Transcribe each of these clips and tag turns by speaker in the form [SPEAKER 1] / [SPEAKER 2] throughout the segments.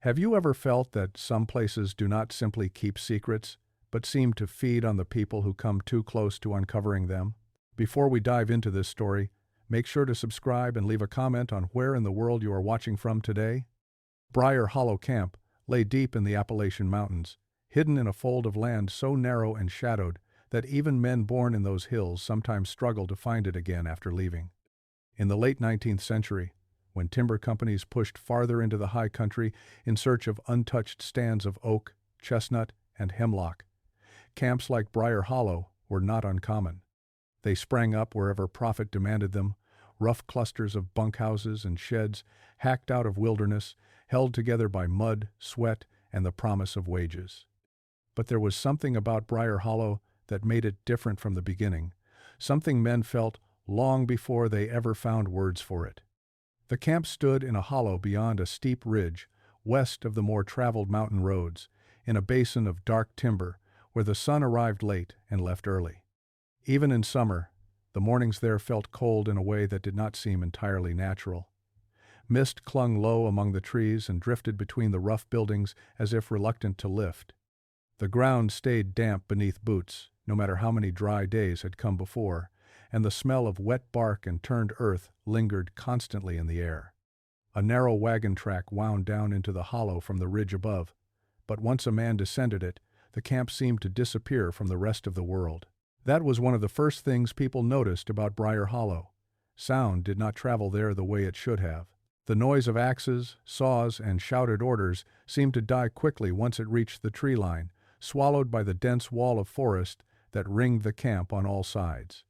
[SPEAKER 1] Have you ever felt that some places do not simply keep secrets, but seem to feed on the people who come too close to uncovering them? Before we dive into this story, make sure to subscribe and leave a comment on where in the world you are watching from today. Briar Hollow Camp lay deep in the Appalachian Mountains, hidden in a fold of land so narrow and shadowed that even men born in those hills sometimes struggle to find it again after leaving. In the late 19th century, when timber companies pushed farther into the high country in search of untouched stands of oak, chestnut, and hemlock, camps like Briar Hollow were not uncommon. They sprang up wherever profit demanded them, rough clusters of bunkhouses and sheds hacked out of wilderness, held together by mud, sweat, and the promise of wages. But there was something about Briar Hollow that made it different from the beginning, something men felt long before they ever found words for it. The camp stood in a hollow beyond a steep ridge, west of the more traveled mountain roads, in a basin of dark timber where the sun arrived late and left early. Even in summer, the mornings there felt cold in a way that did not seem entirely natural. Mist clung low among the trees and drifted between the rough buildings as if reluctant to lift. The ground stayed damp beneath boots, no matter how many dry days had come before, and the smell of wet bark and turned earth lingered constantly in the air. A narrow wagon track wound down into the hollow from the ridge above, but once a man descended it, the camp seemed to disappear from the rest of the world. That was one of the first things people noticed about Briar Hollow. Sound did not travel there the way it should have. The noise of axes, saws, and shouted orders seemed to die quickly once it reached the tree line, swallowed by the dense wall of forest that ringed the camp on all sides.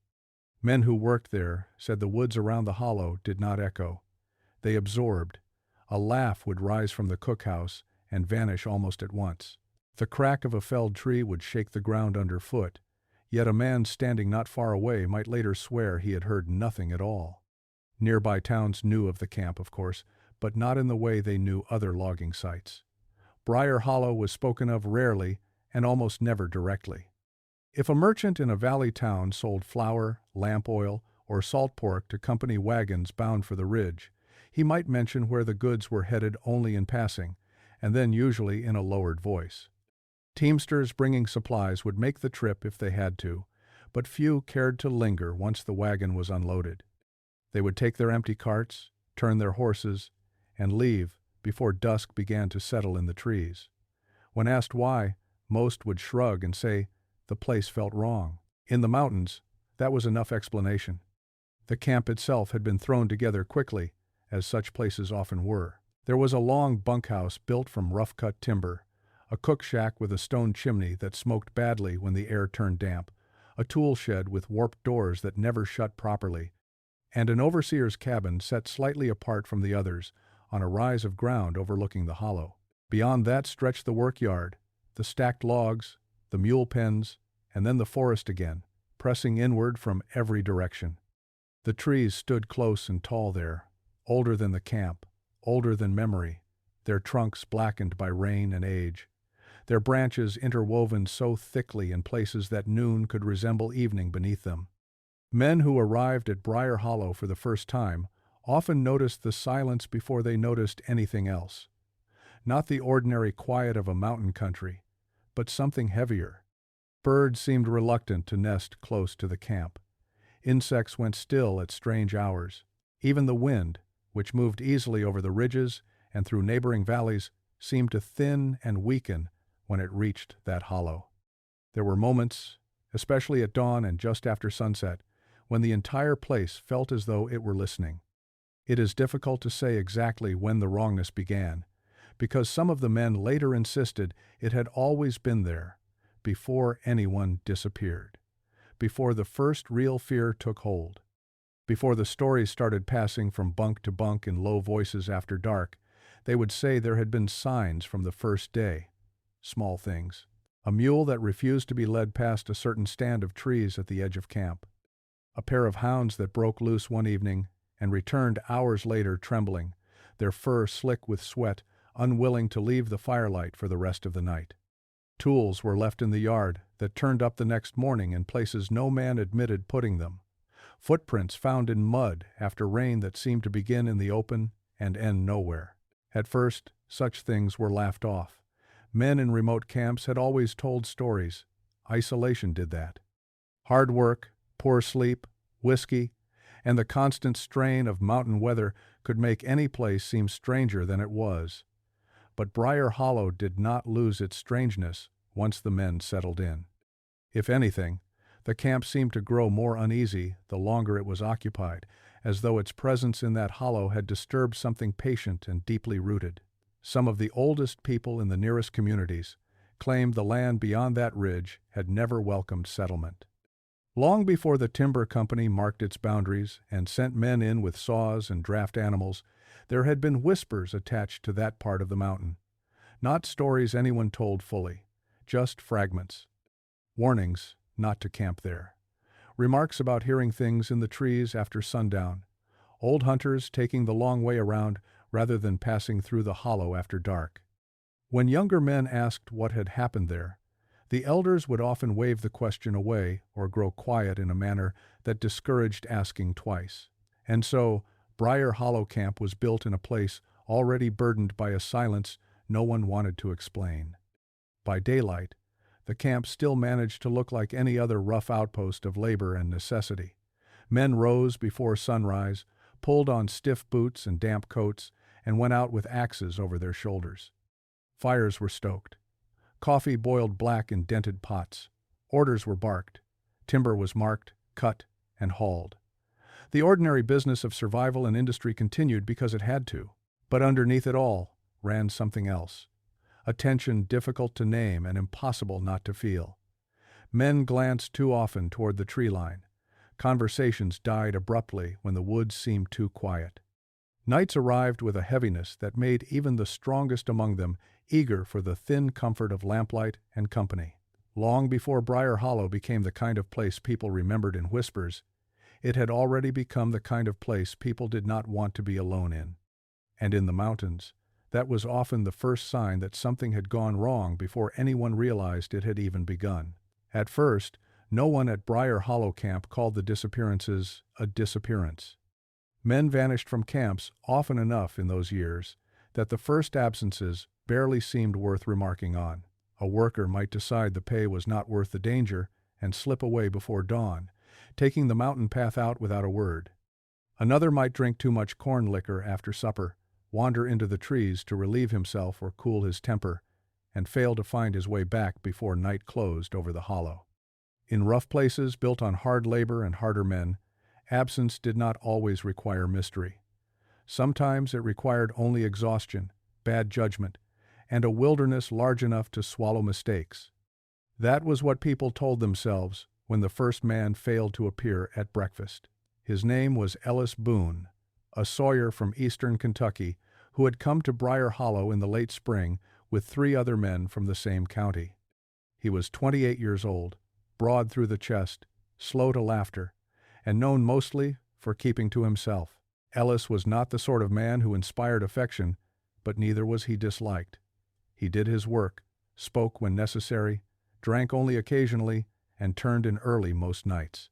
[SPEAKER 1] Men who worked there said the woods around the hollow did not echo. They absorbed. A laugh would rise from the cookhouse and vanish almost at once. The crack of a felled tree would shake the ground underfoot, yet a man standing not far away might later swear he had heard nothing at all. Nearby towns knew of the camp, of course, but not in the way they knew other logging sites. Briar Hollow was spoken of rarely and almost never directly. If a merchant in a valley town sold flour, lamp oil, or salt pork to company wagons bound for the ridge, he might mention where the goods were headed only in passing, and then usually in a lowered voice. Teamsters bringing supplies would make the trip if they had to, but few cared to linger once the wagon was unloaded. They would take their empty carts, turn their horses, and leave before dusk began to settle in the trees. When asked why, most would shrug and say the place felt wrong. In the mountains, that was enough explanation. The camp itself had been thrown together quickly, as such places often were. There was a long bunkhouse built from rough-cut timber, a cook shack with a stone chimney that smoked badly when the air turned damp, a tool shed with warped doors that never shut properly, and an overseer's cabin set slightly apart from the others on a rise of ground overlooking the hollow. Beyond that stretched the workyard, the stacked logs, the mule pens, and then the forest again, pressing inward from every direction. The trees stood close and tall there, older than the camp, older than memory, their trunks blackened by rain and age, their branches interwoven so thickly in places that noon could resemble evening beneath them. Men who arrived at Briar Hollow for the first time often noticed the silence before they noticed anything else. Not the ordinary quiet of a mountain country, but something heavier. Birds seemed reluctant to nest close to the camp. Insects went still at strange hours. Even the wind, which moved easily over the ridges and through neighboring valleys, seemed to thin and weaken when it reached that hollow. There were moments, especially at dawn and just after sunset, when the entire place felt as though it were listening. It is difficult to say exactly when the wrongness began, because some of the men later insisted it had always been there, before anyone disappeared, before the first real fear took hold, before the stories started passing from bunk to bunk in low voices after dark. They would say there had been signs from the first day, small things. A mule that refused to be led past a certain stand of trees at the edge of camp. A pair of hounds that broke loose one evening and returned hours later trembling, their fur slick with sweat, unwilling to leave the firelight for the rest of the night. Tools were left in the yard that turned up the next morning in places no man admitted putting them. Footprints found in mud after rain that seemed to begin in the open and end nowhere. At first, such things were laughed off. Men in remote camps had always told stories. Isolation did that. Hard work, poor sleep, whiskey, and the constant strain of mountain weather could make any place seem stranger than it was. But Briar Hollow did not lose its strangeness once the men settled in. If anything, the camp seemed to grow more uneasy the longer it was occupied, as though its presence in that hollow had disturbed something patient and deeply rooted. Some of the oldest people in the nearest communities claimed the land beyond that ridge had never welcomed settlement. Long before the timber company marked its boundaries and sent men in with saws and draft animals, there had been whispers attached to that part of the mountain. Not stories anyone told fully, just fragments. Warnings not to camp there. Remarks about hearing things in the trees after sundown. Old hunters taking the long way around rather than passing through the hollow after dark. When younger men asked what had happened there, the elders would often wave the question away or grow quiet in a manner that discouraged asking twice. And so, Briar Hollow Camp was built in a place already burdened by a silence no one wanted to explain. By daylight, the camp still managed to look like any other rough outpost of labor and necessity. Men rose before sunrise, pulled on stiff boots and damp coats, and went out with axes over their shoulders. Fires were stoked. Coffee boiled black in dented pots. Orders were barked. Timber was marked, cut, and hauled. The ordinary business of survival and industry continued because it had to. But underneath it all ran something else. A tension difficult to name and impossible not to feel. Men glanced too often toward the tree line. Conversations died abruptly when the woods seemed too quiet. Nights arrived with a heaviness that made even the strongest among them eager for the thin comfort of lamplight and company. Long before Briar Hollow became the kind of place people remembered in whispers, it had already become the kind of place people did not want to be alone in. And in the mountains, that was often the first sign that something had gone wrong before anyone realized it had even begun. At first, no one at Briar Hollow Camp called the disappearances a disappearance. Men vanished from camps often enough in those years that the first absences barely seemed worth remarking on. A worker might decide the pay was not worth the danger and slip away before dawn, taking the mountain path out without a word. Another might drink too much corn liquor after supper, wander into the trees to relieve himself or cool his temper, and fail to find his way back before night closed over the hollow. In rough places built on hard labor and harder men, absence did not always require mystery. Sometimes it required only exhaustion, bad judgment, and a wilderness large enough to swallow mistakes. That was what people told themselves when the first man failed to appear at breakfast. His name was Ellis Boone, a sawyer from eastern Kentucky who had come to Briar Hollow in the late spring with 3 other men from the same county. He was 28 years old, broad through the chest, slow to laughter, and known mostly for keeping to himself. Ellis was not the sort of man who inspired affection, but neither was he disliked. He did his work, spoke when necessary, drank only occasionally, and turned in early most nights.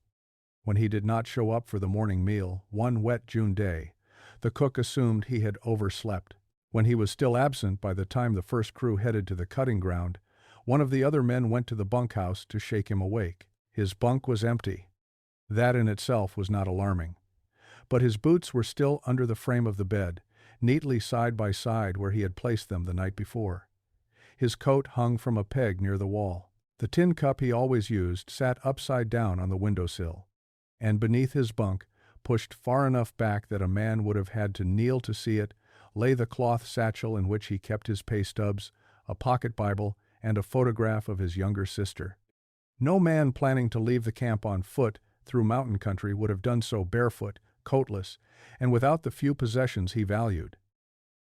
[SPEAKER 1] When he did not show up for the morning meal, one wet June day, the cook assumed he had overslept. When he was still absent by the time the first crew headed to the cutting ground, one of the other men went to the bunkhouse to shake him awake. His bunk was empty. That in itself was not alarming. But his boots were still under the frame of the bed, neatly side by side where he had placed them the night before. His coat hung from a peg near the wall. The tin cup he always used sat upside down on the windowsill. And beneath his bunk, pushed far enough back that a man would have had to kneel to see it, lay the cloth satchel in which he kept his pay stubs, a pocket Bible, and a photograph of his younger sister. No man planning to leave the camp on foot through mountain country would have done so barefoot, coatless, and without the few possessions he valued.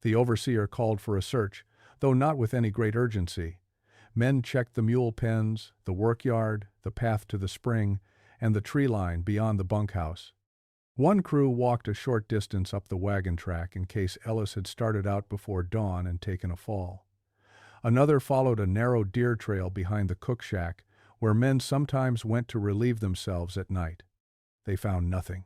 [SPEAKER 1] The overseer called for a search, though not with any great urgency. Men checked the mule pens, the workyard, the path to the spring, and the tree line beyond the bunkhouse. One crew walked a short distance up the wagon track in case Ellis had started out before dawn and taken a fall. Another followed a narrow deer trail behind the cook shack, where men sometimes went to relieve themselves at night. They found nothing.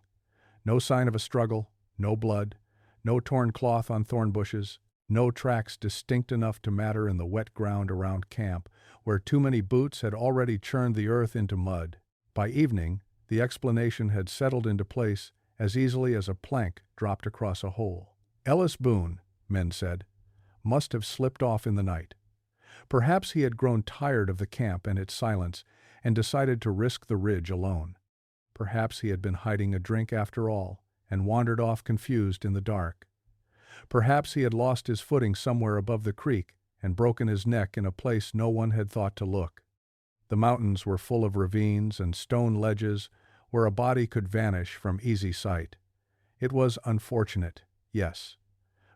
[SPEAKER 1] No sign of a struggle, no blood, no torn cloth on thorn bushes, No tracks distinct enough to matter in the wet ground around camp, where too many boots had already churned the earth into mud. By evening, the explanation had settled into place as easily as a plank dropped across a hole. Ellis Boone, men said, must have slipped off in the night. Perhaps he had grown tired of the camp and its silence and decided to risk the ridge alone. Perhaps he had been hiding a drink after all and wandered off confused in the dark. Perhaps he had lost his footing somewhere above the creek and broken his neck in a place no one had thought to look. The mountains were full of ravines and stone ledges where a body could vanish from easy sight. It was unfortunate, yes,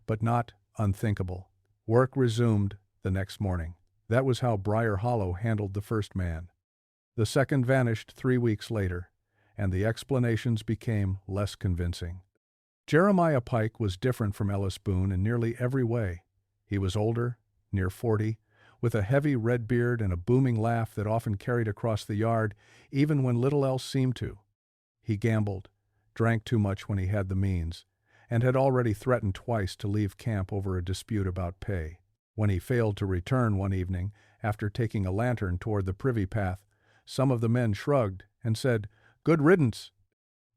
[SPEAKER 1] but not unthinkable. Work resumed the next morning. That was how Briar Hollow handled the first man. The second vanished 3 weeks later, and the explanations became less convincing. Jeremiah Pike was different from Ellis Boone in nearly every way. He was older, near 40, with a heavy red beard and a booming laugh that often carried across the yard, even when little else seemed to. He gambled, drank too much when he had the means, and had already threatened twice to leave camp over a dispute about pay. When he failed to return one evening, after taking a lantern toward the privy path, some of the men shrugged and said, "Good riddance."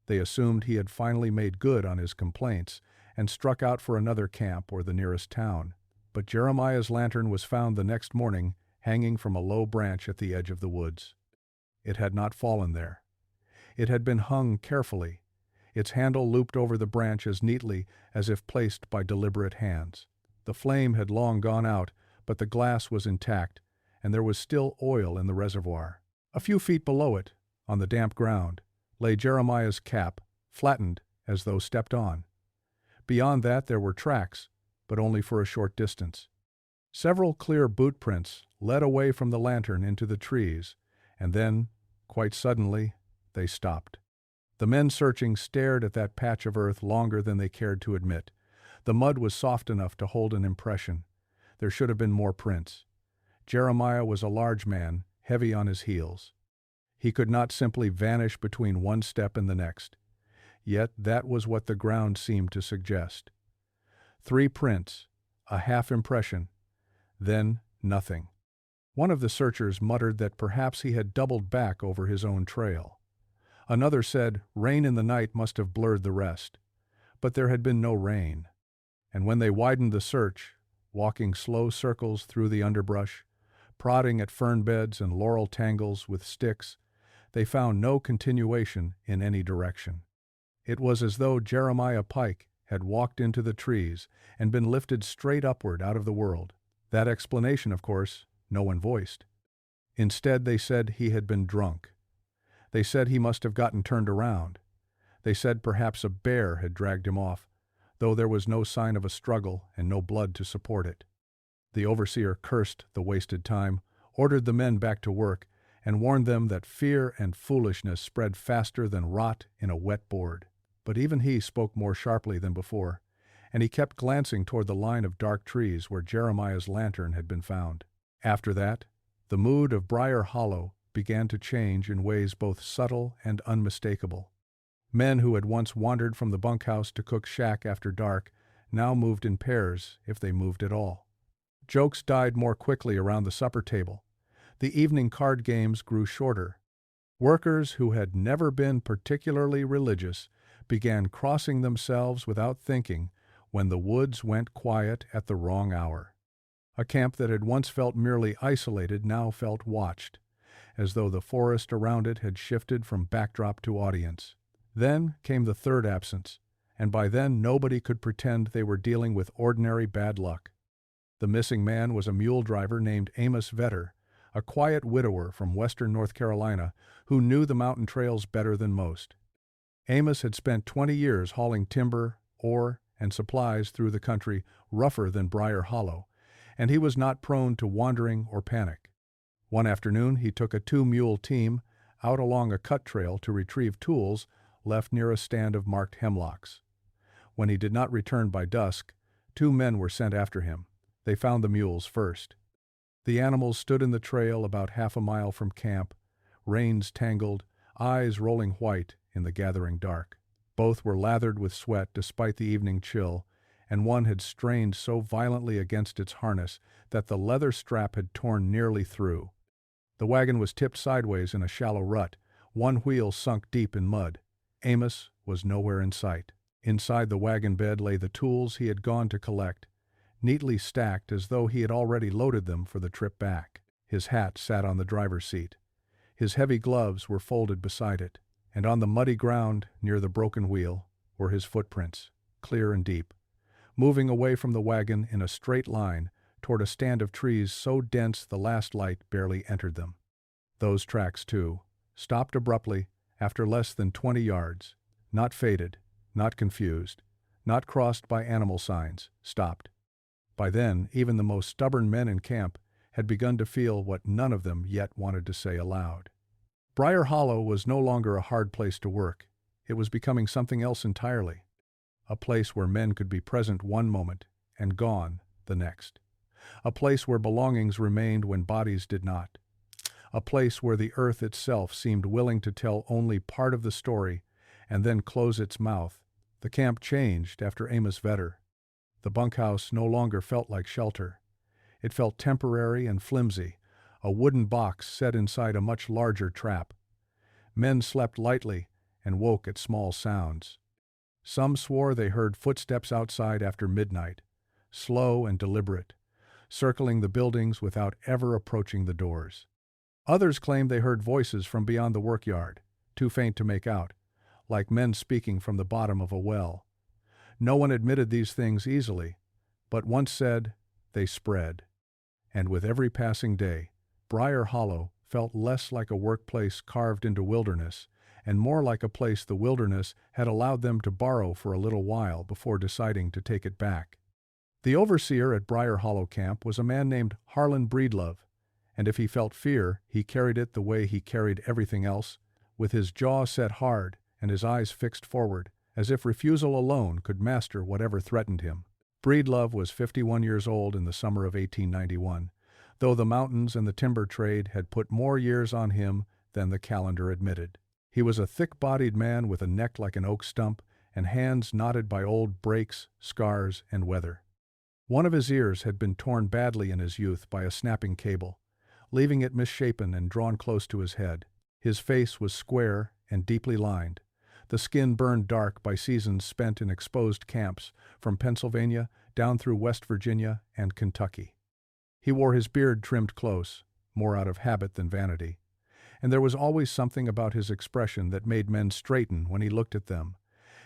[SPEAKER 1] They assumed he had finally made good on his complaints and struck out for another camp or the nearest town. But Jeremiah's lantern was found the next morning hanging from a low branch at the edge of the woods. It had not fallen there. It had been hung carefully, its handle looped over the branch as neatly as if placed by deliberate hands. The flame had long gone out, but the glass was intact, and there was still oil in the reservoir. A few feet below it, on the damp ground, lay Jeremiah's cap, flattened as though stepped on. Beyond that there were tracks, but only for a short distance. Several clear boot prints led away from the lantern into the trees, and then, quite suddenly, they stopped. The men searching stared at that patch of earth longer than they cared to admit. The mud was soft enough to hold an impression. There should have been more prints. Jeremiah was a large man, heavy on his heels. He could not simply vanish between one step and the next. Yet that was what the ground seemed to suggest. 3 prints, a half impression, then nothing. One of the searchers muttered that perhaps he had doubled back over his own trail. Another said rain in the night must have blurred the rest. But there had been no rain. And when they widened the search, walking slow circles through the underbrush, prodding at fern beds and laurel tangles with sticks, they found no continuation in any direction. It was as though Jeremiah Pike had walked into the trees and been lifted straight upward out of the world. That explanation, of course, no one voiced. Instead, they said he had been drunk. They said he must have gotten turned around. They said perhaps a bear had dragged him off, though there was no sign of a struggle and no blood to support it. The overseer cursed the wasted time, ordered the men back to work, and warned them that fear and foolishness spread faster than rot in a wet board. But even he spoke more sharply than before, and he kept glancing toward the line of dark trees where Jeremiah's lantern had been found. After that, the mood of Briar Hollow began to change in ways both subtle and unmistakable. Men who had once wandered from the bunkhouse to Cook's shack after dark now moved in pairs, if they moved at all. Jokes died more quickly around the supper table. The evening card games grew shorter. Workers who had never been particularly religious began crossing themselves without thinking when the woods went quiet at the wrong hour. A camp that had once felt merely isolated now felt watched, as though the forest around it had shifted from backdrop to audience. Then came the third absence, and by then nobody could pretend they were dealing with ordinary bad luck. The missing man was a mule driver named Amos Vetter, a quiet widower from western North Carolina who knew the mountain trails better than most. Amos had spent 20 years hauling timber, ore, and supplies through the country rougher than Briar Hollow, and he was not prone to wandering or panic. One afternoon he took a 2-mule team out along a cut trail to retrieve tools left near a stand of marked hemlocks. When he did not return by dusk, 2 men were sent after him. They found the mules first. The animals stood in the trail about half a mile from camp, reins tangled, eyes rolling white in the gathering dark. Both were lathered with sweat despite the evening chill, and one had strained so violently against its harness that the leather strap had torn nearly through. The wagon was tipped sideways in a shallow rut, one wheel sunk deep in mud. Amos was nowhere in sight. Inside the wagon bed lay the tools he had gone to collect, neatly stacked as though he had already loaded them for the trip back. His hat sat on the driver's seat. His heavy gloves were folded beside it, and on the muddy ground near the broken wheel were his footprints, clear and deep, moving away from the wagon in a straight line toward a stand of trees so dense the last light barely entered them. Those tracks, too, stopped abruptly after less than 20 yards, not faded, not confused, not crossed by animal signs, stopped. By then, even the most stubborn men in camp had begun to feel what none of them yet wanted to say aloud. Briar Hollow was no longer a hard place to work. It was becoming something else entirely. A place where men could be present one moment and gone the next. A place where belongings remained when bodies did not. A place where the earth itself seemed willing to tell only part of the story and then close its mouth. The camp changed after Amos Vetter. The bunkhouse no longer felt like shelter. It felt temporary and flimsy, a wooden box set inside a much larger trap. Men slept lightly and woke at small sounds. Some swore they heard footsteps outside after midnight, slow and deliberate, circling the buildings without ever approaching the doors. Others claimed they heard voices from beyond the workyard, too faint to make out, like men speaking from the bottom of a well. No one admitted these things easily, but once said, they spread. And with every passing day, Briar Hollow felt less like a workplace carved into wilderness, and more like a place the wilderness had allowed them to borrow for a little while before deciding to take it back. The overseer at Briar Hollow Camp was a man named Harlan Breedlove, and if he felt fear, he carried it the way he carried everything else, with his jaw set hard and his eyes fixed forward, as if refusal alone could master whatever threatened him. Breedlove was 51 years old in the summer of 1891, though the mountains and the timber trade had put more years on him than the calendar admitted. He was a thick-bodied man with a neck like an oak stump and hands knotted by old breaks, scars, and weather. One of his ears had been torn badly in his youth by a snapping cable, leaving it misshapen and drawn close to his head. His face was square and deeply lined, the skin burned dark by seasons spent in exposed camps from Pennsylvania down through West Virginia and Kentucky. He wore his beard trimmed close, more out of habit than vanity, and there was always something about his expression that made men straighten when he looked at them,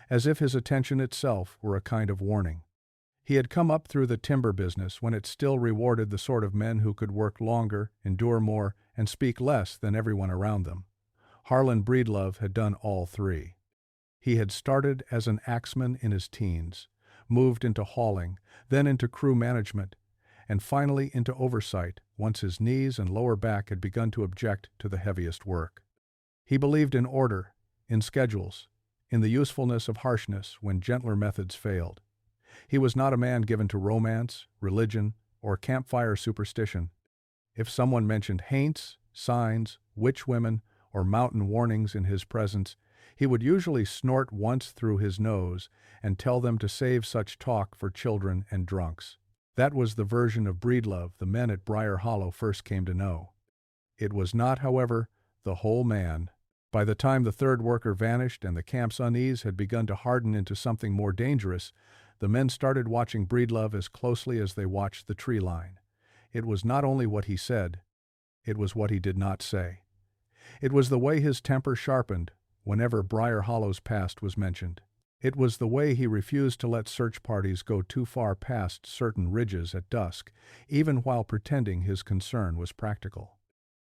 [SPEAKER 1] as if his attention itself were a kind of warning. He had come up through the timber business when it still rewarded the sort of men who could work longer, endure more, and speak less than everyone around them. Harlan Breedlove had done all three. He had started as an axeman in his teens, moved into hauling, then into crew management, and finally into oversight once his knees and lower back had begun to object to the heaviest work. He believed in order, in schedules, in the usefulness of harshness when gentler methods failed. He was not a man given to romance, religion, or campfire superstition. If someone mentioned haints, signs, witch women, or mountain warnings in his presence, he would usually snort once through his nose and tell them to save such talk for children and drunks. That was the version of Breedlove the men at Briar Hollow first came to know. It was not, however, the whole man. By the time the third worker vanished and the camp's unease had begun to harden into something more dangerous, the men started watching Breedlove as closely as they watched the tree line. It was not only what he said, it was what he did not say. It was the way his temper sharpened whenever Briar Hollow's past was mentioned. It was the way he refused to let search parties go too far past certain ridges at dusk, even while pretending his concern was practical.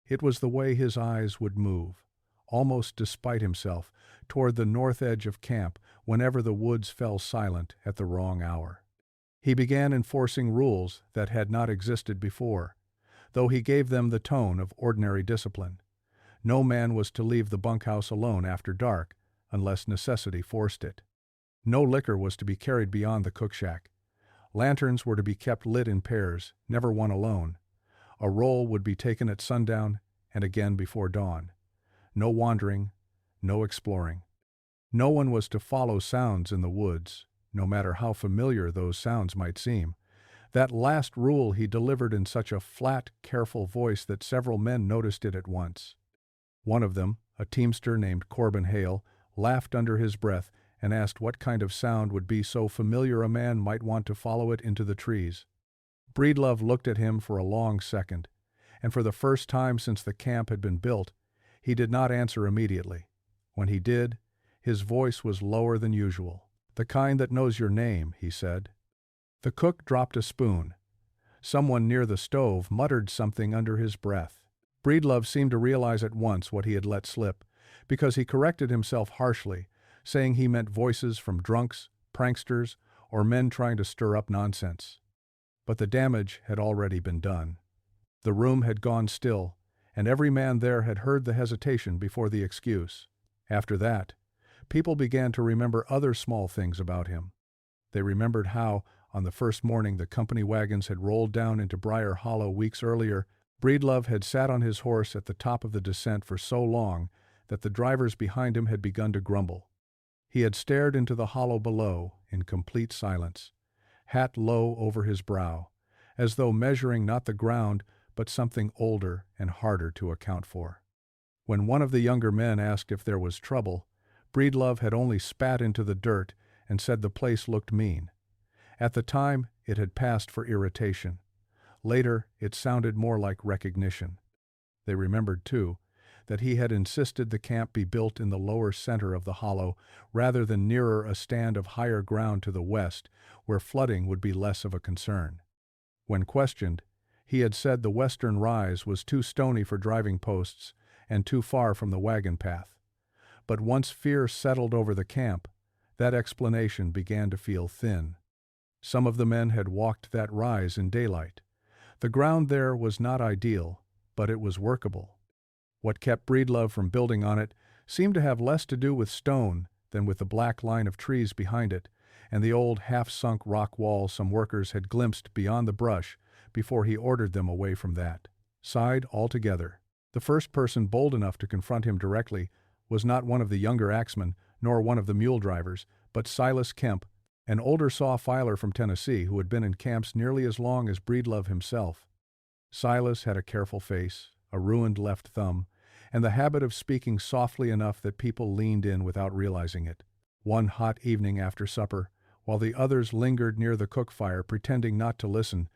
[SPEAKER 1] It was the way his eyes would move, almost despite himself, toward the north edge of camp whenever the woods fell silent at the wrong hour. He began enforcing rules that had not existed before, though he gave them the tone of ordinary discipline. No man was to leave the bunkhouse alone after dark unless necessity forced it. No liquor was to be carried beyond the cook shack. Lanterns were to be kept lit in pairs, never one alone. A roll would be taken at sundown and again before dawn. No wandering, no exploring. No one was to follow sounds in the woods, no matter how familiar those sounds might seem. That last rule he delivered in such a flat, careful voice that several men noticed it at once. One of them, a teamster named Corbin Hale, laughed under his breath and asked what kind of sound would be so familiar a man might want to follow it into the trees. Breedlove looked at him for a long second, and for the first time since the camp had been built, he did not answer immediately. When he did, his voice was lower than usual. "The kind that knows your name," he said. The cook dropped a spoon. Someone near the stove muttered something under his breath. Breedlove seemed to realize at once what he had let slip, because he corrected himself harshly, saying he meant voices from drunks, pranksters, or men trying to stir up nonsense. But the damage had already been done. The room had gone still, and every man there had heard the hesitation before the excuse. After that, people began to remember other small things about him. They remembered how, on the first morning the company wagons had rolled down into Briar Hollow weeks earlier, Breedlove had sat on his horse at the top of the descent for so long that the drivers behind him had begun to grumble. He had stared into the hollow below in complete silence, hat low over his brow, as though measuring not the ground but something older and harder to account for. When one of the younger men asked if there was trouble, Breedlove had only spat into the dirt and said the place looked mean. At the time, it had passed for irritation. Later, it sounded more like recognition. They remembered, too, that he had insisted the camp be built in the lower center of the hollow rather than nearer a stand of higher ground to the west, where flooding would be less of a concern. When questioned, he had said the western rise was too stony for driving posts and too far from the wagon path. But once fear settled over the camp, that explanation began to feel thin. Some of the men had walked that rise in daylight. The ground there was not ideal, but it was workable. What kept Breedlove from building on it seemed to have less to do with stone than with the black line of trees behind it, and the old half-sunk rock wall some workers had glimpsed beyond the brush before he ordered them away from that side altogether. The first person bold enough to confront him directly was not one of the younger axemen, nor one of the mule drivers, but Silas Kemp, an older saw filer from Tennessee who had been in camps nearly as long as Breedlove himself. Silas had a careful face, a ruined left thumb, and the habit of speaking softly enough that people leaned in without realizing it. One hot evening after supper, while the others lingered near the cook fire pretending not to listen,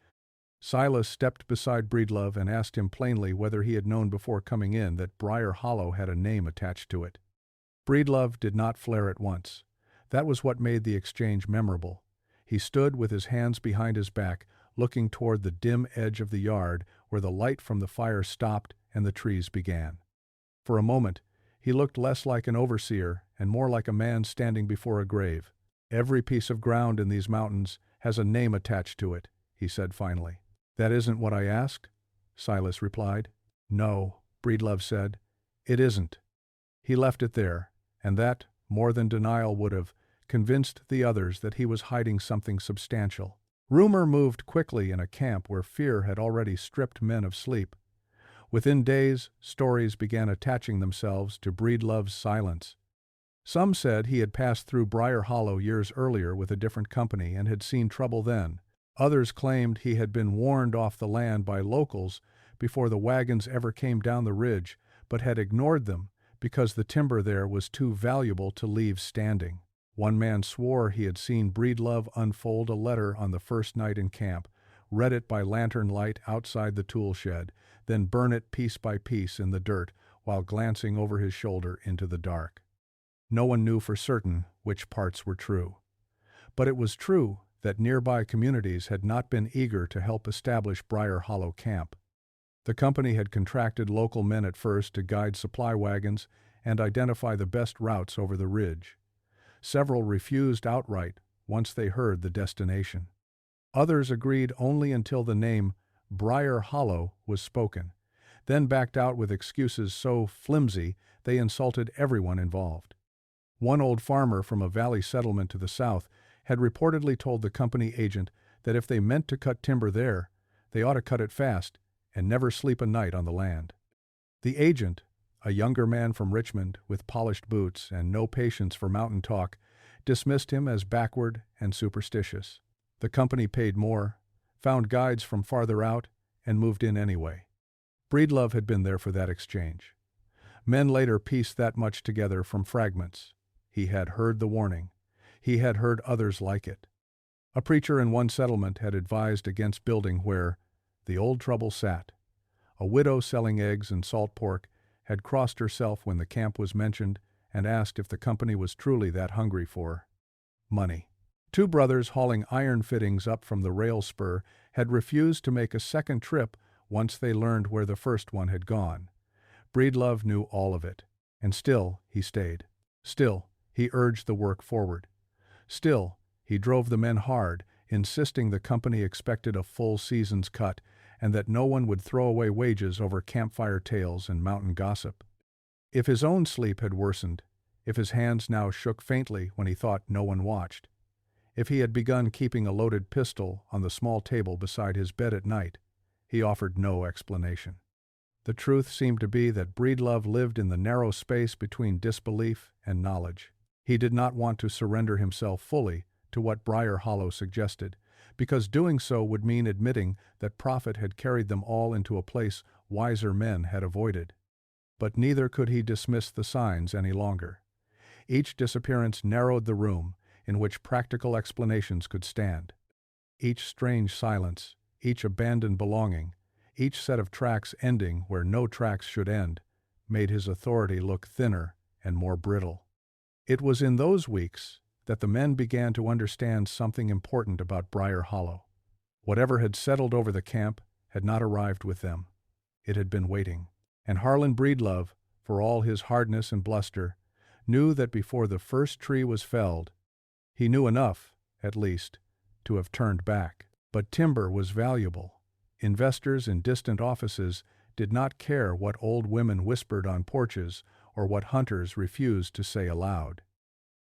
[SPEAKER 1] Silas stepped beside Breedlove and asked him plainly whether he had known before coming in that Briar Hollow had a name attached to it. Breedlove did not flare at once. That was what made the exchange memorable. He stood with his hands behind his back, looking toward the dim edge of the yard where the light from the fire stopped and the trees began. For a moment, he looked less like an overseer and more like a man standing before a grave. "Every piece of ground in these mountains has a name attached to it," he said finally. "That isn't what I asked," Silas replied. "No," Breedlove said, "it isn't." He left it there, and that, more than denial would have, convinced the others that he was hiding something substantial. Rumor moved quickly in a camp where fear had already stripped men of sleep. Within days, stories began attaching themselves to Breedlove's silence. Some said he had passed through Briar Hollow years earlier with a different company and had seen trouble then. Others claimed he had been warned off the land by locals before the wagons ever came down the ridge, but had ignored them because the timber there was too valuable to leave standing. One man swore he had seen Breedlove unfold a letter on the first night in camp, read it by lantern light outside the tool shed, then burn it piece by piece in the dirt while glancing over his shoulder into the dark. No one knew for certain which parts were true. But it was true that nearby communities had not been eager to help establish Briar Hollow Camp. The company had contracted local men at first to guide supply wagons and identify the best routes over the ridge. Several refused outright once they heard the destination. Others agreed only until the name Briar Hollow was spoken, then backed out with excuses so flimsy they insulted everyone involved. One old farmer from a valley settlement to the south had reportedly told the company agent that if they meant to cut timber there, they ought to cut it fast and never sleep a night on the land. The agent, a younger man from Richmond with polished boots and no patience for mountain talk, dismissed him as backward and superstitious. The company paid more, found guides from farther out, and moved in anyway. Breedlove had been there for that exchange. Men later pieced that much together from fragments. He had heard the warning. He had heard others like it. A preacher in one settlement had advised against building where the old trouble sat. A widow selling eggs and salt pork had crossed herself when the camp was mentioned and asked if the company was truly that hungry for money. Two brothers hauling iron fittings up from the rail spur had refused to make a second trip once they learned where the first one had gone. Breedlove knew all of it, and still he stayed. Still, he urged the work forward. Still, he drove the men hard, insisting the company expected a full season's cut and that no one would throw away wages over campfire tales and mountain gossip. If his own sleep had worsened, if his hands now shook faintly when he thought no one watched, if he had begun keeping a loaded pistol on the small table beside his bed at night, he offered no explanation. The truth seemed to be that Breedlove lived in the narrow space between disbelief and knowledge. He did not want to surrender himself fully to what Briar Hollow suggested, because doing so would mean admitting that profit had carried them all into a place wiser men had avoided. But neither could he dismiss the signs any longer. Each disappearance narrowed the room in which practical explanations could stand. Each strange silence, each abandoned belonging, each set of tracks ending where no tracks should end, made his authority look thinner and more brittle. It was in those weeks that the men began to understand something important about Briar Hollow. Whatever had settled over the camp had not arrived with them. It had been waiting. And Harlan Breedlove, for all his hardness and bluster, knew that before the first tree was felled, he knew enough, at least, to have turned back. But timber was valuable. Investors in distant offices did not care what old women whispered on porches or what hunters refused to say aloud.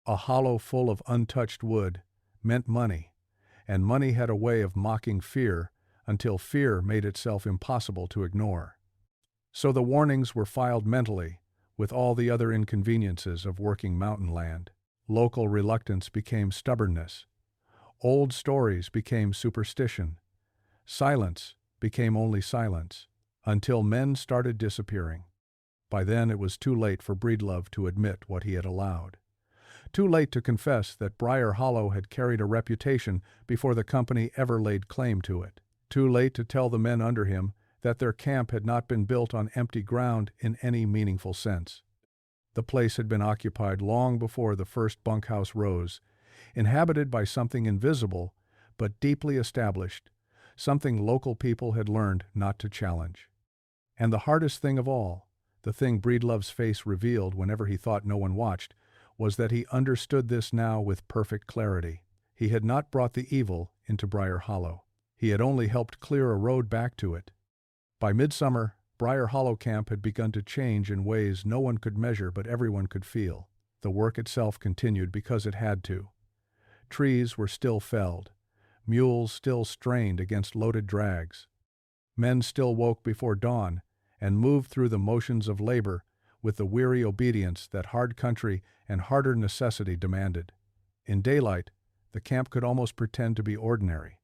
[SPEAKER 1] A hollow full of untouched wood meant money, and money had a way of mocking fear until fear made itself impossible to ignore. So the warnings were filed mentally, with all the other inconveniences of working mountain land. Local reluctance became stubbornness. Old stories became superstition. Silence became only silence, until men started disappearing. By then it was too late for Breedlove to admit what he had allowed. Too late to confess that Briar Hollow had carried a reputation before the company ever laid claim to it. Too late to tell the men under him that their camp had not been built on empty ground in any meaningful sense. The place had been occupied long before the first bunkhouse rose, inhabited by something invisible but deeply established, something local people had learned not to challenge. And the hardest thing of all, the thing Breedlove's face revealed whenever he thought no one watched, was that he understood this now with perfect clarity. He had not brought the evil into Briar Hollow. He had only helped clear a road back to it. By midsummer, Briar Hollow Camp had begun to change in ways no one could measure but everyone could feel. The work itself continued because it had to. Trees were still felled. Mules still strained against loaded drags. Men still woke before dawn and moved through the motions of labor with the weary obedience that hard country and harder necessity demanded. In daylight, the camp could almost pretend to be ordinary.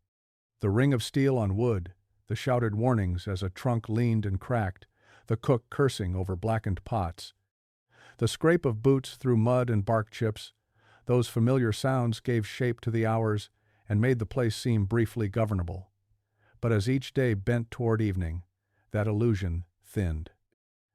[SPEAKER 1] The ring of steel on wood, the shouted warnings as a trunk leaned and cracked, the cook cursing over blackened pots, the scrape of boots through mud and bark chips, those familiar sounds gave shape to the hours and made the place seem briefly governable. But as each day bent toward evening, that illusion thinned.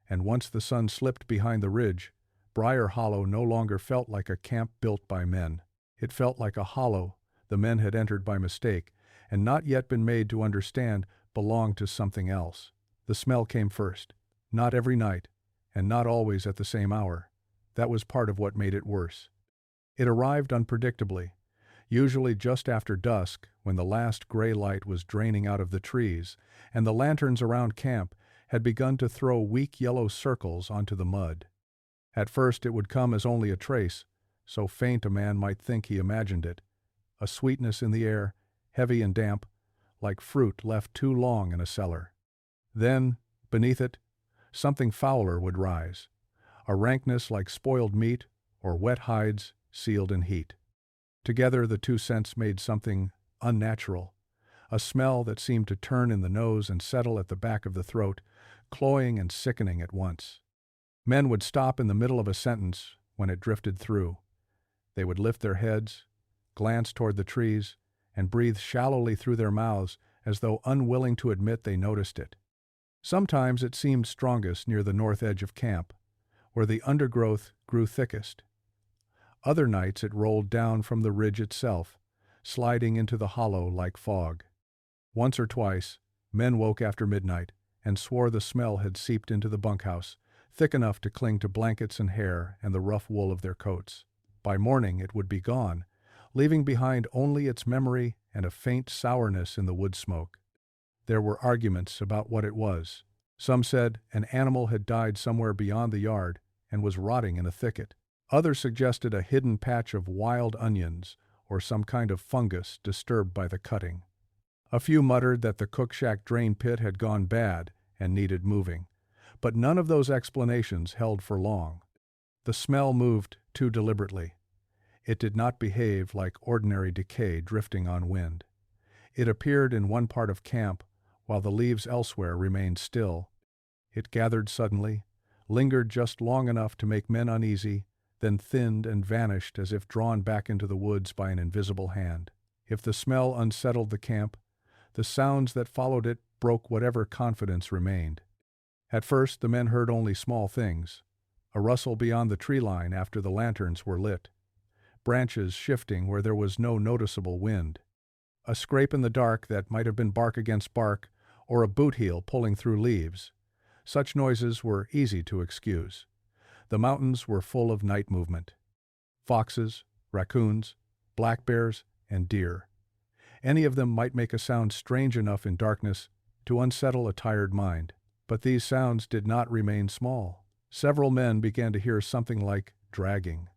[SPEAKER 1] And once the sun slipped behind the ridge, Briar Hollow no longer felt like a camp built by men. It felt like a hollow the men had entered by mistake and not yet been made to understand belonged to something else. The smell came first, not every night, and not always at the same hour. That was part of what made it worse. It arrived unpredictably, usually just after dusk when the last gray light was draining out of the trees and the lanterns around camp had begun to throw weak yellow circles onto the mud. At first it would come as only a trace, so faint a man might think he imagined it, a sweetness in the air, heavy and damp, like fruit left too long in a cellar. Then, beneath it, something fouler would rise, a rankness like spoiled meat or wet hides sealed in heat. Together the two scents made something unnatural, a smell that seemed to turn in the nose and settle at the back of the throat, cloying and sickening at once. Men would stop in the middle of a sentence when it drifted through. They would lift their heads, glance toward the trees, and breathe shallowly through their mouths as though unwilling to admit they noticed it. Sometimes it seemed strongest near the north edge of camp, where the undergrowth grew thickest. Other nights it rolled down from the ridge itself, sliding into the hollow like fog. Once or twice, men woke after midnight and swore the smell had seeped into the bunkhouse, thick enough to cling to blankets and hair and the rough wool of their coats. By morning it would be gone, leaving behind only its memory and a faint sourness in the wood smoke. There were arguments about what it was. Some said an animal had died somewhere beyond the yard and was rotting in a thicket. Others suggested a hidden patch of wild onions or some kind of fungus disturbed by the cutting. A few muttered that the cook shack drain pit had gone bad and needed moving, but none of those explanations held for long. The smell moved too deliberately. It did not behave like ordinary decay drifting on wind. It appeared in one part of camp while the leaves elsewhere remained still. It gathered suddenly, lingered just long enough to make men uneasy, then thinned and vanished as if drawn back into the woods by an invisible hand. If the smell unsettled the camp, the sounds that followed it broke whatever confidence remained. At first the men heard only small things, a rustle beyond the tree line after the lanterns were lit, branches shifting where there was no noticeable wind, a scrape in the dark that might have been bark against bark, or a boot heel pulling through leaves. Such noises were easy to excuse. The mountains were full of night movement. Foxes, raccoons, black bears, and deer. Any of them might make a sound strange enough in darkness to unsettle a tired mind. But these sounds did not remain small. Several men began to hear something like dragging.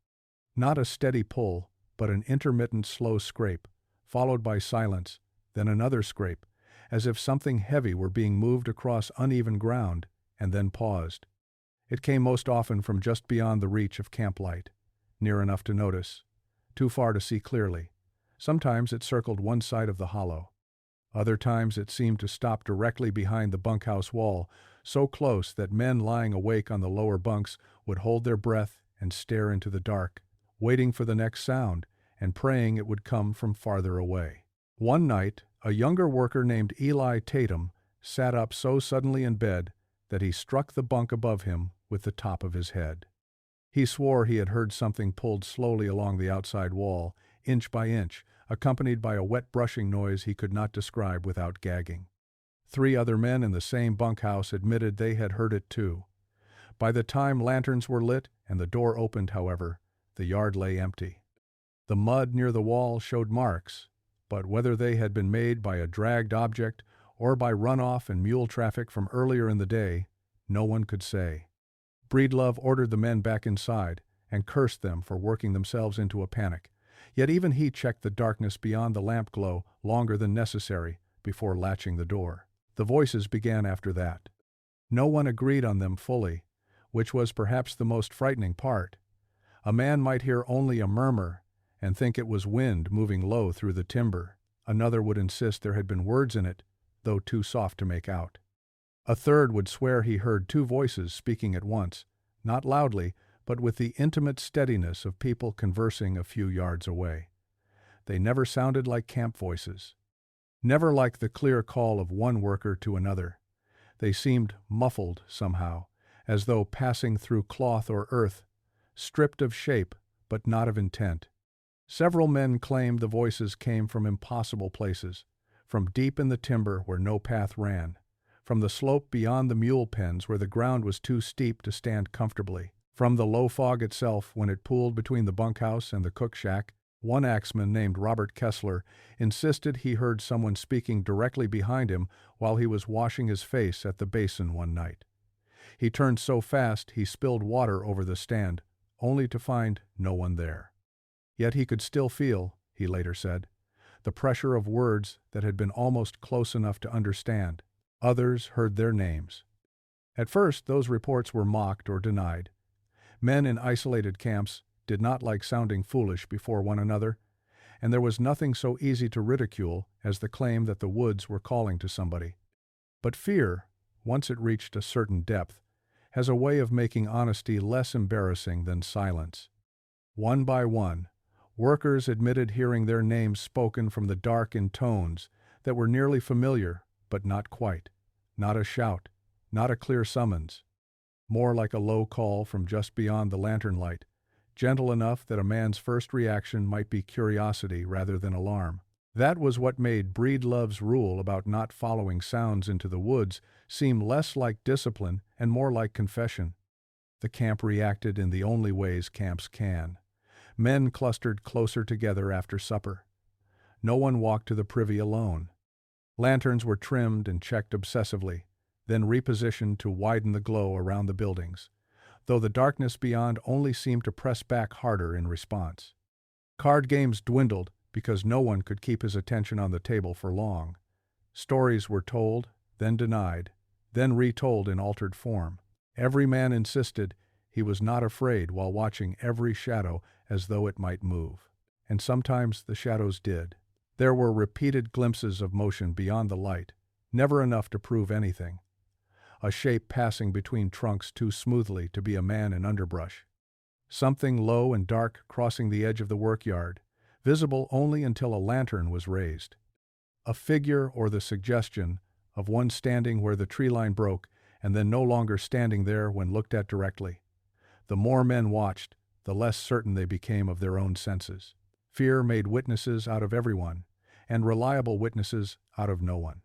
[SPEAKER 1] Not a steady pull, but an intermittent slow scrape, followed by silence, then another scrape, as if something heavy were being moved across uneven ground, and then paused. It came most often from just beyond the reach of camp light, near enough to notice, too far to see clearly. Sometimes it circled one side of the hollow. Other times it seemed to stop directly behind the bunkhouse wall, so close that men lying awake on the lower bunks would hold their breath and stare into the dark, waiting for the next sound and praying it would come from farther away. One night, a younger worker named Eli Tatum sat up so suddenly in bed that he struck the bunk above him with the top of his head. He swore he had heard something pulled slowly along the outside wall, inch by inch, accompanied by a wet brushing noise he could not describe without gagging. 3 other men in the same bunkhouse admitted they had heard it too. By the time lanterns were lit and the door opened, however, the yard lay empty. The mud near the wall showed marks, but whether they had been made by a dragged object or by runoff and mule traffic from earlier in the day, no one could say. Breedlove ordered the men back inside and cursed them for working themselves into a panic. Yet even he checked the darkness beyond the lamp glow longer than necessary before latching the door. The voices began after that. No one agreed on them fully, which was perhaps the most frightening part. A man might hear only a murmur and think it was wind moving low through the timber. Another would insist there had been words in it, though too soft to make out. A third would swear he heard 2 voices speaking at once, not loudly, but with the intimate steadiness of people conversing a few yards away. They never sounded like camp voices. Never like the clear call of one worker to another. They seemed muffled somehow, as though passing through cloth or earth, stripped of shape but not of intent. Several men claimed the voices came from impossible places, from deep in the timber where no path ran, from the slope beyond the mule pens where the ground was too steep to stand comfortably, from the low fog itself when it pooled between the bunkhouse and the cook shack. One axeman named Robert Kessler insisted he heard someone speaking directly behind him while he was washing his face at the basin one night. He turned so fast he spilled water over the stand, only to find no one there. Yet he could still feel, he later said, the pressure of words that had been almost close enough to understand. Others heard their names. At first those reports were mocked or denied. Men in isolated camps did not like sounding foolish before one another, and there was nothing so easy to ridicule as the claim that the woods were calling to somebody. But fear, once it reached a certain depth, has a way of making honesty less embarrassing than silence. One by one, workers admitted hearing their names spoken from the dark in tones that were nearly familiar, but not quite. Not a shout, not a clear summons. More like a low call from just beyond the lantern light, gentle enough that a man's first reaction might be curiosity rather than alarm. That was what made Breedlove's rule about not following sounds into the woods seem less like discipline and more like confession. The camp reacted in the only ways camps can. Men clustered closer together after supper. No one walked to the privy alone. Lanterns were trimmed and checked obsessively, then repositioned to widen the glow around the buildings, though the darkness beyond only seemed to press back harder in response. Card games dwindled because no one could keep his attention on the table for long. Stories were told, then denied, then retold in altered form. Every man insisted he was not afraid while watching every shadow as though it might move. And sometimes the shadows did. There were repeated glimpses of motion beyond the light, never enough to prove anything. A shape passing between trunks too smoothly to be a man in underbrush. Something low and dark crossing the edge of the workyard, visible only until a lantern was raised. A figure or the suggestion of one standing where the tree line broke and then no longer standing there when looked at directly. The more men watched, the less certain they became of their own senses. Fear made witnesses out of everyone, and reliable witnesses out of no one.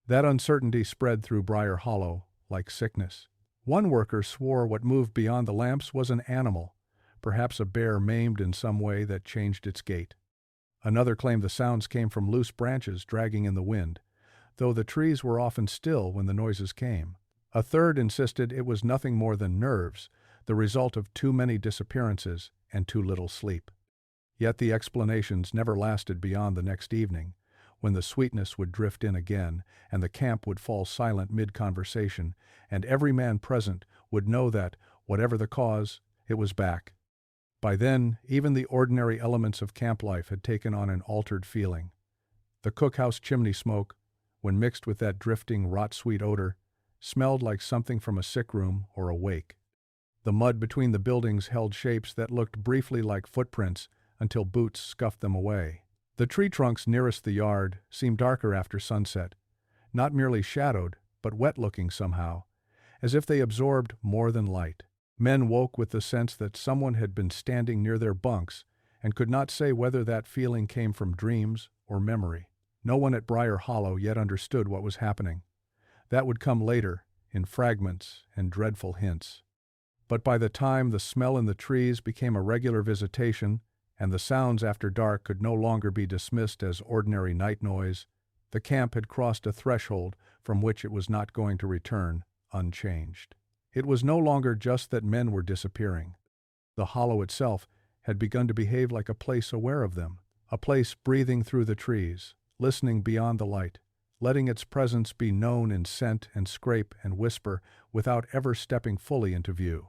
[SPEAKER 1] That uncertainty spread through Briar Hollow like sickness. One worker swore what moved beyond the lamps was an animal, perhaps a bear maimed in some way that changed its gait. Another claimed the sounds came from loose branches dragging in the wind, though the trees were often still when the noises came. A third insisted it was nothing more than nerves, the result of too many disappearances and too little sleep. Yet the explanations never lasted beyond the next evening, when the sweetness would drift in again, and the camp would fall silent mid-conversation, and every man present would know that, whatever the cause, it was back. By then, even the ordinary elements of camp life had taken on an altered feeling. The cookhouse chimney smoke, when mixed with that drifting rot-sweet odor, smelled like something from a sick room or a wake. The mud between the buildings held shapes that looked briefly like footprints until boots scuffed them away. The tree trunks nearest the yard seemed darker after sunset, not merely shadowed, but wet-looking somehow, as if they absorbed more than light. Men woke with the sense that someone had been standing near their bunks and could not say whether that feeling came from dreams or memory. No one at Briar Hollow yet understood what was happening. That would come later, in fragments and dreadful hints. But by the time the smell in the trees became a regular visitation, and the sounds after dark could no longer be dismissed as ordinary night noise, the camp had crossed a threshold from which it was not going to return unchanged. It was no longer just that men were disappearing. The hollow itself had begun to behave like a place aware of them, a place breathing through the trees, listening beyond the light, letting its presence be known in scent and scrape and whisper without ever stepping fully into view.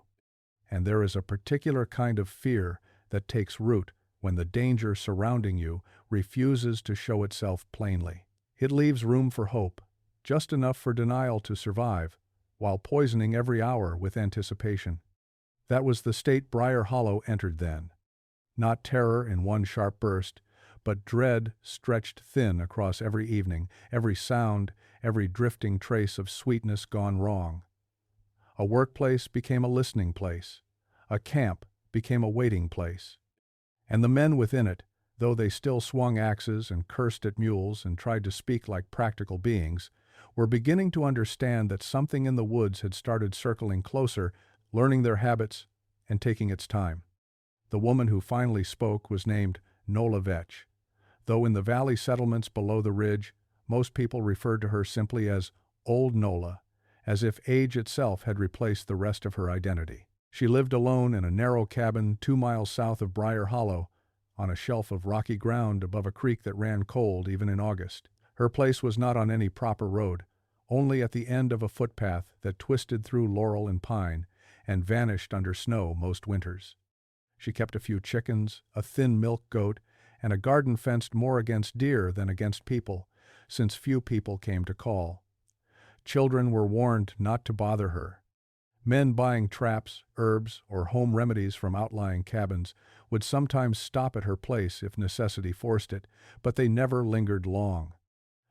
[SPEAKER 1] And there is a particular kind of fear that takes root when the danger surrounding you refuses to show itself plainly. It leaves room for hope, just enough for denial to survive, while poisoning every hour with anticipation. That was the state Briar Hollow entered then. Not terror in one sharp burst, but dread stretched thin across every evening, every sound, every drifting trace of sweetness gone wrong. A workplace became a listening place. A camp became a waiting place. And the men within it, though they still swung axes and cursed at mules and tried to speak like practical beings, were beginning to understand that something in the woods had started circling closer, learning their habits, and taking its time. The woman who finally spoke was named Nola Vetch, though in the valley settlements below the ridge, most people referred to her simply as Old Nola, as if age itself had replaced the rest of her identity. She lived alone in a narrow cabin 2 miles south of Briar Hollow, on a shelf of rocky ground above a creek that ran cold even in August. Her place was not on any proper road, only at the end of a footpath that twisted through laurel and pine and vanished under snow most winters. She kept a few chickens, a thin milk goat, and a garden fenced more against deer than against people, since few people came to call. Children were warned not to bother her. Men buying traps, herbs, or home remedies from outlying cabins would sometimes stop at her place if necessity forced it, but they never lingered long.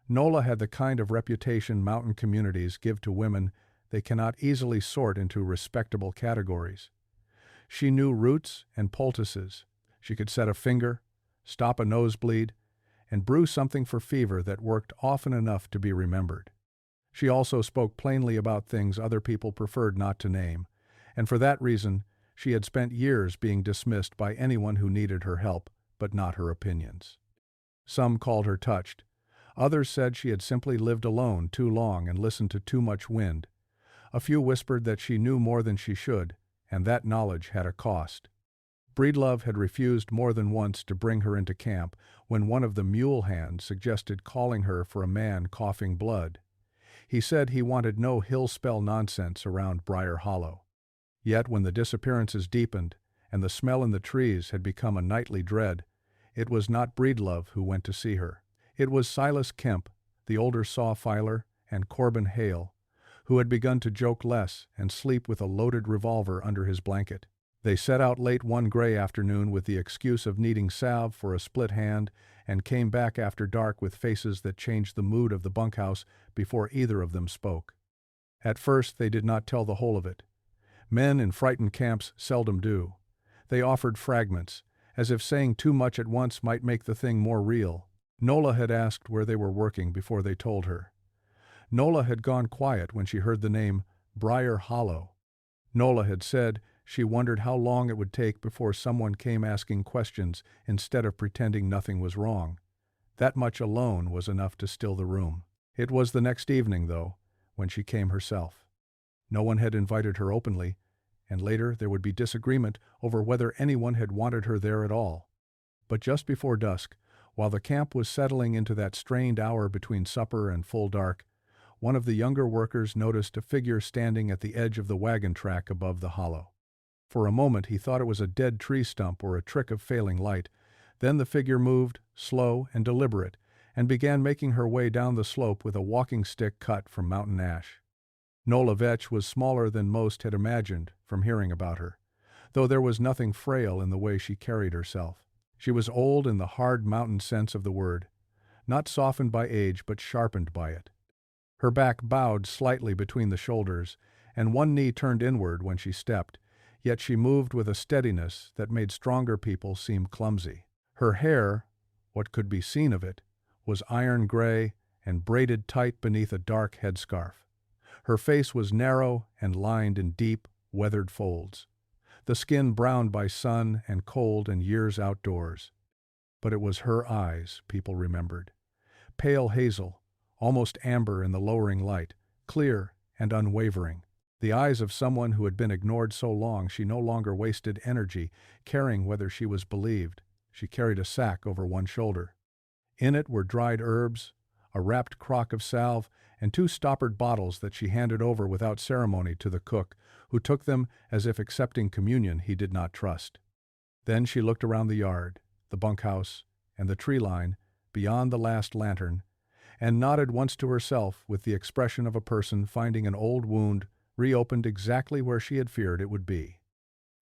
[SPEAKER 1] Nola had the kind of reputation mountain communities give to women they cannot easily sort into respectable categories. She knew roots and poultices. She could set a finger, stop a nosebleed, and brew something for fever that worked often enough to be remembered. She also spoke plainly about things other people preferred not to name, and for that reason she had spent years being dismissed by anyone who needed her help, but not her opinions. Some called her touched. Others said she had simply lived alone too long and listened to too much wind. A few whispered that she knew more than she should, and that knowledge had a cost. Breedlove had refused more than once to bring her into camp when one of the mule hands suggested calling her for a man coughing blood. He said he wanted no hill spell nonsense around Briar Hollow. Yet when the disappearances deepened and the smell in the trees had become a nightly dread, it was not Breedlove who went to see her. It was Silas Kemp, the older saw filer, and Corbin Hale, who had begun to joke less and sleep with a loaded revolver under his blanket. They set out late one gray afternoon with the excuse of needing salve for a split hand and came back after dark with faces that changed the mood of the bunkhouse before either of them spoke. At first they did not tell the whole of it. Men in frightened camps seldom do. They offered fragments, as if saying too much at once might make the thing more real. Nola had asked where they were working before they told her. Nola had gone quiet when she heard the name Briar Hollow. Nola had said she wondered how long it would take before someone came asking questions instead of pretending nothing was wrong. That much alone was enough to still the room. It was the next evening, though, when she came herself. No one had invited her openly, and later there would be disagreement over whether anyone had wanted her there at all. But just before dusk, while the camp was settling into that strained hour between supper and full dark, one of the younger workers noticed a figure standing at the edge of the wagon track above the hollow. For a moment he thought it was a dead tree stump or a trick of failing light. Then the figure moved, slow and deliberate, and began making her way down the slope with a walking stick cut from mountain ash. Nola Vetch was smaller than most had imagined from hearing about her, though there was nothing frail in the way she carried herself. She was old in the hard mountain sense of the word, not softened by age but sharpened by it. Her back bowed slightly between the shoulders, and one knee turned inward when she stepped, yet she moved with a steadiness that made stronger people seem clumsy. Her hair, what could be seen of it, was iron gray and braided tight beneath a dark headscarf. Her face was narrow and lined in deep, weathered folds, the skin browned by sun and cold and years outdoors. But it was her eyes people remembered. Pale hazel, almost amber in the lowering light, clear and unwavering. The eyes of someone who had been ignored so long she no longer wasted energy caring whether she was believed. She carried a sack over one shoulder. In it were dried herbs, a wrapped crock of salve, and 2 stoppered bottles that she handed over without ceremony to the cook, who took them as if accepting communion he did not trust. Then she looked around the yard, the bunkhouse, and the tree line, beyond the last lantern, and nodded once to herself with the expression of a person finding an old wound reopened exactly where she had feared it would be.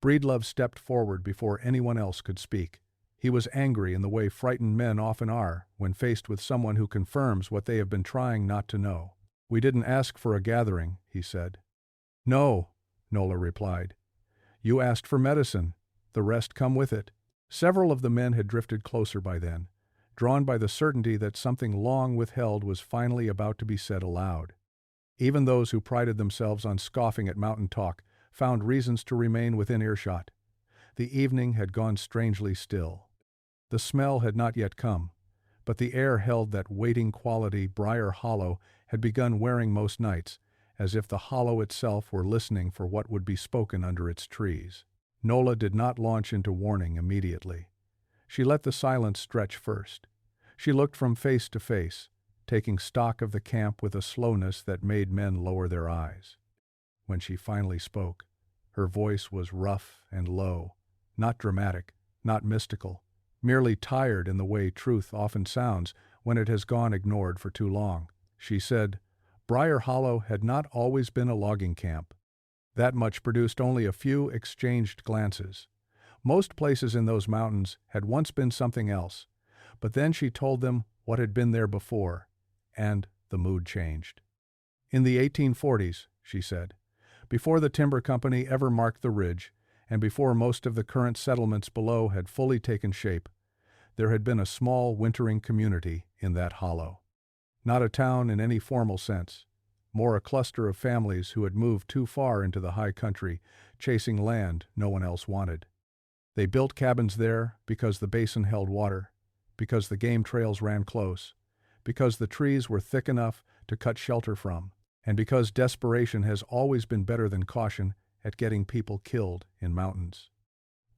[SPEAKER 1] Breedlove stepped forward before anyone else could speak. He was angry in the way frightened men often are when faced with someone who confirms what they have been trying not to know. "We didn't ask for a gathering," he said. "No," Nola replied. "You asked for medicine. The rest come with it." Several of the men had drifted closer by then, drawn by the certainty that something long withheld was finally about to be said aloud. Even those who prided themselves on scoffing at mountain talk found reasons to remain within earshot. The evening had gone strangely still. The smell had not yet come, but the air held that waiting quality Briar Hollow had begun wearing most nights, as if the hollow itself were listening for what would be spoken under its trees. Nola did not launch into warning immediately. She let the silence stretch first. She looked from face to face, taking stock of the camp with a slowness that made men lower their eyes. When she finally spoke, her voice was rough and low, not dramatic, not mystical, merely tired in the way truth often sounds when it has gone ignored for too long. She said, Briar Hollow had not always been a logging camp. That much produced only a few exchanged glances. Most places in those mountains had once been something else, but then she told them what had been there before, and the mood changed. In the 1840s, she said, before the timber company ever marked the ridge, and before most of the current settlements below had fully taken shape, there had been a small wintering community in that hollow. Not a town in any formal sense, more a cluster of families who had moved too far into the high country, chasing land no one else wanted. They built cabins there because the basin held water, because the game trails ran close, because the trees were thick enough to cut shelter from, and because desperation has always been better than caution at getting people killed in mountains.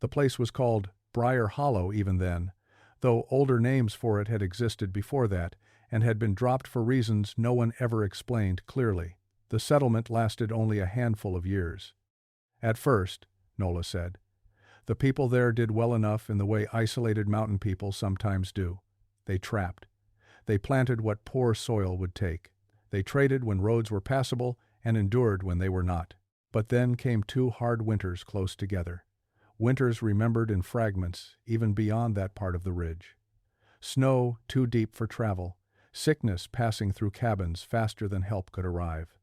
[SPEAKER 1] The place was called Briar Hollow even then, though older names for it had existed before that and had been dropped for reasons no one ever explained clearly. The settlement lasted only a handful of years. At first, Nola said, the people there did well enough in the way isolated mountain people sometimes do. They trapped. They planted what poor soil would take. They traded when roads were passable and endured when they were not. But then came 2 hard winters close together. Winters remembered in fragments, even beyond that part of the ridge. Snow too deep for travel. Sickness passing through cabins faster than help could arrive.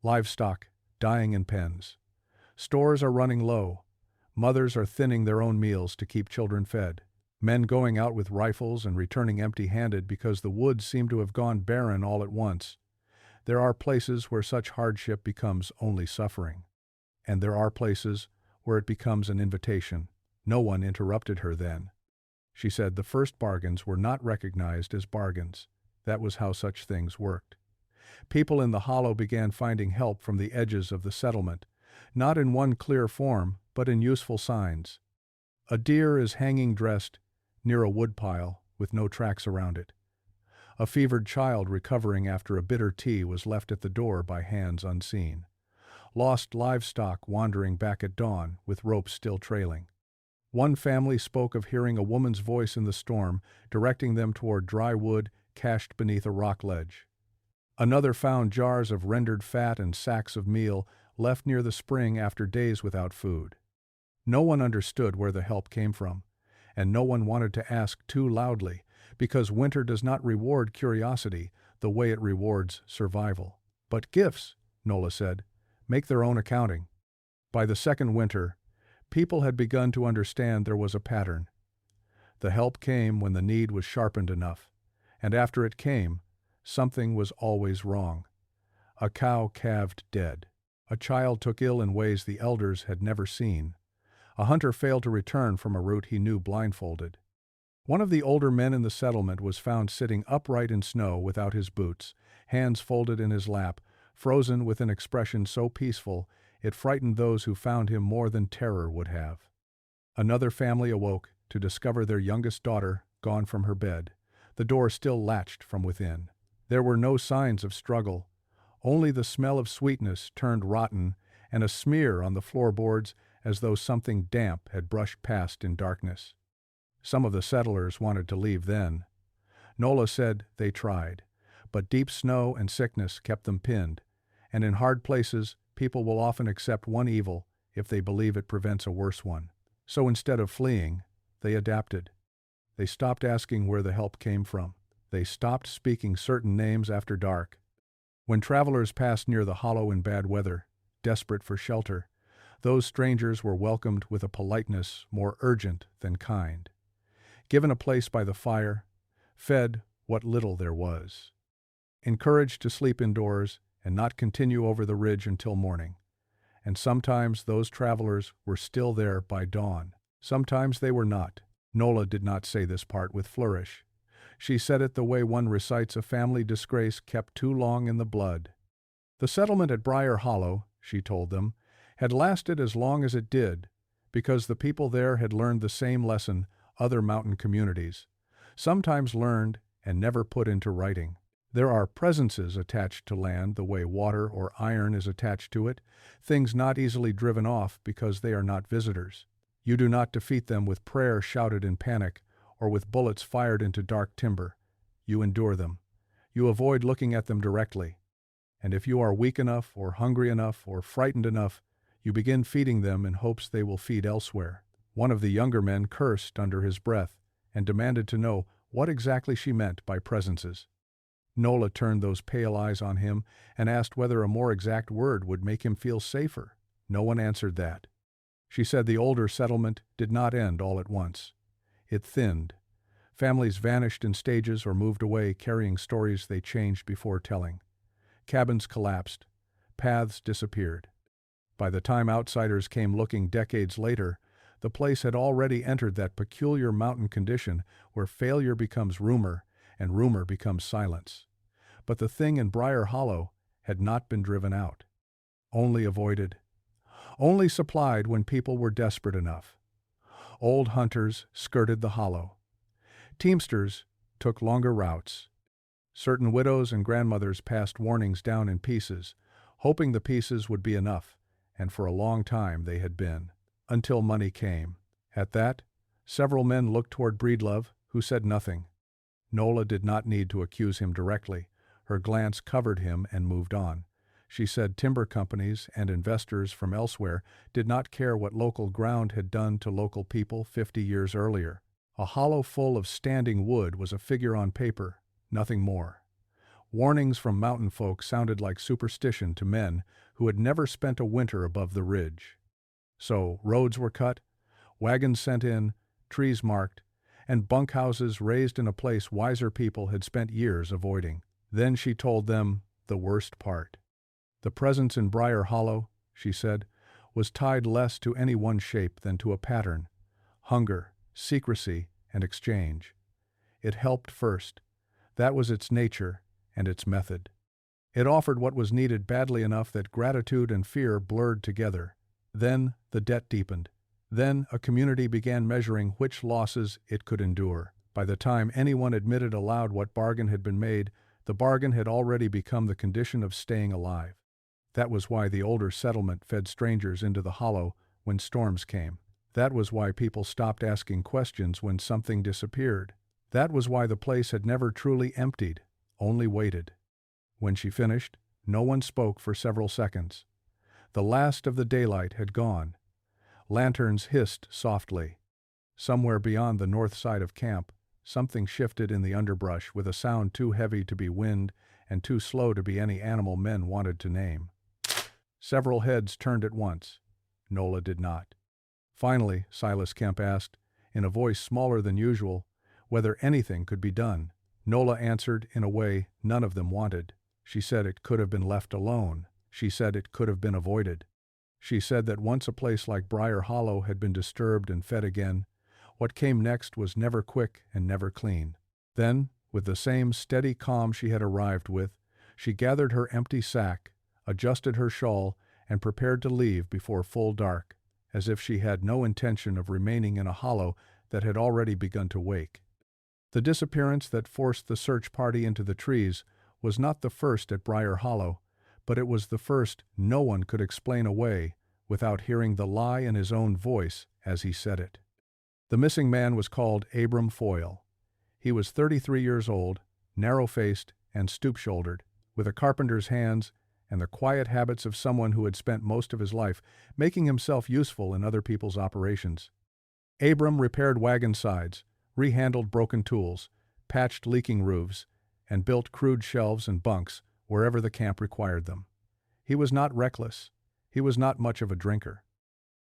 [SPEAKER 1] Livestock dying in pens. Stores are running low. Mothers are thinning their own meals to keep children fed. Men going out with rifles and returning empty-handed because the woods seem to have gone barren all at once. There are places where such hardship becomes only suffering. And there are places where it becomes an invitation. No one interrupted her then. She said the first bargains were not recognized as bargains. That was how such things worked. People in the hollow began finding help from the edges of the settlement, not in one clear form, but in useful signs. A deer is hanging dressed near a woodpile with no tracks around it. A fevered child recovering after a bitter tea was left at the door by hands unseen. Lost livestock wandering back at dawn with ropes still trailing. One family spoke of hearing a woman's voice in the storm, directing them toward dry wood cached beneath a rock ledge. Another found jars of rendered fat and sacks of meal left near the spring after days without food. No one understood where the help came from, and no one wanted to ask too loudly, because winter does not reward curiosity the way it rewards survival. But gifts, Nola said, make their own accounting. By the second winter, people had begun to understand there was a pattern. The help came when the need was sharpened enough, and after it came, something was always wrong. A cow calved dead. A child took ill in ways the elders had never seen. A hunter failed to return from a route he knew blindfolded. One of the older men in the settlement was found sitting upright in snow without his boots, hands folded in his lap, frozen with an expression so peaceful it frightened those who found him more than terror would have. Another family awoke to discover their youngest daughter gone from her bed, the door still latched from within. There were no signs of struggle, only the smell of sweetness turned rotten and a smear on the floorboards as though something damp had brushed past in darkness. Some of the settlers wanted to leave then. Nola said they tried, but deep snow and sickness kept them pinned, and in hard places people will often accept one evil if they believe it prevents a worse one. So instead of fleeing, they adapted. They stopped asking where the help came from. They stopped speaking certain names after dark. When travelers passed near the hollow in bad weather, desperate for shelter, those strangers were welcomed with a politeness more urgent than kind. Given a place by the fire, fed what little there was. Encouraged to sleep indoors and not continue over the ridge until morning. And sometimes those travelers were still there by dawn. Sometimes they were not. Nola did not say this part with flourish. She said it the way one recites a family disgrace kept too long in the blood. The settlement at Briar Hollow, she told them, had lasted as long as it did because the people there had learned the same lesson other mountain communities, sometimes learned and never put into writing. There are presences attached to land the way water or iron is attached to it, things not easily driven off because they are not visitors. You do not defeat them with prayer shouted in panic or with bullets fired into dark timber. You endure them. You avoid looking at them directly. And if you are weak enough or hungry enough or frightened enough, you begin feeding them in hopes they will feed elsewhere. One of the younger men cursed under his breath and demanded to know what exactly she meant by presences. Nola turned those pale eyes on him and asked whether a more exact word would make him feel safer. No one answered that. She said the older settlement did not end all at once. It thinned. Families vanished in stages or moved away carrying stories they changed before telling. Cabins collapsed. Paths disappeared. By the time outsiders came looking decades later, the place had already entered that peculiar mountain condition where failure becomes rumor and rumor becomes silence. But the thing in Briar Hollow had not been driven out. Only avoided. Only supplied when people were desperate enough. Old hunters skirted the hollow. Teamsters took longer routes. Certain widows and grandmothers passed warnings down in pieces, hoping the pieces would be enough, and for a long time they had been, until money came. At that, several men looked toward Breedlove, who said nothing. Nola did not need to accuse him directly. Her glance covered him and moved on. She said timber companies and investors from elsewhere did not care what local ground had done to local people 50 years earlier. A hollow full of standing wood was a figure on paper, nothing more. Warnings from mountain folk sounded like superstition to men who had never spent a winter above the ridge. So roads were cut, wagons sent in, trees marked, and bunkhouses raised in a place wiser people had spent years avoiding. Then she told them the worst part. The presence in Briar Hollow, she said, was tied less to any one shape than to a pattern: hunger, secrecy, and exchange. It helped first. That was its nature and its method. It offered what was needed badly enough that gratitude and fear blurred together. Then the debt deepened. Then a community began measuring which losses it could endure. By the time anyone admitted aloud what bargain had been made, the bargain had already become the condition of staying alive. That was why the older settlement fed strangers into the hollow when storms came. That was why people stopped asking questions when something disappeared. That was why the place had never truly emptied, only waited. When she finished, no one spoke for several seconds. The last of the daylight had gone. Lanterns hissed softly. Somewhere beyond the north side of camp, something shifted in the underbrush with a sound too heavy to be wind and too slow to be any animal men wanted to name. Several heads turned at once. Nola did not. Finally, Silas Kemp asked, in a voice smaller than usual, whether anything could be done. Nola answered in a way none of them wanted. She said it could have been left alone. She said it could have been avoided. She said that once a place like Briar Hollow had been disturbed and fed again, what came next was never quick and never clean. Then, with the same steady calm she had arrived with, she gathered her empty sack, adjusted her shawl, and prepared to leave before full dark, as if she had no intention of remaining in a hollow that had already begun to wake. The disappearance that forced the search party into the trees was not the first at Briar Hollow, but it was the first no one could explain away without hearing the lie in his own voice as he said it. The missing man was called Abram Foyle. He was 33 years old, narrow-faced and stoop-shouldered, with a carpenter's hands and the quiet habits of someone who had spent most of his life making himself useful in other people's operations. Abram repaired wagon sides, rehandled broken tools, patched leaking roofs, and built crude shelves and bunks wherever the camp required them. He was not reckless. He was not much of a drinker.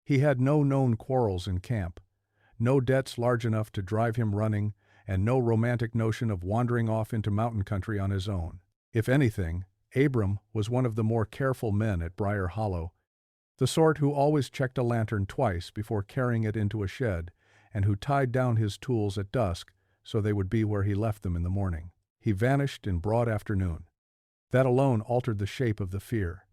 [SPEAKER 1] He had no known quarrels in camp, no debts large enough to drive him running, and no romantic notion of wandering off into mountain country on his own. If anything, Abram was one of the more careful men at Briar Hollow, the sort who always checked a lantern twice before carrying it into a shed, and who tied down his tools at dusk so they would be where he left them in the morning. He vanished in broad afternoon. That alone altered the shape of the fear.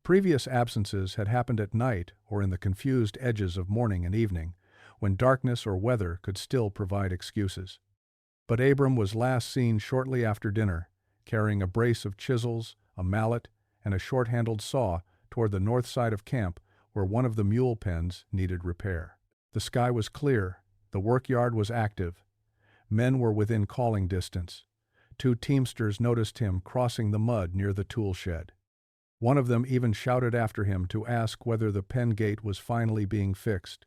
[SPEAKER 1] Previous absences had happened at night or in the confused edges of morning and evening, when darkness or weather could still provide excuses. But Abram was last seen shortly after dinner, carrying a brace of chisels, a mallet, and a short-handled saw toward the north side of camp where one of the mule pens needed repair. The sky was clear, the workyard was active. Men were within calling distance. 2 teamsters noticed him crossing the mud near the tool shed. One of them even shouted after him to ask whether the pen gate was finally being fixed.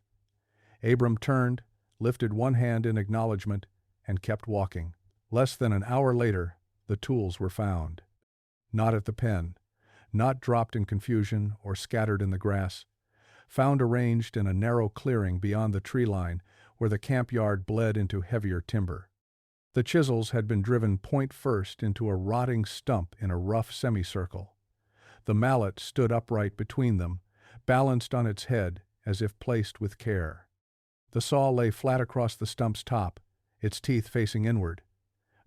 [SPEAKER 1] Abram turned, lifted one hand in acknowledgement, and kept walking. Less than an hour later, the tools were found. Not at the pen, not dropped in confusion or scattered in the grass. Found arranged in a narrow clearing beyond the tree line where the camp yard bled into heavier timber. The chisels had been driven point first into a rotting stump in a rough semicircle. The mallet stood upright between them, balanced on its head as if placed with care. The saw lay flat across the stump's top, its teeth facing inward.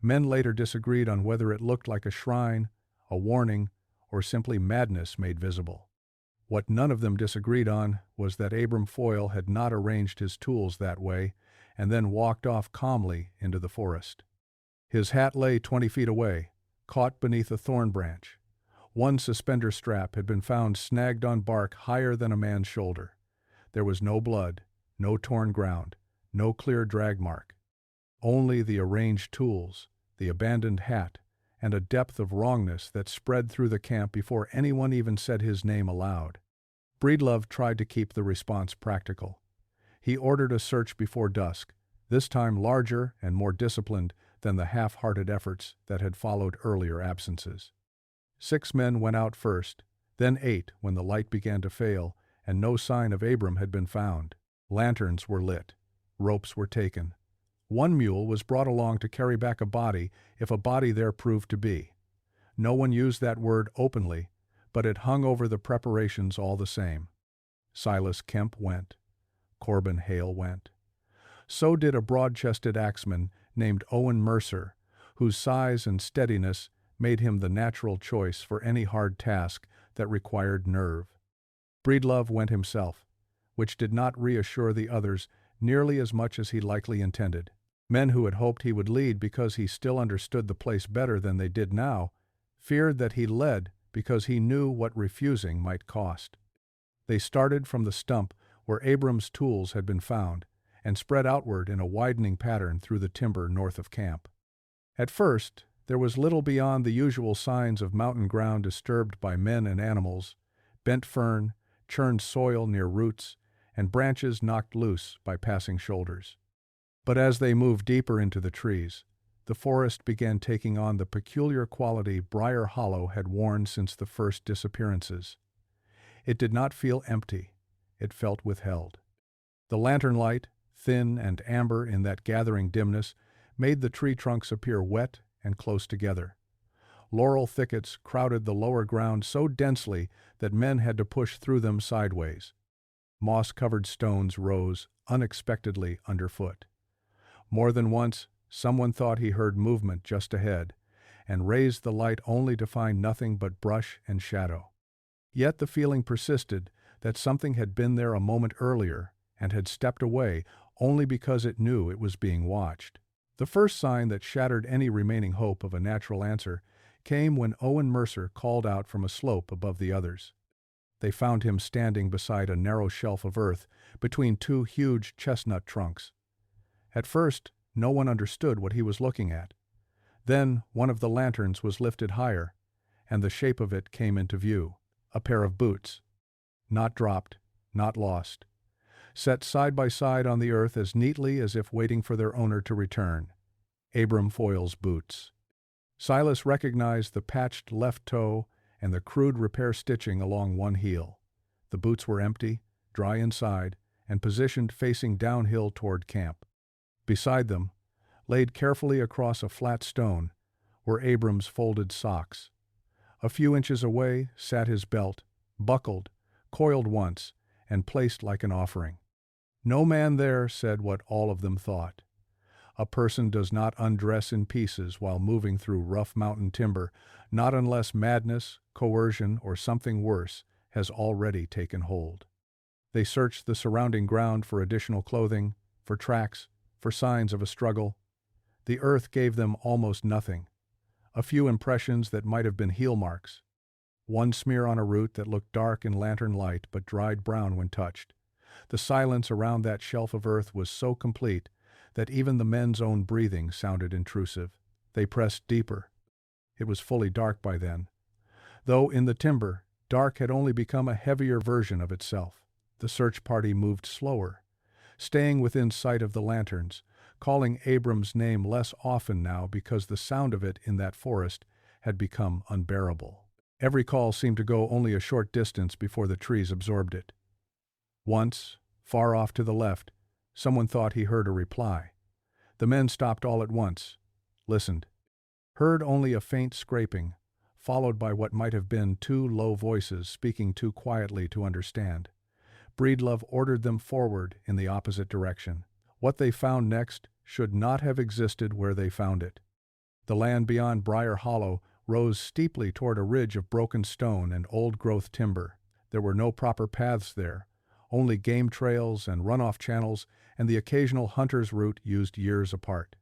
[SPEAKER 1] Men later disagreed on whether it looked like a shrine, a warning, or simply madness made visible. What none of them disagreed on was that Abram Foyle had not arranged his tools that way and then walked off calmly into the forest. His hat lay 20 feet away, caught beneath a thorn branch. One suspender strap had been found snagged on bark higher than a man's shoulder. There was no blood, no torn ground, no clear drag mark. Only the arranged tools, the abandoned hat, and a depth of wrongness that spread through the camp before anyone even said his name aloud. Breedlove tried to keep the response practical. He ordered a search before dusk, this time larger and more disciplined than the half-hearted efforts that had followed earlier absences. 6 men went out first, then 8 when the light began to fail and no sign of Abram had been found. Lanterns were lit. Ropes were taken. One mule was brought along to carry back a body if a body there proved to be. No one used that word openly, but it hung over the preparations all the same. Silas Kemp went. Corbin Hale went. So did a broad-chested axeman named Owen Mercer, whose size and steadiness made him the natural choice for any hard task that required nerve. Breedlove went himself, which did not reassure the others nearly as much as he likely intended. Men who had hoped he would lead because he still understood the place better than they did now, feared that he led because he knew what refusing might cost. They started from the stump where Abram's tools had been found, and spread outward in a widening pattern through the timber north of camp. At first, there was little beyond the usual signs of mountain ground disturbed by men and animals, bent fern, churned soil near roots, and branches knocked loose by passing shoulders. But as they moved deeper into the trees, the forest began taking on the peculiar quality Briar Hollow had worn since the first disappearances. It did not feel empty. It felt withheld. The lantern light, thin and amber in that gathering dimness, made the tree trunks appear wet and close together. Laurel thickets crowded the lower ground so densely that men had to push through them sideways. Moss-covered stones rose unexpectedly underfoot. More than once, someone thought he heard movement just ahead, and raised the light only to find nothing but brush and shadow. Yet the feeling persisted that something had been there a moment earlier and had stepped away only because it knew it was being watched. The first sign that shattered any remaining hope of a natural answer came when Owen Mercer called out from a slope above the others. They found him standing beside a narrow shelf of earth between 2 huge chestnut trunks. At first, no one understood what he was looking at. Then one of the lanterns was lifted higher, and the shape of it came into view, a pair of boots. Not dropped, not lost. Set side by side on the earth as neatly as if waiting for their owner to return. Abram Foyle's boots. Silas recognized the patched left toe and the crude repair stitching along one heel. The boots were empty, dry inside, and positioned facing downhill toward camp. Beside them, laid carefully across a flat stone, were Abram's folded socks. A few inches away sat his belt, buckled, coiled once, and placed like an offering. No man there said what all of them thought. A person does not undress in pieces while moving through rough mountain timber, not unless madness, coercion, or something worse has already taken hold. They searched the surrounding ground for additional clothing, for tracks, for signs of a struggle. The earth gave them almost nothing. A few impressions that might have been heel marks. One smear on a root that looked dark in lantern light but dried brown when touched. The silence around that shelf of earth was so complete that even the men's own breathing sounded intrusive. They pressed deeper. It was fully dark by then. Though in the timber, dark had only become a heavier version of itself. The search party moved slower, staying within sight of the lanterns, calling Abram's name less often now because the sound of it in that forest had become unbearable. Every call seemed to go only a short distance before the trees absorbed it. Once, far off to the left, someone thought he heard a reply. The men stopped all at once, listened, heard only a faint scraping, followed by what might have been two low voices speaking too quietly to understand. Breedlove ordered them forward in the opposite direction. What they found next should not have existed where they found it. The land beyond Briar Hollow rose steeply toward a ridge of broken stone and old-growth timber. There were no proper paths there, only game trails and runoff channels and the occasional hunter's route used years apart.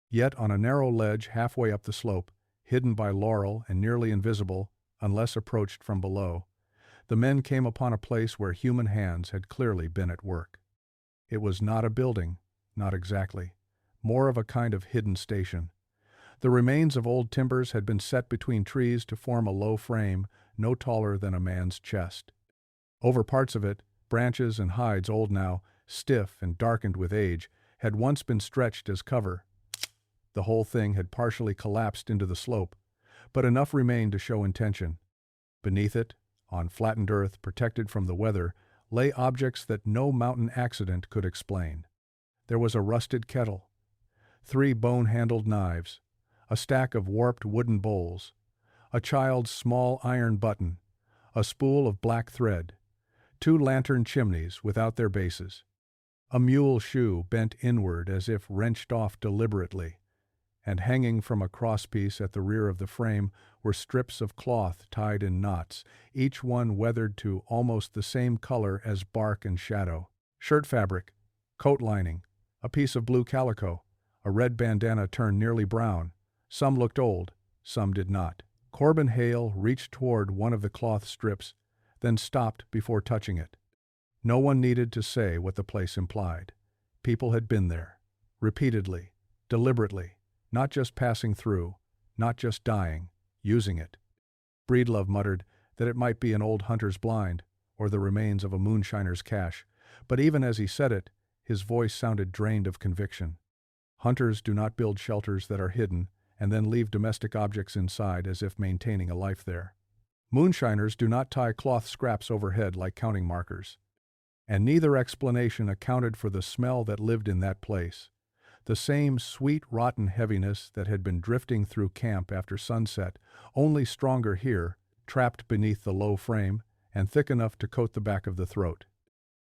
[SPEAKER 1] Yet on a narrow ledge halfway up the slope, hidden by laurel and nearly invisible, unless approached from below, the men came upon a place where human hands had clearly been at work. It was not a building, not exactly, more of a kind of hidden station. The remains of old timbers had been set between trees to form a low frame no taller than a man's chest. Over parts of it, branches and hides old now, stiff and darkened with age, had once been stretched as cover. The whole thing had partially collapsed into the slope, but enough remained to show intention. Beneath it, on flattened earth protected from the weather, lay objects that no mountain accident could explain. There was a rusted kettle, 3 bone-handled knives, a stack of warped wooden bowls, a child's small iron button, a spool of black thread, 2 lantern chimneys without their bases, a mule shoe bent inward as if wrenched off deliberately, and hanging from a crosspiece at the rear of the frame were strips of cloth tied in knots, each one weathered to almost the same color as bark and shadow. Shirt fabric, coat lining, a piece of blue calico, a red bandana turned nearly brown. Some looked old, some did not. Corbin Hale reached toward one of the cloth strips, then stopped before touching it. No one needed to say what the place implied. People had been there, repeatedly, deliberately, not just passing through, not just dying, using it. Breedlove muttered that it might be an old hunter's blind, or the remains of a moonshiner's cache, but even as he said it, his voice sounded drained of conviction. Hunters do not build shelters that are hidden, and then leave domestic objects inside as if maintaining a life there. Moonshiners do not tie cloth scraps overhead like counting markers. And neither explanation accounted for the smell that lived in that place. The same sweet, rotten heaviness that had been drifting through camp after sunset, only stronger here, trapped beneath the low frame, and thick enough to coat the back of the throat.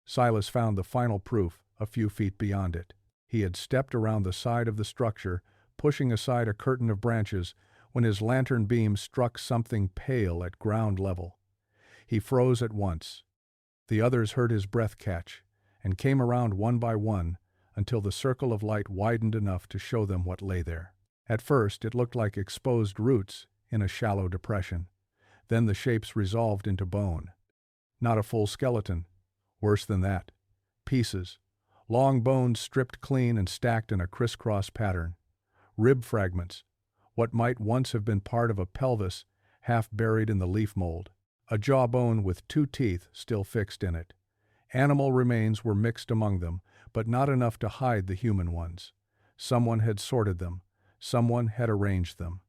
[SPEAKER 1] Silas found the final proof a few feet beyond it. He had stepped around the side of the structure, pushing aside a curtain of branches, when his lantern beam struck something pale at ground level. He froze at once. The others heard his breath catch, and came around one by one, until the circle of light widened enough to show them what lay there. At first it looked like exposed roots in a shallow depression. Then the shapes resolved into bone. Not a full skeleton. Worse than that. Pieces. Long bones stripped clean and stacked in a crisscross pattern. Rib fragments. What might once have been part of a pelvis, half buried in the leaf mold. A jawbone with 2 teeth still fixed in it. Animal remains were mixed among them, but not enough to hide the human ones. Someone had sorted them. Someone had arranged them.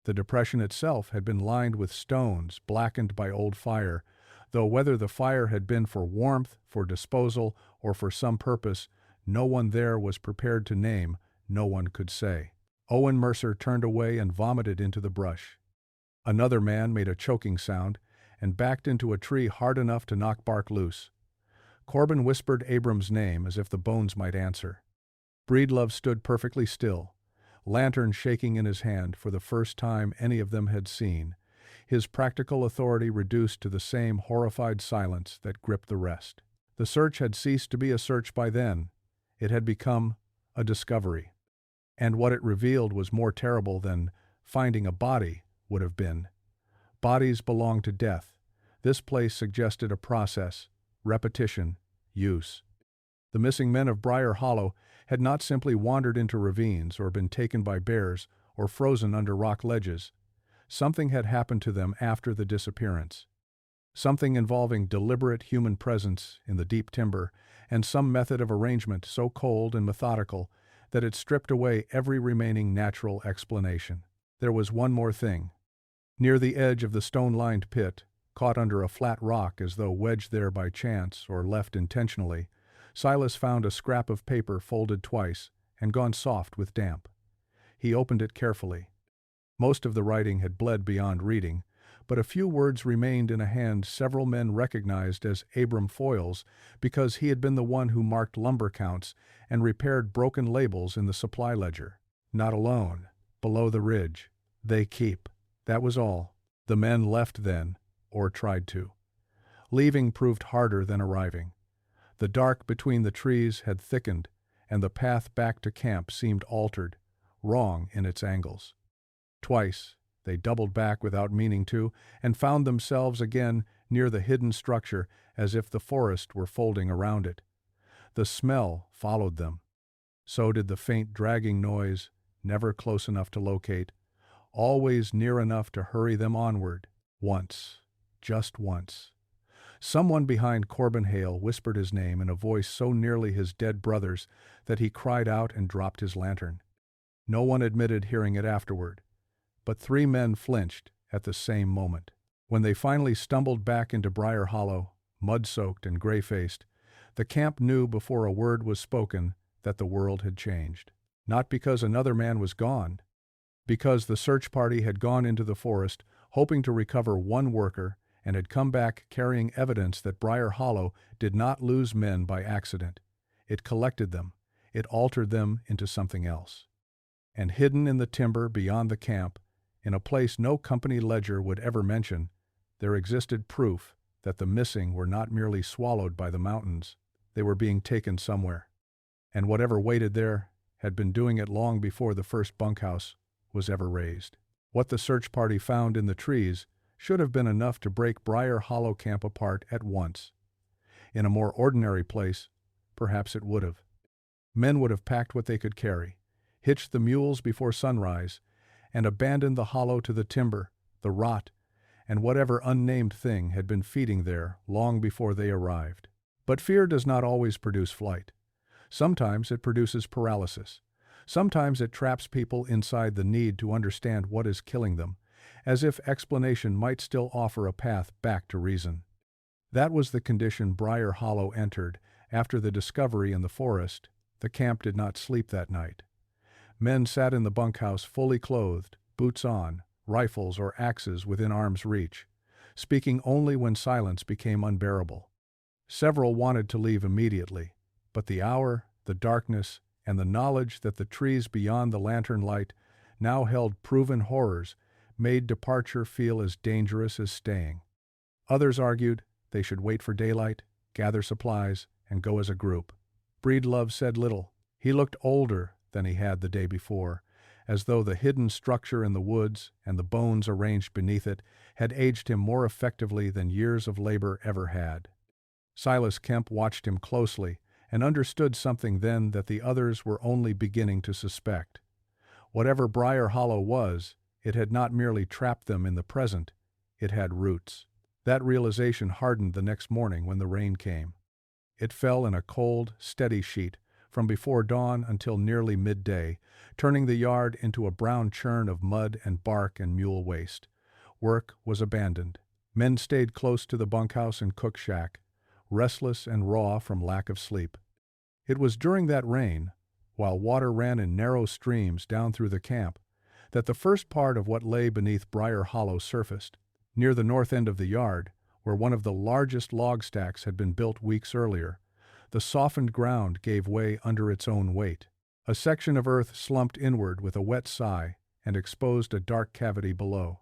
[SPEAKER 1] The depression itself had been lined with stones blackened by old fire, though whether the fire had been for warmth, for disposal, or for some purpose, no one there was prepared to name, no one could say. Owen Mercer turned away and vomited into the brush. Another man made a choking sound and backed into a tree hard enough to knock bark loose. Corbin whispered Abram's name as if the bones might answer. Breedlove stood perfectly still, lantern shaking in his hand for the first time any of them had seen, his practical authority reduced to the same horrified silence that gripped the rest. The search had ceased to be a search by then. It had become a discovery. And what it revealed was more terrible than finding a body would have been. Bodies belong to death. This place suggested a process, repetition, use. The missing men of Briar Hollow had not simply wandered into ravines or been taken by bears or frozen under rock ledges. Something had happened to them after the disappearance. Something involving deliberate human presence in the deep timber and some method of arrangement so cold and methodical that it stripped away every remaining natural explanation. There was one more thing. Near the edge of the stone-lined pit, caught under a flat rock as though wedged there by chance or left intentionally, Silas found a scrap of paper folded twice and gone soft with damp. He opened it carefully. Most of the writing had bled beyond reading, but a few words remained in a hand several men recognized as Abram Foyle's because he had been the one who marked lumber counts and repaired broken labels in the supply ledger. Not alone. Below the ridge. They keep. That was all. The men left then, or tried to. Leaving proved harder than arriving. The dark between the trees had thickened, and the path back to camp seemed altered, wrong in its angles. Twice, they doubled back without meaning to, and found themselves again near the hidden structure as if the forest were folding around it. The smell followed them. So did the faint dragging noise, never close enough to locate, always near enough to hurry them onward. Once, just once. Someone behind Corbin Hale whispered his name in a voice so nearly his dead brother's that he cried out and dropped his lantern. No one admitted hearing it afterward, but 3 men flinched at the same moment. When they finally stumbled back into Briar Hollow, mud-soaked and gray-faced, the camp knew before a word was spoken that the world had changed. Not because another man was gone, because the search party had gone into the forest hoping to recover one worker and had come back carrying evidence that Briar Hollow did not lose men by accident. It collected them. It altered them into something else. And hidden in the timber beyond the camp, in a place no company ledger would ever mention, there existed proof that the missing were not merely swallowed by the mountains. They were being taken somewhere. And whatever waited there had been doing it long before the first bunkhouse was ever raised. What the search party found in the trees should have been enough to break Briar Hollow Camp apart at once. In a more ordinary place, perhaps it would have. Men would have packed what they could carry, hitched the mules before sunrise, and abandoned the hollow to the timber, the rot, and whatever unnamed thing had been feeding there long before they arrived. But fear does not always produce flight. Sometimes it produces paralysis. Sometimes it traps people inside the need to understand what is killing them, as if explanation might still offer a path back to reason. That was the condition Briar Hollow entered after the discovery in the forest. The camp did not sleep that night. Men sat in the bunkhouse fully clothed, boots on, rifles or axes within arm's reach, speaking only when silence became unbearable. Several wanted to leave immediately, but the hour, the darkness, and the knowledge that the trees beyond the lantern light now held proven horrors made departure feel as dangerous as staying. Others argued they should wait for daylight, gather supplies, and go as a group. Breedlove said little. He looked older than he had the day before, as though the hidden structure in the woods and the bones arranged beneath it had aged him more effectively than years of labor ever had. Silas Kemp watched him closely and understood something then that the others were only beginning to suspect. Whatever Briar Hollow was, it had not merely trapped them in the present, it had roots. That realization hardened the next morning when the rain came. It fell in a cold, steady sheet from before dawn until nearly midday, turning the yard into a brown churn of mud and bark and mule waste. Work was abandoned. Men stayed close to the bunkhouse and cook shack, restless and raw from lack of sleep. It was during that rain, while water ran in narrow streams down through the camp, that the first part of what lay beneath Briar Hollow surfaced. Near the north end of the yard, where one of the largest log stacks had been built weeks earlier, the softened ground gave way under its own weight. A section of earth slumped inward with a wet sigh and exposed a dark cavity below.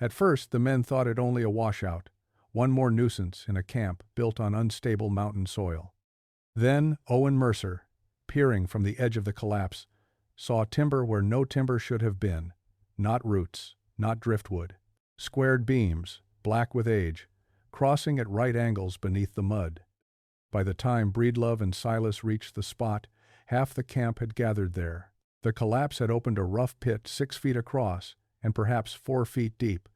[SPEAKER 1] At first the men thought it only a washout, one more nuisance in a camp built on unstable mountain soil. Then Owen Mercer, peering from the edge of the collapse, saw timber where no timber should have been, not roots, not driftwood. Squared beams, black with age, crossing at right angles beneath the mud. By the time Breedlove and Silas reached the spot, half the camp had gathered there. The collapse had opened a rough pit 6 feet across and perhaps 4 feet deep,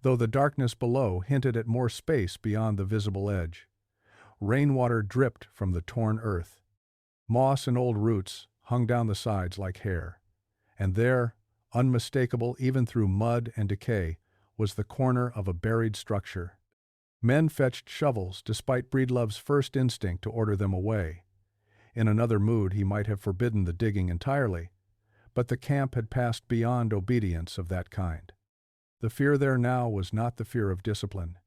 [SPEAKER 1] though the darkness below hinted at more space beyond the visible edge. Rainwater dripped from the torn earth. Moss and old roots hung down the sides like hair. And there, unmistakable even through mud and decay, was the corner of a buried structure. Men fetched shovels despite Breedlove's first instinct to order them away. In another mood he might have forbidden the digging entirely, but the camp had passed beyond obedience of that kind. The fear there now was not the fear of discipline.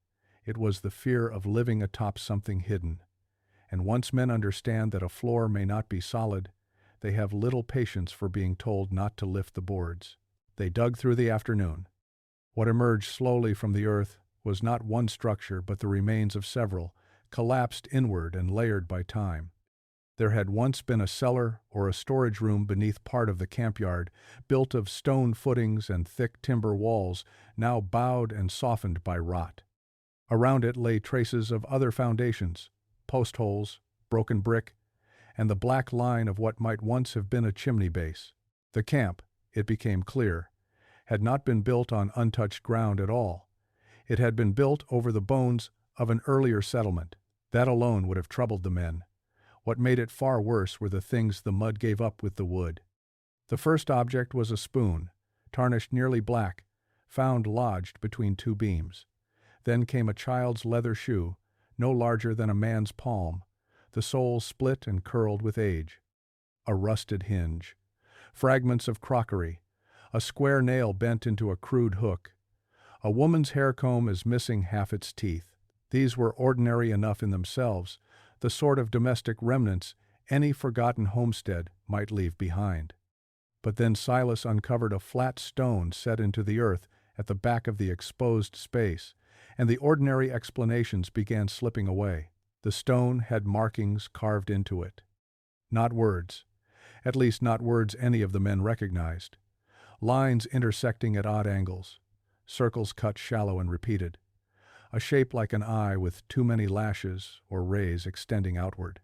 [SPEAKER 1] It was the fear of living atop something hidden. And once men understand that a floor may not be solid, they have little patience for being told not to lift the boards. They dug through the afternoon. What emerged slowly from the earth was not one structure but the remains of several, collapsed inward and layered by time. There had once been a cellar or a storage room beneath part of the campyard, built of stone footings and thick timber walls, now bowed and softened by rot. Around it lay traces of other foundations, post holes, broken brick, and the black line of what might once have been a chimney base. The camp, it became clear, had not been built on untouched ground at all. It had been built over the bones of an earlier settlement. That alone would have troubled the men. What made it far worse were the things the mud gave up with the wood. The first object was a spoon, tarnished nearly black, found lodged between two beams. Then came a child's leather shoe, no larger than a man's palm, the sole split and curled with age. A rusted hinge. Fragments of crockery. A square nail bent into a crude hook. A woman's hair comb is missing half its teeth. These were ordinary enough in themselves, the sort of domestic remnants any forgotten homestead might leave behind. But then Silas uncovered a flat stone set into the earth at the back of the exposed space, and the ordinary explanations began slipping away. The stone had markings carved into it. Not words. At least not words any of the men recognized. Lines intersecting at odd angles. Circles cut shallow and repeated. A shape like an eye with too many lashes or rays extending outward.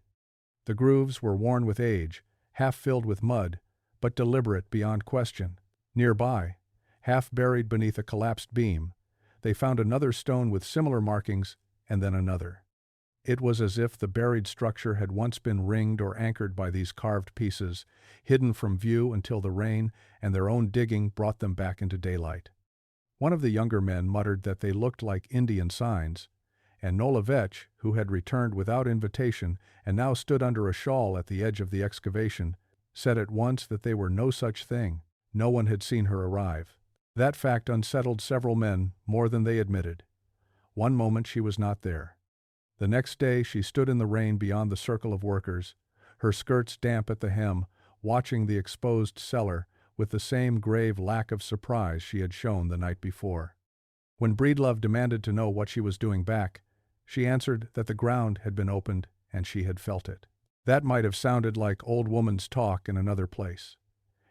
[SPEAKER 1] The grooves were worn with age, half filled with mud, but deliberate beyond question. Nearby, half buried beneath a collapsed beam, they found another stone with similar markings, and then another. It was as if the buried structure had once been ringed or anchored by these carved pieces, hidden from view until the rain and their own digging brought them back into daylight. One of the younger men muttered that they looked like Indian signs, and Nola Vetch, who had returned without invitation and now stood under a shawl at the edge of the excavation, said at once that they were no such thing. No one had seen her arrive. That fact unsettled several men more than they admitted. One moment she was not there. The next day she stood in the rain beyond the circle of workers, her skirts damp at the hem, watching the exposed cellar with the same grave lack of surprise she had shown the night before. When Breedlove demanded to know what she was doing back, she answered that the ground had been opened and she had felt it. That might have sounded like old woman's talk in another place.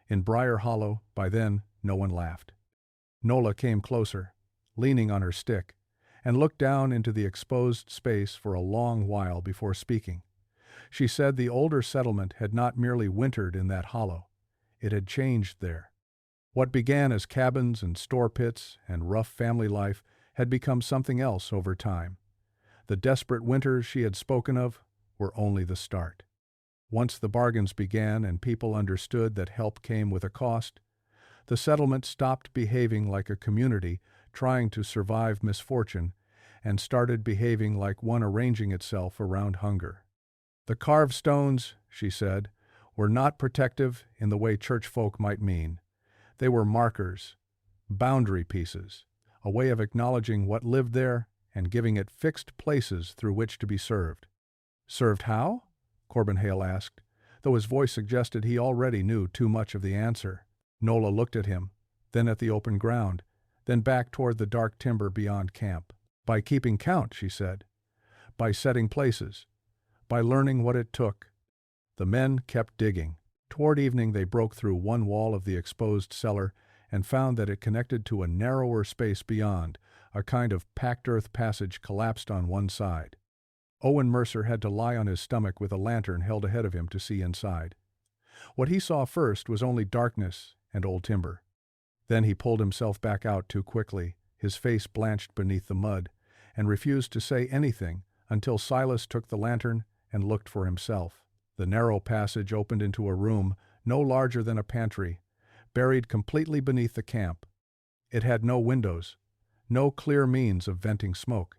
[SPEAKER 1] In Briar Hollow, by then, no one laughed. Nola came closer, leaning on her stick, and looked down into the exposed space for a long while before speaking. She said the older settlement had not merely wintered in that hollow. It had changed there. What began as cabins and store pits and rough family life had become something else over time. The desperate winters she had spoken of were only the start. Once the bargains began and people understood that help came with a cost, the settlement stopped behaving like a community trying to survive misfortune and started behaving like one arranging itself around hunger. The carved stones, she said, were not protective in the way church folk might mean. They were markers, boundary pieces, a way of acknowledging what lived there and giving it fixed places through which to be served. Served how? Corbin Hale asked, though his voice suggested he already knew too much of the answer. Nola looked at him, then at the open ground, then back toward the dark timber beyond camp. By keeping count, she said. By setting places. By learning what it took. The men kept digging. Toward evening they broke through one wall of the exposed cellar and found that it connected to a narrower space beyond, a kind of packed earth passage collapsed on one side. Owen Mercer had to lie on his stomach with a lantern held ahead of him to see inside. What he saw first was only darkness and old timber. Then he pulled himself back out too quickly, his face blanched beneath the mud, and refused to say anything until Silas took the lantern and looked for himself. The narrow passage opened into a room no larger than a pantry, buried completely beneath the camp. It had no windows, no clear means of venting smoke.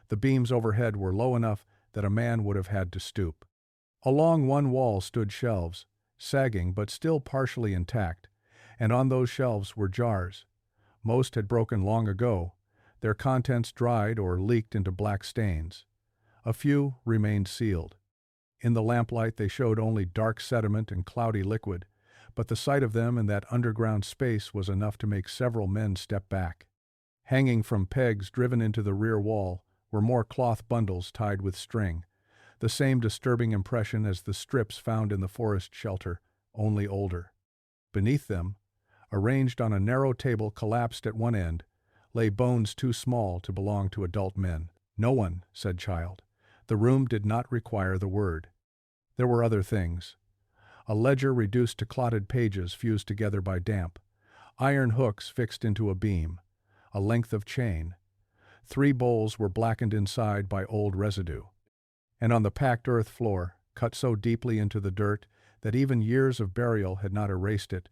[SPEAKER 1] The beams overhead were low enough that a man would have had to stoop. Along one wall stood shelves, sagging but still partially intact, and on those shelves were jars. Most had broken long ago, their contents dried or leaked into black stains. A few remained sealed. In the lamplight they showed only dark sediment and cloudy liquid, but the sight of them in that underground space was enough to make several men step back. Hanging from pegs driven into the rear wall were more cloth bundles tied with string, the same disturbing impression as the strips found in the forest shelter, only older. Beneath them, arranged on a narrow table collapsed at one end, lay bones too small to belong to adult men. "No one," said Child. The room did not require the word. There were other things. A ledger reduced to clotted pages fused together by damp, iron hooks fixed into a beam, a length of chain. 3 bowls were blackened inside by old residue. And on the packed earth floor, cut so deeply into the dirt that even years of burial had not erased it,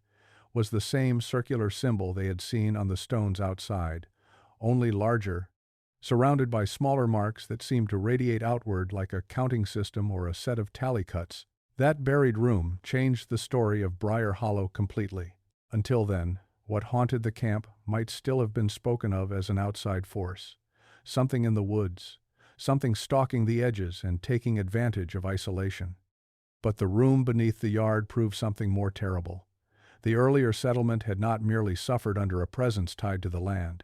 [SPEAKER 1] was the same circular symbol they had seen on the stones outside, only larger, surrounded by smaller marks that seemed to radiate outward like a counting system or a set of tally cuts. That buried room changed the story of Briar Hollow completely. Until then, what haunted the camp might still have been spoken of as an outside force, something in the woods, something stalking the edges and taking advantage of isolation. But the room beneath the yard proved something more terrible. The earlier settlement had not merely suffered under a presence tied to the land.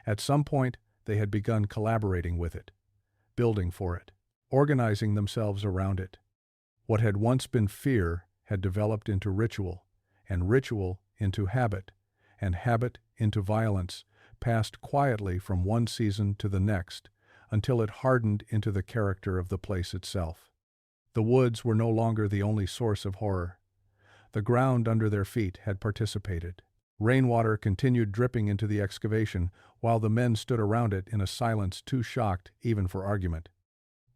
[SPEAKER 1] At some point, they had begun collaborating with it, building for it, organizing themselves around it. What had once been fear had developed into ritual, and ritual into habit, and habit into violence, passed quietly from one season to the next, until it hardened into the character of the place itself. The woods were no longer the only source of horror. The ground under their feet had participated. Rainwater continued dripping into the excavation while the men stood around it in a silence too shocked even for argument.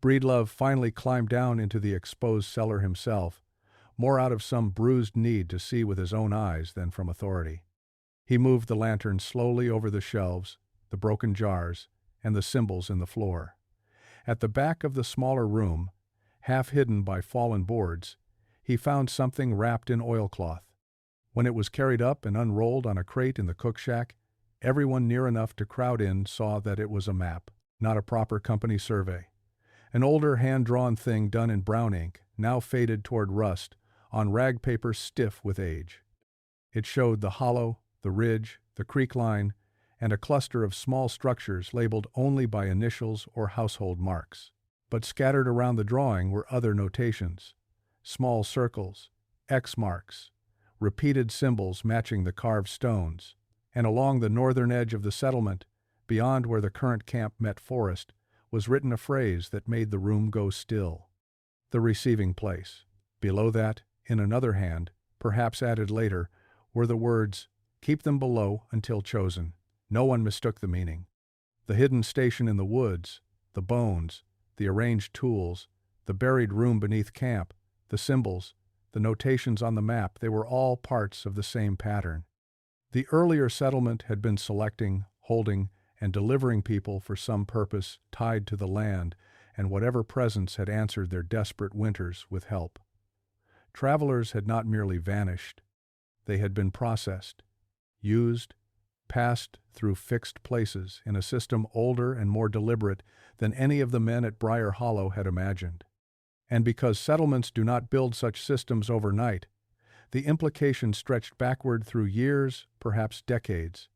[SPEAKER 1] Breedlove finally climbed down into the exposed cellar himself, more out of some bruised need to see with his own eyes than from authority. He moved the lantern slowly over the shelves, the broken jars, and the symbols in the floor. At the back of the smaller room, half hidden by fallen boards, he found something wrapped in oilcloth. When it was carried up and unrolled on a crate in the cook shack, everyone near enough to crowd in saw that it was a map, not a proper company survey. An older hand-drawn thing done in brown ink, now faded toward rust, on rag paper stiff with age. It showed the hollow, the ridge, the creek line, and a cluster of small structures labeled only by initials or household marks. But scattered around the drawing were other notations, small circles, X marks, repeated symbols matching the carved stones, and along the northern edge of the settlement, beyond where the current camp met forest, was written a phrase that made the room go still. The receiving place. Below that, in another hand, perhaps added later, were the words, "Keep them below until chosen." No one mistook the meaning. The hidden station in the woods, the bones, the arranged tools, the buried room beneath camp, the symbols, the notations on the map, they were all parts of the same pattern. The earlier settlement had been selecting, holding, and delivering people for some purpose tied to the land and whatever presence had answered their desperate winters with help. Travelers had not merely vanished. They had been processed, used, passed through fixed places in a system older and more deliberate than any of the men at Briar Hollow had imagined. And because settlements do not build such systems overnight, the implication stretched backward through years, perhaps decades.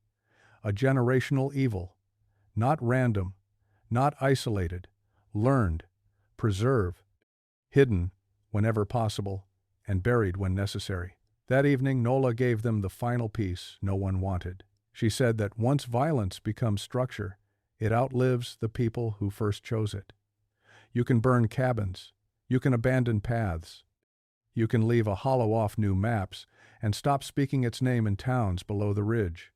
[SPEAKER 1] A generational evil, not random, not isolated, learned, preserved, hidden whenever possible, and buried when necessary. That evening Nola gave them the final piece no one wanted. She said that once violence becomes structure, it outlives the people who first chose it. You can burn cabins. You can abandon paths. You can leave a hollow off new maps and stop speaking its name in towns below the ridge.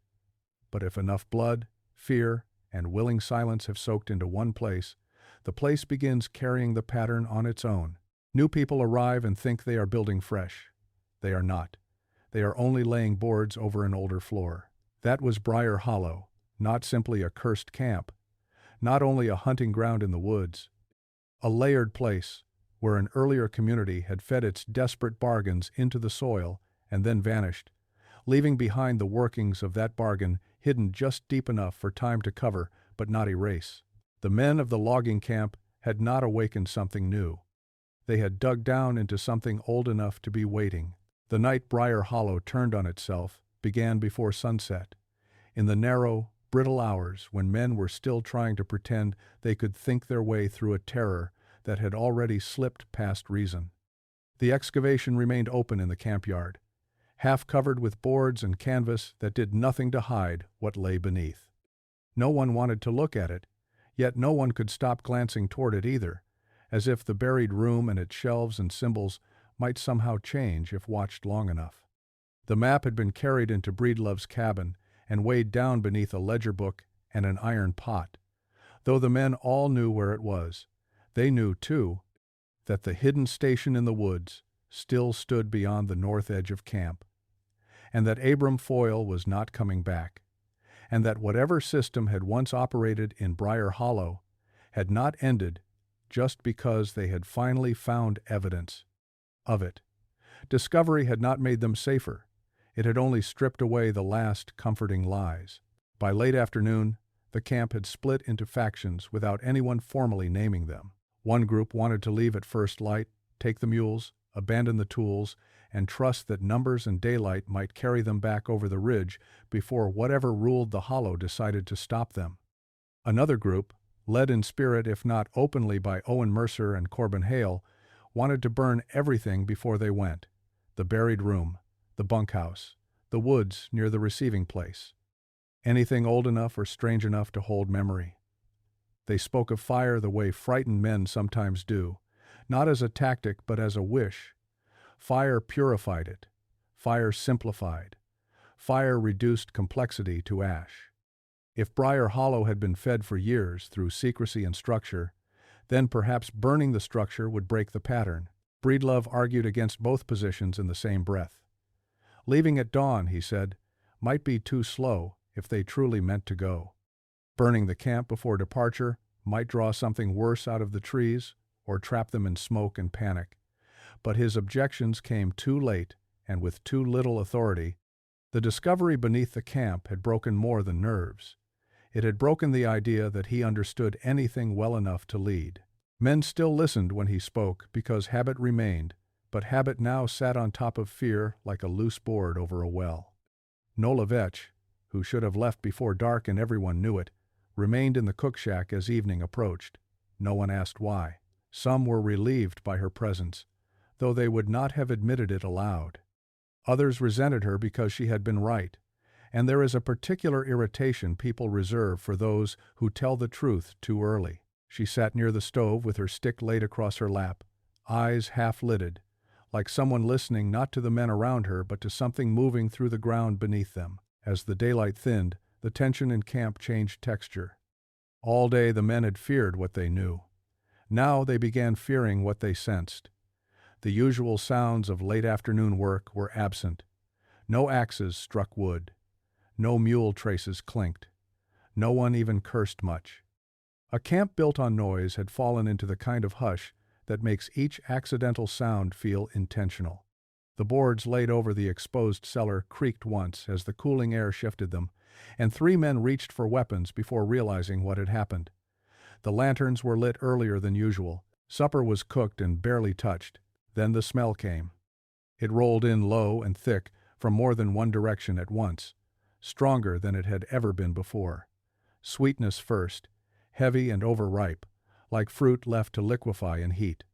[SPEAKER 1] But if enough blood, fear, and willing silence have soaked into one place, the place begins carrying the pattern on its own. New people arrive and think they are building fresh. They are not. They are only laying boards over an older floor. That was Briar Hollow, not simply a cursed camp, not only a hunting ground in the woods, a layered place where an earlier community had fed its desperate bargains into the soil and then vanished, leaving behind the workings of that bargain hidden just deep enough for time to cover but not erase. The men of the logging camp had not awakened something new. They had dug down into something old enough to be waiting. The night Briar Hollow turned on itself began before sunset, in the narrow, brittle hours when men were still trying to pretend they could think their way through a terror that had already slipped past reason. The excavation remained open in the campyard, half covered with boards and canvas that did nothing to hide what lay beneath. No one wanted to look at it, yet no one could stop glancing toward it either, as if the buried room and its shelves and symbols might somehow change if watched long enough. The map had been carried into Breedlove's cabin and weighed down beneath a ledger book and an iron pot. Though the men all knew where it was, they knew, too, that the hidden station in the woods still stood beyond the north edge of camp, and that Abram Foyle was not coming back, and that whatever system had once operated in Briar Hollow had not ended just because they had finally found evidence of it. Discovery had not made them safer. It had only stripped away the last comforting lies. By late afternoon, the camp had split into factions without anyone formally naming them. One group wanted to leave at first light, take the mules, abandon the tools, and trust that numbers and daylight might carry them back over the ridge before whatever ruled the hollow decided to stop them. Another group, led in spirit if not openly by Owen Mercer and Corbin Hale, wanted to burn everything before they went: the buried room, the bunkhouse, the woods near the receiving place. Anything old enough or strange enough to hold memory. They spoke of fire the way frightened men sometimes do, not as a tactic but as a wish. Fire purified it. Fire simplified. Fire reduced complexity to ash. If Briar Hollow had been fed for years through secrecy and structure, then perhaps burning the structure would break the pattern. Breedlove argued against both positions in the same breath. Leaving at dawn, he said, might be too slow if they truly meant to go. Burning the camp before departure might draw something worse out of the trees or trap them in smoke and panic. But his objections came too late and with too little authority. The discovery beneath the camp had broken more than nerves. It had broken the idea that he understood anything well enough to lead. Men still listened when he spoke because habit remained, but habit now sat on top of fear like a loose board over a well. Nola Vetch, who should have left before dark and everyone knew it, remained in the cook shack as evening approached. No one asked why. Some were relieved by her presence, though they would not have admitted it aloud. Others resented her because she had been right, and there is a particular irritation people reserve for those who tell the truth too early. She sat near the stove with her stick laid across her lap, eyes half-lidded, like someone listening not to the men around her but to something moving through the ground beneath them. As the daylight thinned, the tension in camp changed texture. All day the men had feared what they knew. Now they began fearing what they sensed. The usual sounds of late afternoon work were absent. No axes struck wood. No mule traces clinked. No one even cursed much. A camp built on noise had fallen into the kind of hush that makes each accidental sound feel intentional. The boards laid over the exposed cellar creaked once as the cooling air shifted them, and 3 men reached for weapons before realizing what had happened. The lanterns were lit earlier than usual. Supper was cooked and barely touched. Then the smell came. It rolled in low and thick from more than one direction at once, stronger than it had ever been before. Sweetness first, heavy and overripe, like fruit left to liquefy in heat.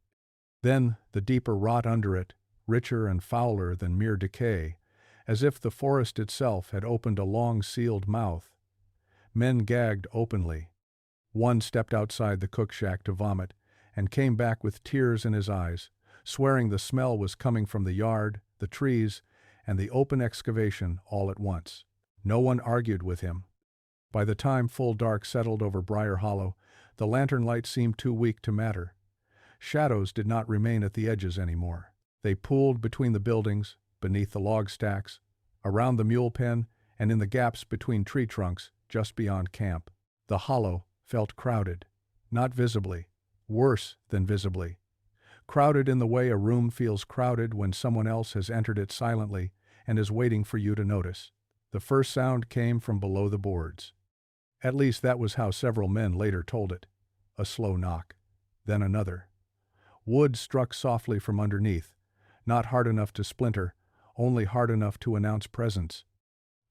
[SPEAKER 1] Then the deeper rot under it, richer and fouler than mere decay, as if the forest itself had opened a long sealed mouth. Men gagged openly. One stepped outside the cook shack to vomit, and came back with tears in his eyes, swearing the smell was coming from the yard, the trees, and the open excavation all at once. No one argued with him. By the time full dark settled over Briar Hollow, the lantern light seemed too weak to matter. Shadows did not remain at the edges anymore. They pooled between the buildings, beneath the log stacks, around the mule pen, and in the gaps between tree trunks just beyond camp. The hollow felt crowded, not visibly, worse than visibly. Crowded in the way a room feels crowded when someone else has entered it silently and is waiting for you to notice. The first sound came from below the boards. At least that was how several men later told it. A slow knock. Then another. Wood struck softly from underneath, not hard enough to splinter, only hard enough to announce presence.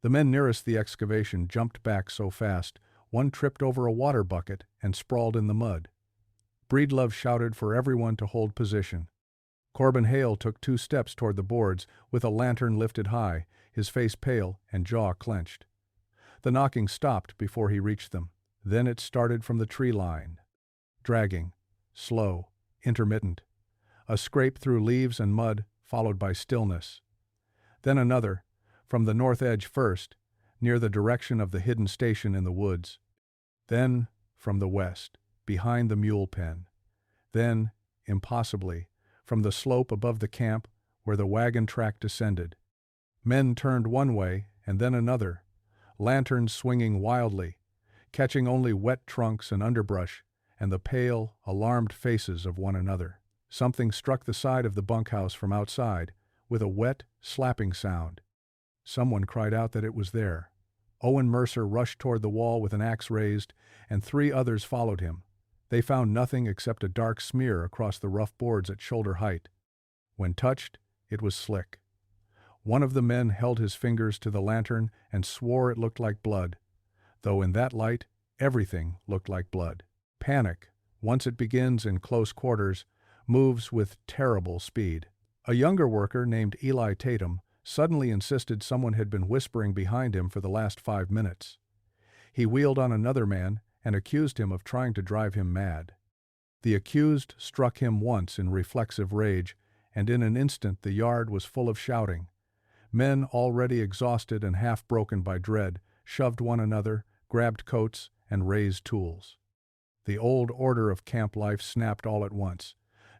[SPEAKER 1] The men nearest the excavation jumped back so fast, one tripped over a water bucket and sprawled in the mud. Breedlove shouted for everyone to hold position. Corbin Hale took 2 steps toward the boards with a lantern lifted high, his face pale and jaw clenched. The knocking stopped before he reached them. Then it started from the tree line. Dragging, slow, intermittent. A scrape through leaves and mud, followed by stillness. Then another, from the north edge first, near the direction of the hidden station in the woods. Then, from the west, behind the mule pen. Then, impossibly, from the slope above the camp where the wagon track descended. Men turned one way and then another, lanterns swinging wildly, catching only wet trunks and underbrush and the pale, alarmed faces of one another. Something struck the side of the bunkhouse from outside with a wet, slapping sound. Someone cried out that it was there. Owen Mercer rushed toward the wall with an axe raised, and 3 others followed him. They found nothing except a dark smear across the rough boards at shoulder height. When touched, it was slick. One of the men held his fingers to the lantern and swore it looked like blood, though in that light, everything looked like blood. Panic, once it begins in close quarters, moves with terrible speed. A younger worker named Eli Tatum suddenly insisted someone had been whispering behind him for the last 5 minutes. He wheeled on another man and accused him of trying to drive him mad. The accused struck him once in reflexive rage, and in an instant the yard was full of shouting. Men already exhausted and half broken by dread shoved one another, grabbed coats, and raised tools. The old order of camp life snapped all at once,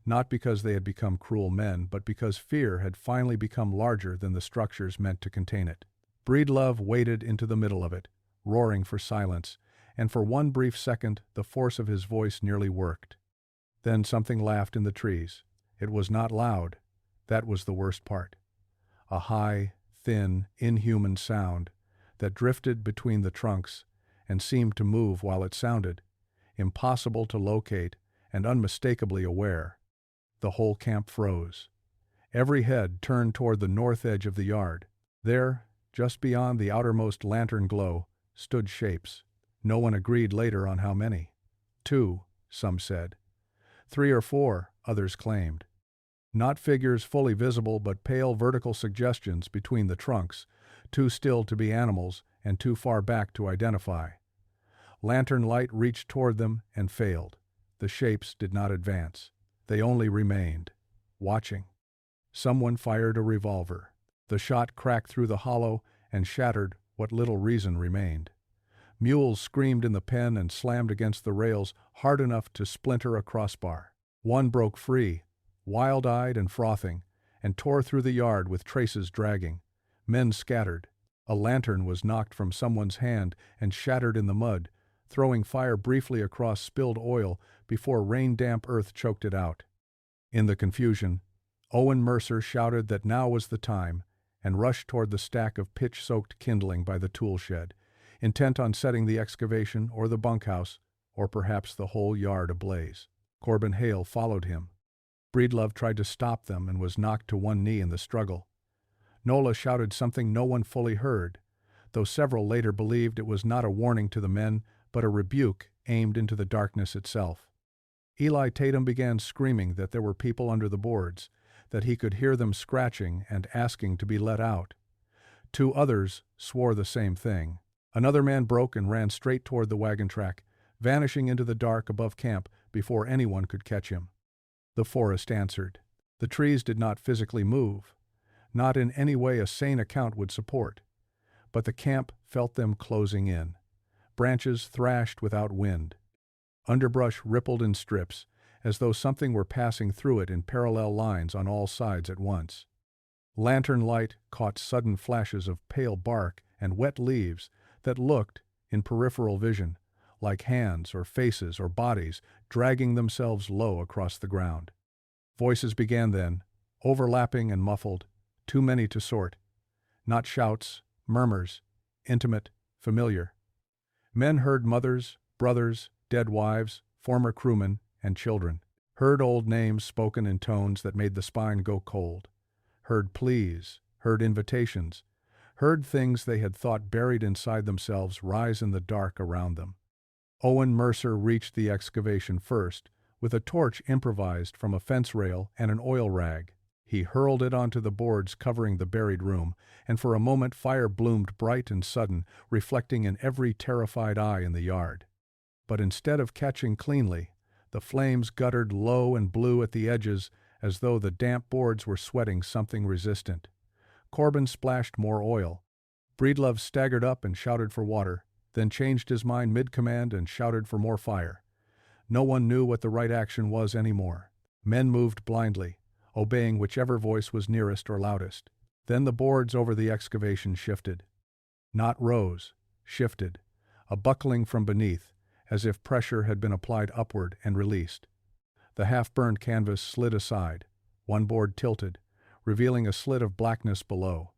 [SPEAKER 1] not because they had become cruel men, but because fear had finally become larger than the structures meant to contain it. Breedlove waded into the middle of it, roaring for silence, and for one brief second the force of his voice nearly worked. Then something laughed in the trees. It was not loud. That was the worst part. A high, thin, inhuman sound that drifted between the trunks and seemed to move while it sounded, impossible to locate and unmistakably aware. The whole camp froze. Every head turned toward the north edge of the yard. There, just beyond the outermost lantern glow, stood shapes. No one agreed later on how many. 2, some said. 3 or 4, others claimed. Not figures fully visible, but pale vertical suggestions between the trunks, too still to be animals and too far back to identify. Lantern light reached toward them and failed. The shapes did not advance. They only remained, watching. Someone fired a revolver. The shot cracked through the hollow and shattered what little reason remained. Mules screamed in the pen and slammed against the rails hard enough to splinter a crossbar. One broke free, wild-eyed and frothing, and tore through the yard with traces dragging. Men scattered. A lantern was knocked from someone's hand and shattered in the mud, throwing fire briefly across spilled oil before rain-damp earth choked it out. In the confusion, Owen Mercer shouted that now was the time and rushed toward the stack of pitch-soaked kindling by the tool shed, intent on setting the excavation or the bunkhouse, or perhaps the whole yard ablaze. Corbin Hale followed him. Breedlove tried to stop them and was knocked to one knee in the struggle. Nola shouted something no one fully heard, though several later believed it was not a warning to the men, but a rebuke aimed into the darkness itself. Eli Tatum began screaming that there were people under the boards, that he could hear them scratching and asking to be let out. 2 others swore the same thing. Another man broke and ran straight toward the wagon track, vanishing into the dark above camp before anyone could catch him. The forest answered. The trees did not physically move, not in any way a sane account would support, but the camp felt them closing in. Branches thrashed without wind. Underbrush rippled in strips, as though something were passing through it in parallel lines on all sides at once. Lantern light caught sudden flashes of pale bark and wet leaves that looked, in peripheral vision, like hands or faces or bodies dragging themselves low across the ground. Voices began then, overlapping and muffled, too many to sort. Not shouts, murmurs, intimate, familiar. Men heard mothers, brothers, dead wives, former crewmen, and children. Heard old names spoken in tones that made the spine go cold. Heard pleas, heard invitations, heard things they had thought buried inside themselves rise in the dark around them. Owen Mercer reached the excavation first, with a torch improvised from a fence rail and an oil rag. He hurled it onto the boards covering the buried room, and for a moment fire bloomed bright and sudden, reflecting in every terrified eye in the yard. But instead of catching cleanly, the flames guttered low and blue at the edges as though the damp boards were sweating something resistant. Corbin splashed more oil. Breedlove staggered up and shouted for water, then changed his mind mid-command and shouted for more fire. No one knew what the right action was anymore. Men moved blindly, obeying whichever voice was nearest or loudest. Then the boards over the excavation shifted. Not rose, shifted, a buckling from beneath, as if pressure had been applied upward and released. The half-burned canvas slid aside, one board tilted, revealing a slit of blackness below.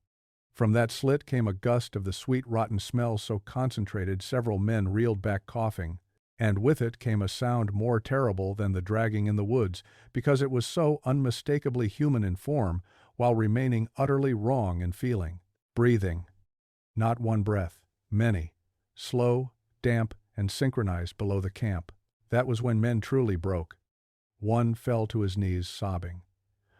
[SPEAKER 1] From that slit came a gust of the sweet rotten smell so concentrated several men reeled back coughing, and with it came a sound more terrible than the dragging in the woods because it was so unmistakably human in form while remaining utterly wrong in feeling. Breathing. Not one breath, many, slow, damp, and synchronized below the camp. That was when men truly broke. One fell to his knees sobbing.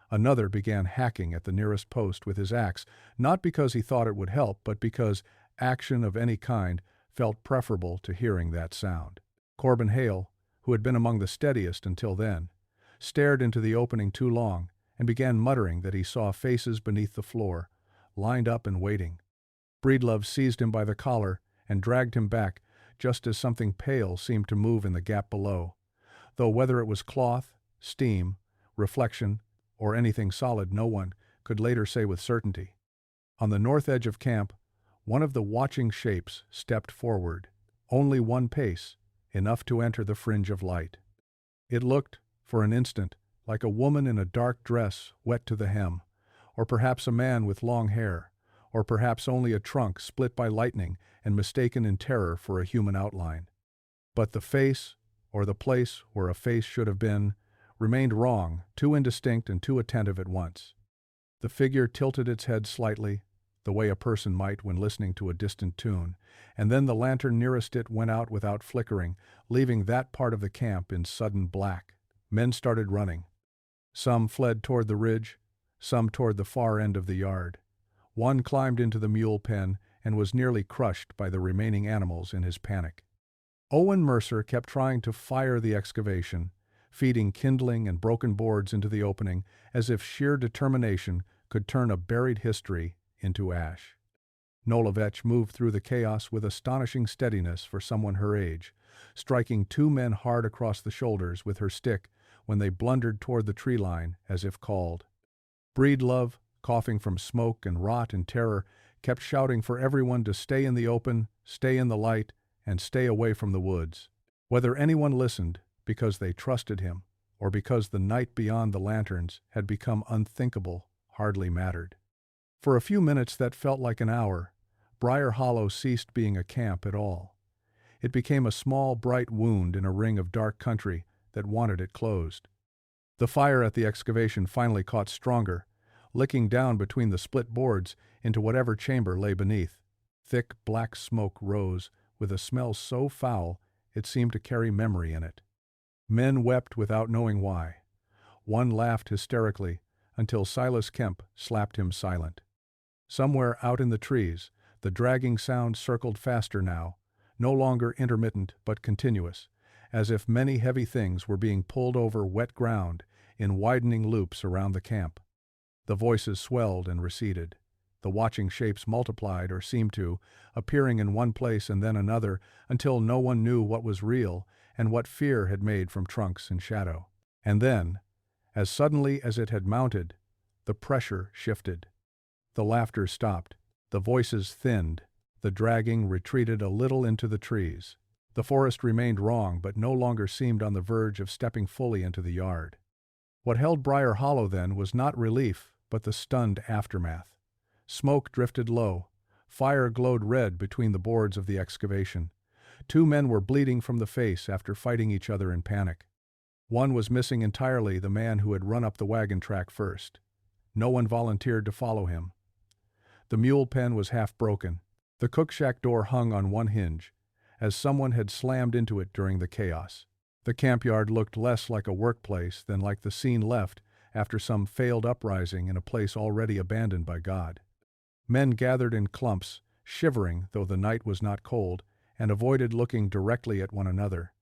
[SPEAKER 1] Another began hacking at the nearest post with his axe, not because he thought it would help, but because action of any kind felt preferable to hearing that sound. Corbin Hale, who had been among the steadiest until then, stared into the opening too long and began muttering that he saw faces beneath the floor, lined up and waiting. Breedlove seized him by the collar and dragged him back, just as something pale seemed to move in the gap below, though whether it was cloth, steam, reflection, or anything solid no one could later say with certainty. On the north edge of camp, one of the watching shapes stepped forward, only one pace, enough to enter the fringe of light. It looked, for an instant, like a woman in a dark dress wet to the hem, or perhaps a man with long hair, or perhaps only a trunk split by lightning and mistaken in terror for a human outline. But the face, or the place where a face should have been, remained wrong, too indistinct and too attentive at once. The figure tilted its head slightly, the way a person might when listening to a distant tune, and then the lantern nearest it went out without flickering, leaving that part of the camp in sudden black. Men started running. Some fled toward the ridge, some toward the far end of the yard. One climbed into the mule pen and was nearly crushed by the remaining animals in his panic. Owen Mercer kept trying to fire the excavation, feeding kindling and broken boards into the opening as if sheer determination could turn a buried history into ash. Nola Vetch moved through the chaos with astonishing steadiness for someone her age, striking two men hard across the shoulders with her stick when they blundered toward the tree line as if called. Breedlove, coughing from smoke and rot and terror, kept shouting for everyone to stay in the open, stay in the light, and stay away from the woods. Whether anyone listened, because they trusted him, or because the night beyond the lanterns had become unthinkable, hardly mattered. For a few minutes that felt like an hour, Briar Hollow ceased being a camp at all. It became a small, bright wound in a ring of dark country that wanted it closed. The fire at the excavation finally caught stronger, licking down between the split boards into whatever chamber lay beneath. Thick black smoke rose, with a smell so foul it seemed to carry memory in it. Men wept without knowing why. One laughed hysterically until Silas Kemp slapped him silent. Somewhere out in the trees, the dragging sound circled faster now, no longer intermittent but continuous, as if many heavy things were being pulled over wet ground in widening loops around the camp. The voices swelled and receded. The watching shapes multiplied or seemed to, appearing in one place and then another, until no one knew what was real and what fear had made from trunks and shadow. And then, as suddenly as it had mounted, the pressure shifted. The laughter stopped. The voices thinned. The dragging retreated a little into the trees. The forest remained wrong, but no longer seemed on the verge of stepping fully into the yard. What held Briar Hollow then was not relief, but the stunned aftermath. Smoke drifted low. Fire glowed red between the boards of the excavation. 2 men were bleeding from the face after fighting each other in panic. One was missing entirely, the man who had run up the wagon track first. No one volunteered to follow him. The mule pen was half broken. The cook shack door hung on one hinge, as someone had slammed into it during the chaos. The campyard looked less like a workplace than like the scene left after some failed uprising in a place already abandoned by God. Men gathered in clumps, shivering though the night was not cold, and avoided looking directly at one another.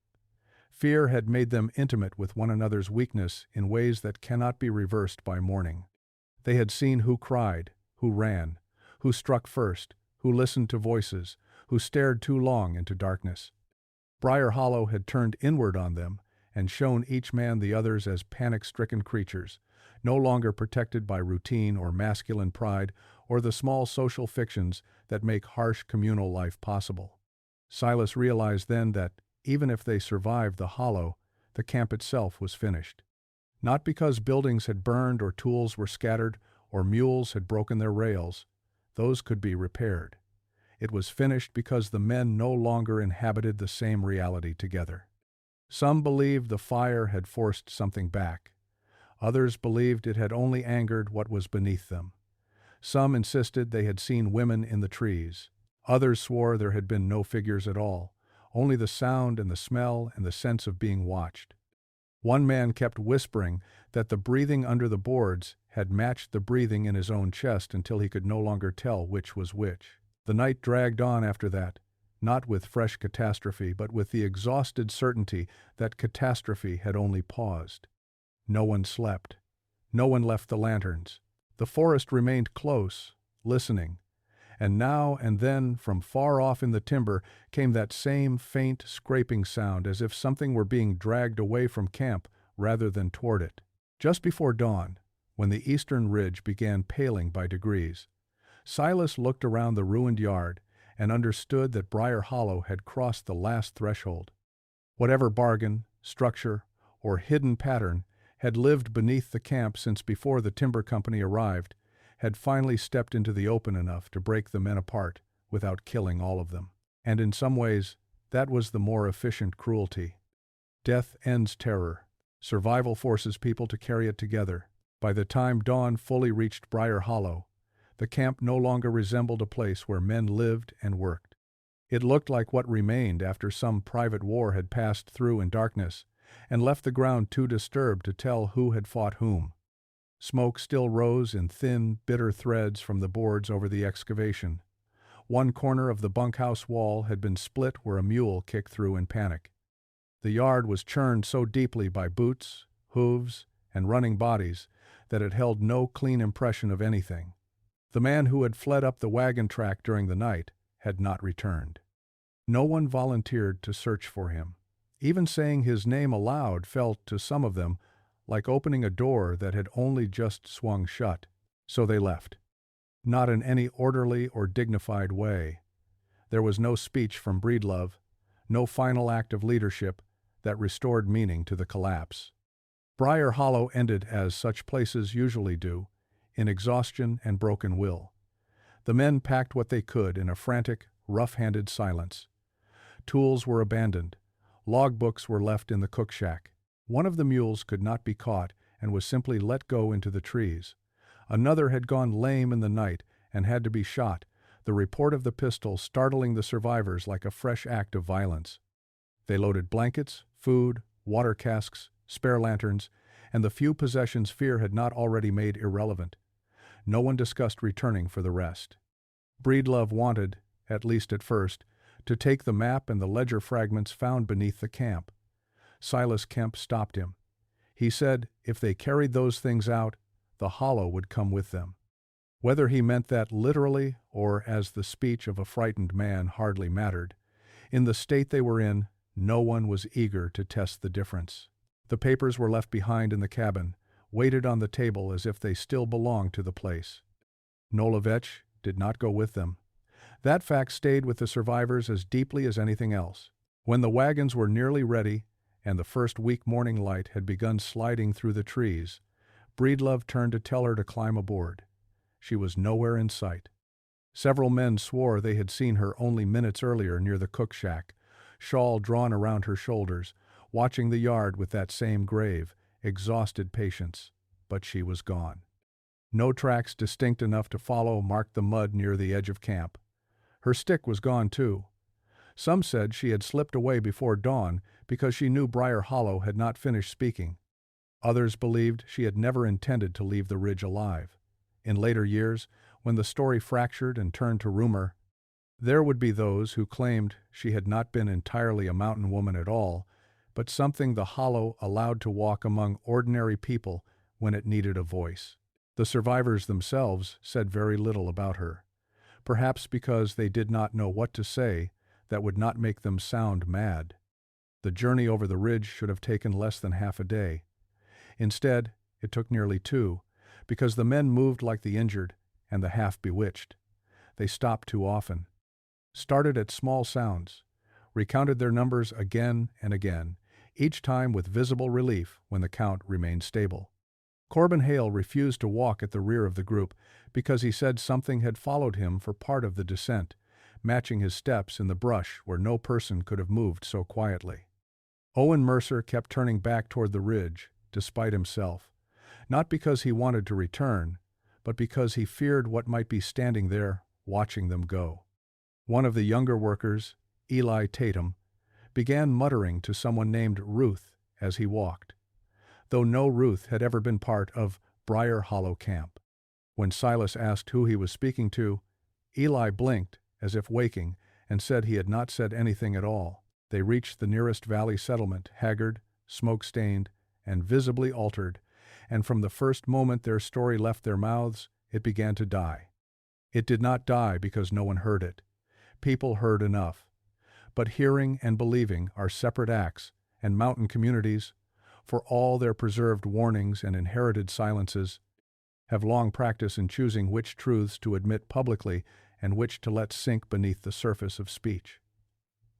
[SPEAKER 1] Fear had made them intimate with one another's weakness in ways that cannot be reversed by mourning. They had seen who cried, who ran, who struck first, who listened to voices, who stared too long into darkness. Briar Hollow had turned inward on them and shown each man the others as panic-stricken creatures, no longer protected by routine or masculine pride or the small social fictions that make harsh communal life possible. Silas realized then that, even if they survived the hollow, the camp itself was finished. Not because buildings had burned or tools were scattered or mules had broken their rails. Those could be repaired. It was finished because the men no longer inhabited the same reality together. Some believed the fire had forced something back. Others believed it had only angered what was beneath them. Some insisted they had seen women in the trees. Others swore there had been no figures at all, only the sound and the smell and the sense of being watched. One man kept whispering that the breathing under the boards had matched the breathing in his own chest until he could no longer tell which was which. The night dragged on after that, not with fresh catastrophe, but with the exhausted certainty that catastrophe had only paused. No one slept. No one left the lanterns. The forest remained close, listening. And now and then, from far off in the timber, came that same faint, scraping sound as if something were being dragged away from camp rather than toward it. Just before dawn, when the eastern ridge began paling by degrees, Silas looked around the ruined yard and understood that Briar Hollow had crossed the last threshold. Whatever bargain, structure, or hidden pattern had lived beneath the camp since before the timber company arrived had finally stepped into the open enough to break the men apart without killing all of them. And in some ways, that was the more efficient cruelty. Death ends terror. Survival forces people to carry it together. By the time dawn fully reached Briar Hollow, the camp no longer resembled a place where men lived and worked. It looked like what remained after some private war had passed through in darkness and left the ground too disturbed to tell who had fought whom. Smoke still rose in thin, bitter threads from the boards over the excavation. One corner of the bunkhouse wall had been split where a mule kicked through in panic. The yard was churned so deeply by boots, hooves, and running bodies that it held no clean impression of anything. The man who had fled up the wagon track during the night had not returned. No one volunteered to search for him. Even saying his name aloud felt, to some of them, like opening a door that had only just swung shut. So they left. Not in any orderly or dignified way. There was no speech from Breedlove, no final act of leadership that restored meaning to the collapse. Briar Hollow ended as such places usually do, in exhaustion and broken will. The men packed what they could in a frantic, rough-handed silence. Tools were abandoned. Logbooks were left in the cook shack. One of the mules could not be caught and was simply let go into the trees. Another had gone lame in the night and had to be shot, the report of the pistol startling the survivors like a fresh act of violence. They loaded blankets, food, water casks, spare lanterns, and the few possessions fear had not already made irrelevant. No one discussed returning for the rest. Breedlove wanted, at least at first, to take the map and the ledger fragments found beneath the camp, Silas Kemp stopped him. He said if they carried those things out, the hollow would come with them. Whether he meant that literally or as the speech of a frightened man hardly mattered. In the state they were in, no one was eager to test the difference. The papers were left behind in the cabin, weighted on the table as if they still belonged to the place. Nolovech did not go with them. That fact stayed with the survivors as deeply as anything else. When the wagons were nearly ready, and the first weak morning light had begun sliding through the trees, Breedlove turned to tell her to climb aboard. She was nowhere in sight. Several men swore they had seen her only minutes earlier near the cook shack, shawl drawn around her shoulders, watching the yard with that same grave, exhausted patience. But she was gone. No tracks distinct enough to follow marked the mud near the edge of camp. Her stick was gone too. Some said she had slipped away before dawn because she knew Briar Hollow had not finished speaking. Others believed she had never intended to leave the ridge alive. In later years, when the story fractured and turned to rumor, there would be those who claimed she had not been entirely a mountain woman at all, but something the hollow allowed to walk among ordinary people when it needed a voice. The survivors themselves said very little about her, perhaps because they did not know what to say that would not make them sound mad. The journey over the ridge should have taken less than half a day. Instead, it took nearly 2, because the men moved like the injured and the half-bewitched. They stopped too often, started at small sounds, recounted their numbers again and again, each time with visible relief when the count remained stable. Corbin Hale refused to walk at the rear of the group because he said something had followed him for part of the descent, matching his steps in the brush where no person could have moved so quietly. Owen Mercer kept turning back toward the ridge, despite himself, not because he wanted to return, but because he feared what might be standing there watching them go. One of the younger workers, Eli Tatum, began muttering to someone named Ruth as he walked, though no Ruth had ever been part of Briar Hollow Camp. When Silas asked who he was speaking to, Eli blinked as if waking and said he had not said anything at all. They reached the nearest valley settlement, haggard, smoke-stained, and visibly altered, and from the first moment their story left their mouths, it began to die. It did not die because no one heard it. People heard enough. But hearing and believing are separate acts, and mountain communities, for all their preserved warnings and inherited silences, have long practice in choosing which truths to admit publicly and which to let sink beneath the surface of speech.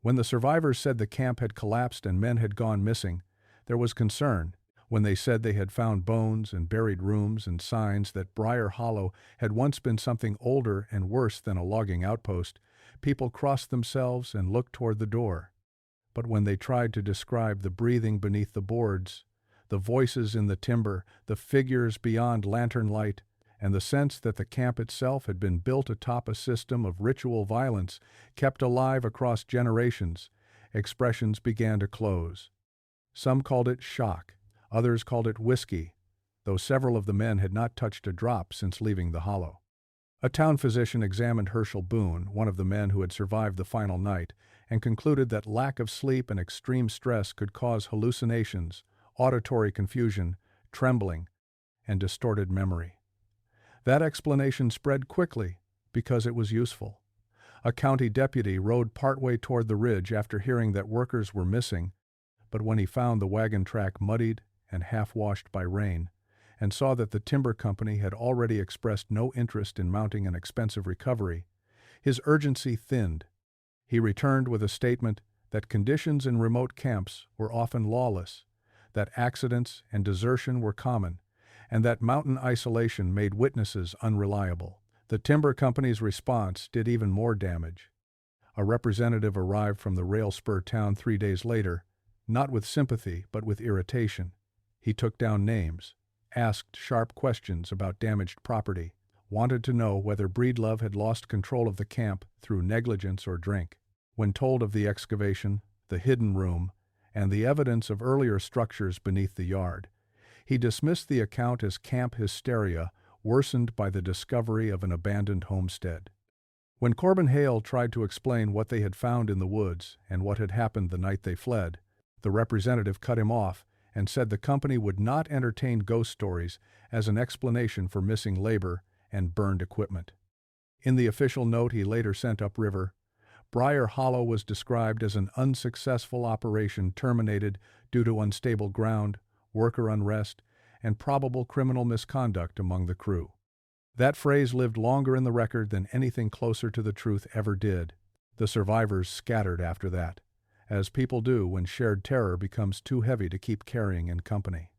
[SPEAKER 1] When the survivors said the camp had collapsed and men had gone missing, there was concern. When they said they had found bones and buried rooms and signs that Briar Hollow had once been something older and worse than a logging outpost, people crossed themselves and looked toward the door. But when they tried to describe the breathing beneath the boards, the voices in the timber, the figures beyond lantern light, and the sense that the camp itself had been built atop a system of ritual violence kept alive across generations, expressions began to close. Some called it shock. Others called it whiskey, though several of the men had not touched a drop since leaving the hollow. A town physician examined Herschel Boone, one of the men who had survived the final night, and concluded that lack of sleep and extreme stress could cause hallucinations, auditory confusion, trembling, and distorted memory. That explanation spread quickly because it was useful. A county deputy rode partway toward the ridge after hearing that workers were missing, but when he found the wagon track muddied and half-washed by rain, and saw that the timber company had already expressed no interest in mounting an expensive recovery, his urgency thinned. He returned with a statement that conditions in remote camps were often lawless, that accidents and desertion were common, and that mountain isolation made witnesses unreliable. The timber company's response did even more damage. A representative arrived from the rail spur town 3 days later, not with sympathy but with irritation. He took down names, asked sharp questions about damaged property, wanted to know whether Breedlove had lost control of the camp through negligence or drink. When told of the excavation, the hidden room, and the evidence of earlier structures beneath the yard, he dismissed the account as camp hysteria worsened by the discovery of an abandoned homestead. When Corbin Hale tried to explain what they had found in the woods and what had happened the night they fled, The representative cut him off and said the company would not entertain ghost stories as an explanation for missing labor and burned equipment. In the official note he later sent upriver, Briar Hollow was described as an unsuccessful operation terminated due to unstable ground, worker unrest, and probable criminal misconduct among the crew. That phrase lived longer in the record than anything closer to the truth ever did. The survivors scattered after that, as people do when shared terror becomes too heavy to keep carrying in company.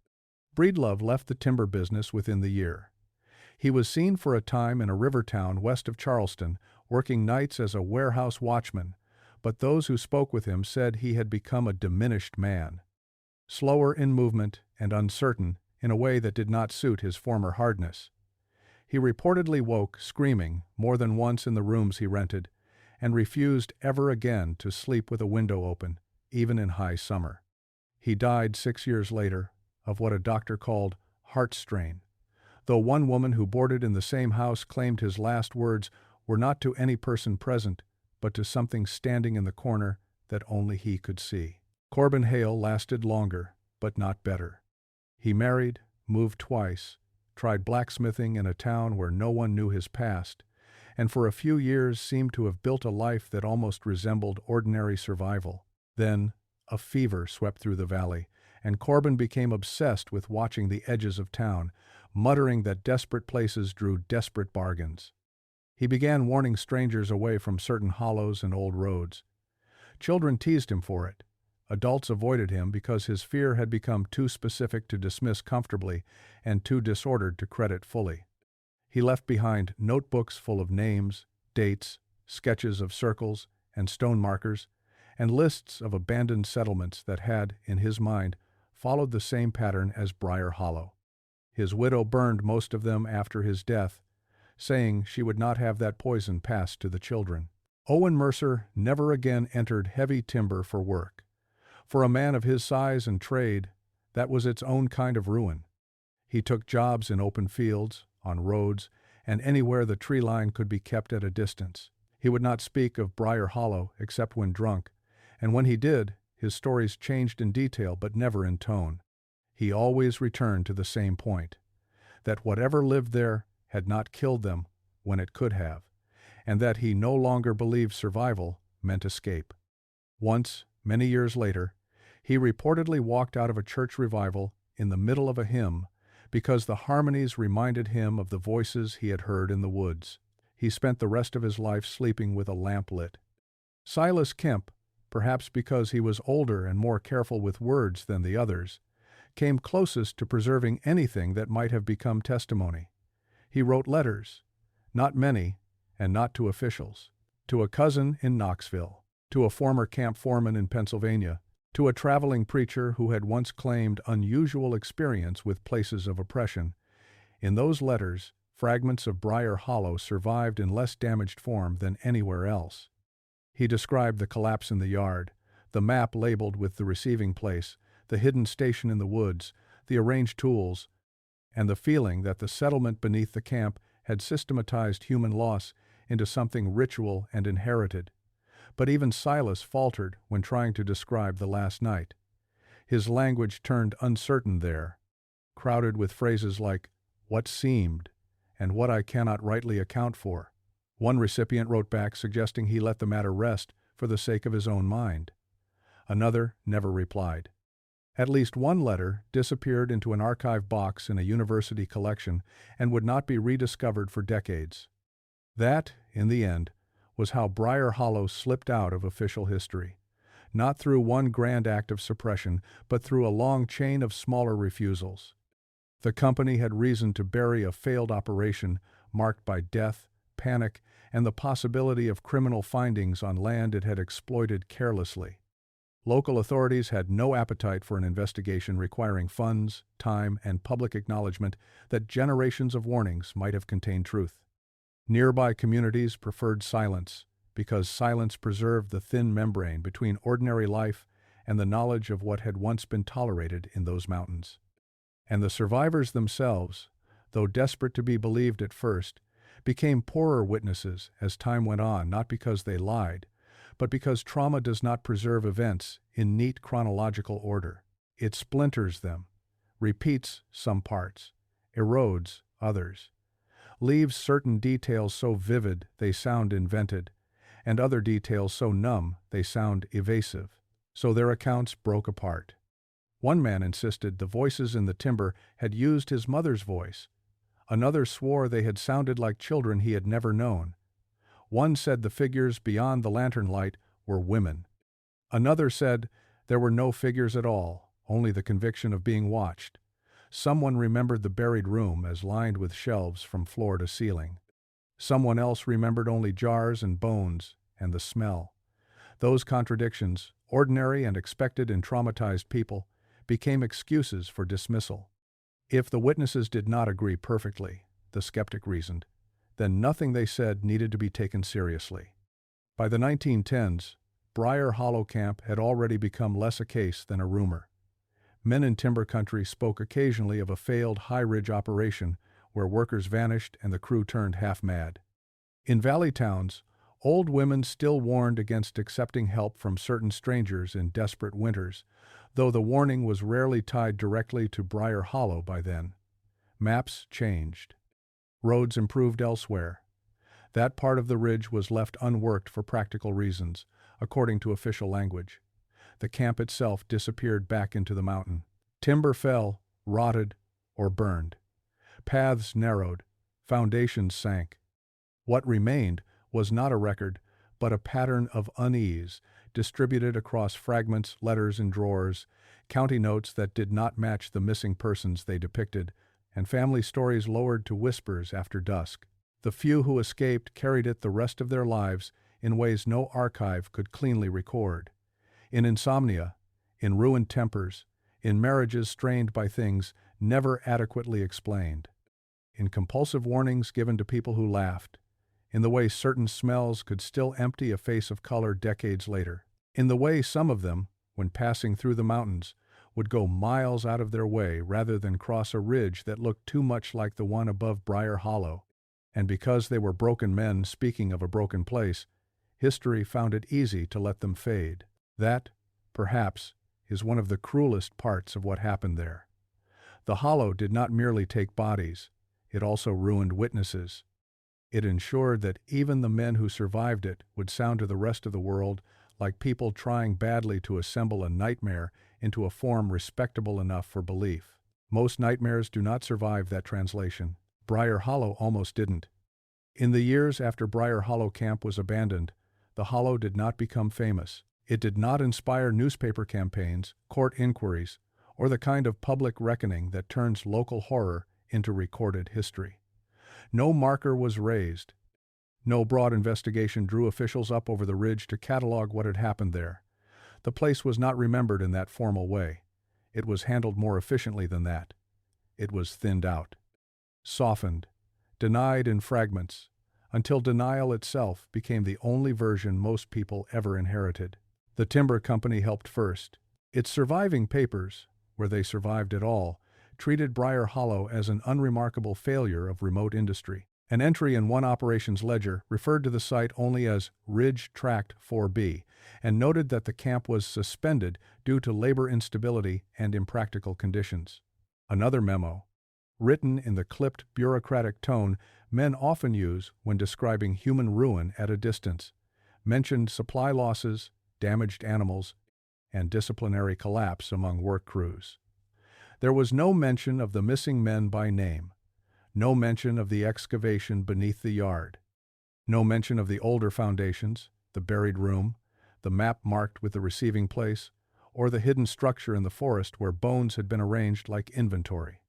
[SPEAKER 1] Breedlove left the timber business within the year. He was seen for a time in a river town west of Charleston, working nights as a warehouse watchman, but those who spoke with him said he had become a diminished man. Slower in movement and uncertain in a way that did not suit his former hardness. He reportedly woke, screaming, more than once in the rooms he rented, and refused ever again to sleep with a window open, even in high summer. He died 6 years later of what a doctor called heart strain, though one woman who boarded in the same house claimed his last words were not to any person present, but to something standing in the corner that only he could see. Corbin Hale lasted longer, but not better. He married, moved twice, tried blacksmithing in a town where no one knew his past, and for a few years seemed to have built a life that almost resembled ordinary survival. Then, a fever swept through the valley, and Corbin became obsessed with watching the edges of town, muttering that desperate places drew desperate bargains. He began warning strangers away from certain hollows and old roads. Children teased him for it. Adults avoided him because his fear had become too specific to dismiss comfortably and too disordered to credit fully. He left behind notebooks full of names, dates, sketches of circles and stone markers, and lists of abandoned settlements that had, in his mind, followed the same pattern as Briar Hollow. His widow burned most of them after his death, saying she would not have that poison passed to the children. Owen Mercer never again entered heavy timber for work. For a man of his size and trade, that was its own kind of ruin. He took jobs in open fields, on roads, and anywhere the tree line could be kept at a distance. He would not speak of Briar Hollow except when drunk, and when he did, his stories changed in detail but never in tone. He always returned to the same point, that whatever lived there had not killed them when it could have, and that he no longer believed survival meant escape. Once, many years later, he reportedly walked out of a church revival in the middle of a hymn because the harmonies reminded him of the voices he had heard in the woods. He spent the rest of his life sleeping with a lamp lit. Silas Kemp, perhaps because he was older and more careful with words than the others, came closest to preserving anything that might have become testimony. He wrote letters, not many, and not to officials, to a cousin in Knoxville, to a former camp foreman in Pennsylvania, to a traveling preacher who had once claimed unusual experience with places of oppression. In those letters, fragments of Briar Hollow survived in less damaged form than anywhere else. He described the collapse in the yard, the map labeled with the receiving place, the hidden station in the woods, the arranged tools, and the feeling that the settlement beneath the camp had systematized human loss into something ritual and inherited. But even Silas faltered when trying to describe the last night. His language turned uncertain there, crowded with phrases like, "what seemed," and "what I cannot rightly account for." One recipient wrote back suggesting he let the matter rest for the sake of his own mind. Another never replied. At least one letter disappeared into an archive box in a university collection and would not be rediscovered for decades. That, in the end, was how Briar Hollow slipped out of official history, not through one grand act of suppression, but through a long chain of smaller refusals. The company had reason to bury a failed operation marked by death, panic, and the possibility of criminal findings on land it had exploited carelessly. Local authorities had no appetite for an investigation requiring funds, time, and public acknowledgement that generations of warnings might have contained truth. Nearby communities preferred silence, because silence preserved the thin membrane between ordinary life and the knowledge of what had once been tolerated in those mountains. And the survivors themselves, though desperate to be believed at first, became poorer witnesses as time went on, not because they lied, but because trauma does not preserve events in neat chronological order. It splinters them, repeats some parts, erodes others, leaves certain details so vivid they sound invented, and other details so numb they sound evasive. So their accounts broke apart. One man insisted the voices in the timber had used his mother's voice. Another swore they had sounded like children he had never known. One said the figures beyond the lantern light were women. Another said there were no figures at all, only the conviction of being watched. Someone remembered the buried room as lined with shelves from floor to ceiling. Someone else remembered only jars and bones and the smell. Those contradictions, ordinary and expected in traumatized people, became excuses for dismissal. If the witnesses did not agree perfectly, the skeptic reasoned, then nothing they said needed to be taken seriously. By the 1910s, Briar Hollow Camp had already become less a case than a rumor. Men in timber country spoke occasionally of a failed high-ridge operation where workers vanished and the crew turned half-mad. In valley towns, old women still warned against accepting help from certain strangers in desperate winters, though the warning was rarely tied directly to Briar Hollow by then. Maps changed. Roads improved elsewhere. That part of the ridge was left unworked for practical reasons, according to official language. The camp itself disappeared back into the mountain. Timber fell, rotted, or burned. Paths narrowed. Foundations sank. What remained was not a record, but a pattern of unease, distributed across fragments, letters in drawers, county notes that did not match the missing persons they depicted, and family stories lowered to whispers after dusk. The few who escaped carried it the rest of their lives in ways no archive could cleanly record. In insomnia, in ruined tempers, in marriages strained by things never adequately explained, in compulsive warnings given to people who laughed, in the way certain smells could still empty a face of color decades later, in the way some of them, when passing through the mountains, would go miles out of their way rather than cross a ridge that looked too much like the one above Briar Hollow. And because they were broken men speaking of a broken place, history found it easy to let them fade. That, perhaps, is one of the cruelest parts of what happened there. The hollow did not merely take bodies, it also ruined witnesses. It ensured that even the men who survived it would sound to the rest of the world like people trying badly to assemble a nightmare into a form respectable enough for belief. Most nightmares do not survive that translation. Briar Hollow almost didn't. In the years after Briar Hollow Camp was abandoned, the hollow did not become famous. It did not inspire newspaper campaigns, court inquiries, or the kind of public reckoning that turns local horror into recorded history. No marker was raised. No broad investigation drew officials up over the ridge to catalog what had happened there. The place was not remembered in that formal way. It was handled more efficiently than that. It was thinned out, softened, denied in fragments, until denial itself became the only version most people ever inherited. The timber company helped first. Its surviving papers, where they survived at all, treated Briar Hollow as an unremarkable failure of remote industry. An entry in one operations ledger referred to the site only as Ridge Tract 4B and noted that the camp was suspended due to labor instability and impractical conditions. Another memo, written in the clipped bureaucratic tone men often use when describing human ruin at a distance, mentioned supply losses, damaged animals, and disciplinary collapse among work crews. There was no mention of the missing men by name, no mention of the excavation beneath the yard, no mention of the older foundations, the buried room, the map marked with the receiving place, or the hidden structure in the forest where bones had been arranged like inventory.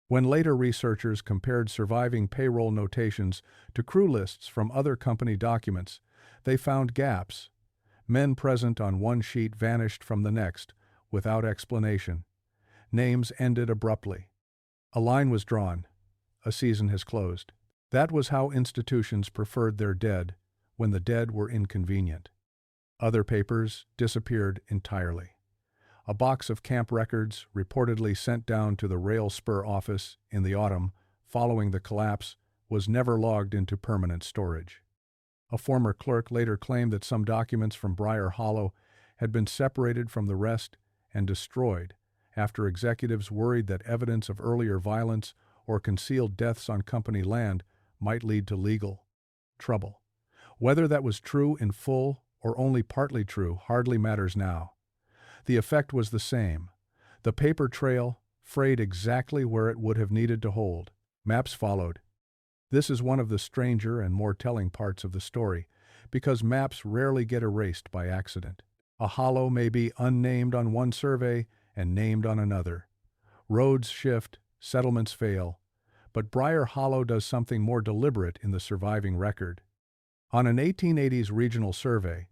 [SPEAKER 1] When later researchers compared surviving payroll notations to crew lists from other company documents, they found gaps. Men present on one sheet vanished from the next, without explanation. Names ended abruptly. A line was drawn. A season has closed. That was how institutions preferred their dead, when the dead were inconvenient. Other papers disappeared entirely. A box of camp records, reportedly sent down to the rail spur office in the autumn following the collapse, was never logged into permanent storage. A former clerk later claimed that some documents from Briar Hollow had been separated from the rest and destroyed after executives worried that evidence of earlier violence or concealed deaths on company land might lead to legal trouble. Whether that was true in full or only partly true hardly matters now. The effect was the same. The paper trail frayed exactly where it would have needed to hold. Maps followed. This is one of the stranger and more telling parts of the story, because maps rarely get erased by accident. A hollow may be unnamed on one survey and named on another. Roads shift, settlements fail, but Briar Hollow does something more deliberate in the surviving record. On an 1880s regional survey,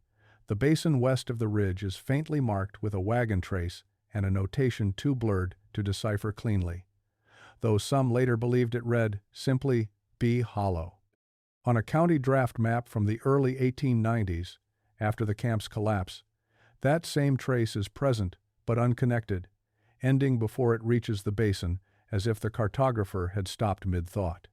[SPEAKER 1] the basin west of the ridge is faintly marked with a wagon trace and a notation too blurred to decipher cleanly, though some later believed it read simply B Hollow. On a county draft map from the early 1890s, after the camp's collapse, that same trace is present but unconnected, ending before it reaches the basin, as if the cartographer had stopped mid-thought.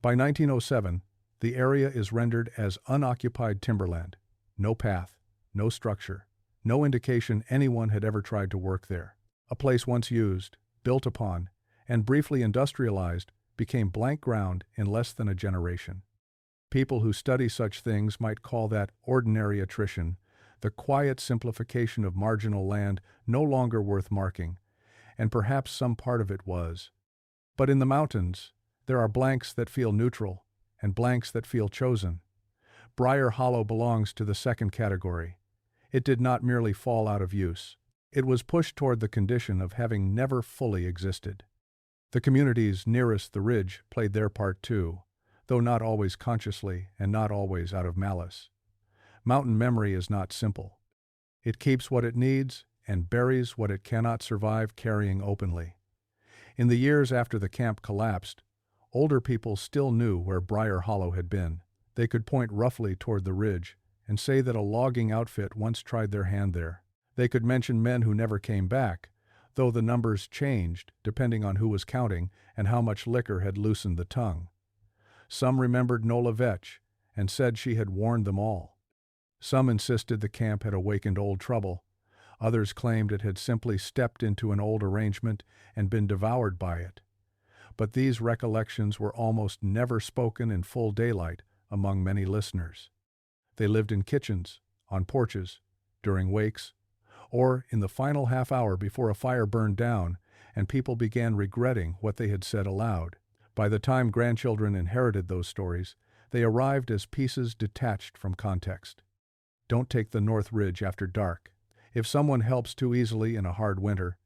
[SPEAKER 1] By 1907, the area is rendered as unoccupied timberland. No path, no structure, no indication anyone had ever tried to work there. A place once used, built upon, and briefly industrialized became blank ground in less than a generation. People who study such things might call that ordinary attrition, the quiet simplification of marginal land no longer worth marking, and perhaps some part of it was. But in the mountains, there are blanks that feel neutral, and blanks that feel chosen. Briar Hollow belongs to the second category. It did not merely fall out of use. It was pushed toward the condition of having never fully existed. The communities nearest the ridge played their part too, though not always consciously and not always out of malice. Mountain memory is not simple. It keeps what it needs and buries what it cannot survive carrying openly. In the years after the camp collapsed, older people still knew where Briar Hollow had been. They could point roughly toward the ridge and say that a logging outfit once tried their hand there. They could mention men who never came back, though the numbers changed depending on who was counting and how much liquor had loosened the tongue. Some remembered Nola Vetch and said she had warned them all. Some insisted the camp had awakened old trouble. Others claimed it had simply stepped into an old arrangement and been devoured by it. But these recollections were almost never spoken in full daylight among many listeners. They lived in kitchens, on porches, during wakes, or in the final half hour before a fire burned down and people began regretting what they had said aloud. By the time grandchildren inherited those stories, they arrived as pieces detached from context. Don't take the North Ridge after dark. If someone helps too easily in a hard winter,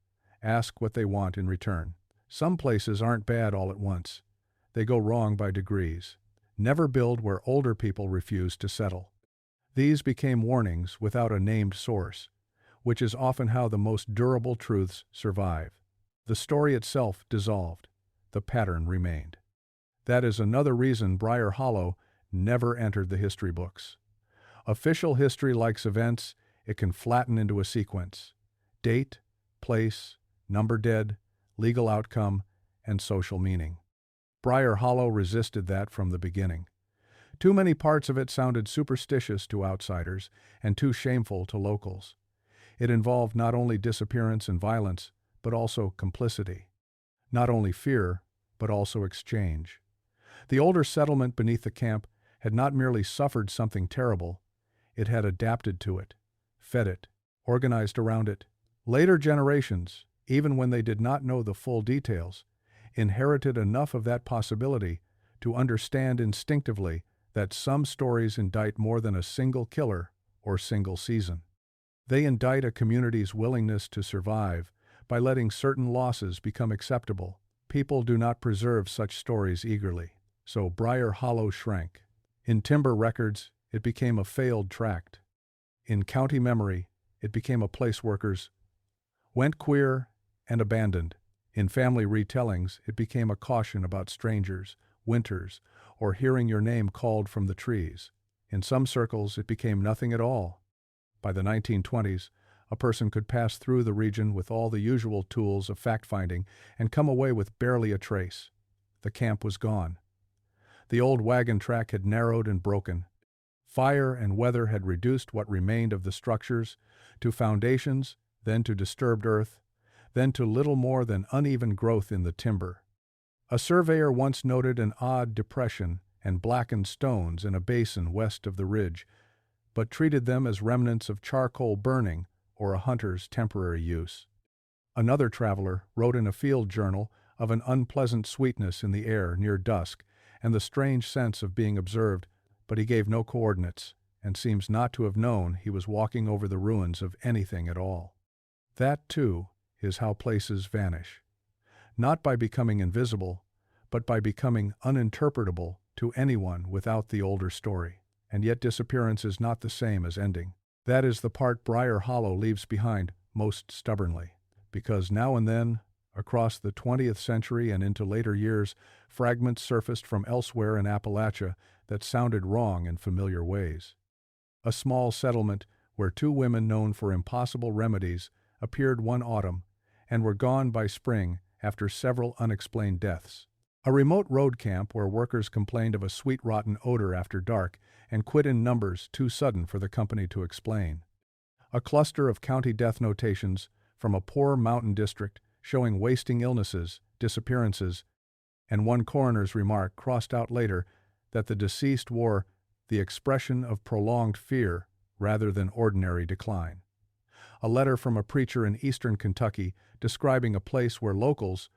[SPEAKER 1] ask what they want in return. Some places aren't bad all at once. They go wrong by degrees. Never build where older people refuse to settle. These became warnings without a named source, which is often how the most durable truths survive. The story itself dissolved. The pattern remained. That is another reason Briar Hollow never entered the history books. Official history likes events. It can flatten into a sequence. Date, place, number dead, legal outcome, and social meaning. Briar Hollow resisted that from the beginning. Too many parts of it sounded superstitious to outsiders and too shameful to locals. It involved not only disappearance and violence, but also complicity. Not only fear, but also exchange. The older settlement beneath the camp had not merely suffered something terrible, it had adapted to it, fed it, organized around it. Later generations, even when they did not know the full details, inherited enough of that possibility to understand instinctively that some stories indict more than a single killer or single season. They indict a community's willingness to survive by letting certain losses become acceptable. People do not preserve such stories eagerly, so Briar Hollow shrank. In timber records, it became a failed tract. In county memory, it became a place workers went queer and abandoned. In family retellings, it became a caution about strangers, winters, or hearing your name called from the trees. In some circles, it became nothing at all. By the 1920s, a person could pass through the region with all the usual tools of fact-finding and come away with barely a trace. The camp was gone. The old wagon track had narrowed and broken. Fire and weather had reduced what remained of the structures to foundations, then to disturbed earth, then to little more than uneven growth in the timber. A surveyor once noted an odd depression and blackened stones in a basin west of the ridge, but treated them as remnants of charcoal burning or a hunter's temporary use. Another traveler wrote in a field journal of an unpleasant sweetness in the air near dusk and the strange sense of being observed, but he gave no coordinates and seems not to have known he was walking over the ruins of anything at all. That, too, is how places vanish. Not by becoming invisible, but by becoming uninterpretable to anyone without the older story. And yet disappearance is not the same as ending. That is the part Briar Hollow leaves behind most stubbornly, because now and then, across the 20th century and into later years, fragments surfaced from elsewhere in Appalachia that sounded wrong in familiar ways. A small settlement where two women known for impossible remedies appeared one autumn and were gone by spring after several unexplained deaths. A remote road camp where workers complained of a sweet-rotten odor after dark and quit in numbers too sudden for the company to explain. A cluster of county death notations from a poor mountain district showing wasting illnesses, disappearances, and one coroner's remark crossed out later that the deceased wore the expression of prolonged fear rather than ordinary decline. A letter from a preacher in eastern Kentucky describing a place where locals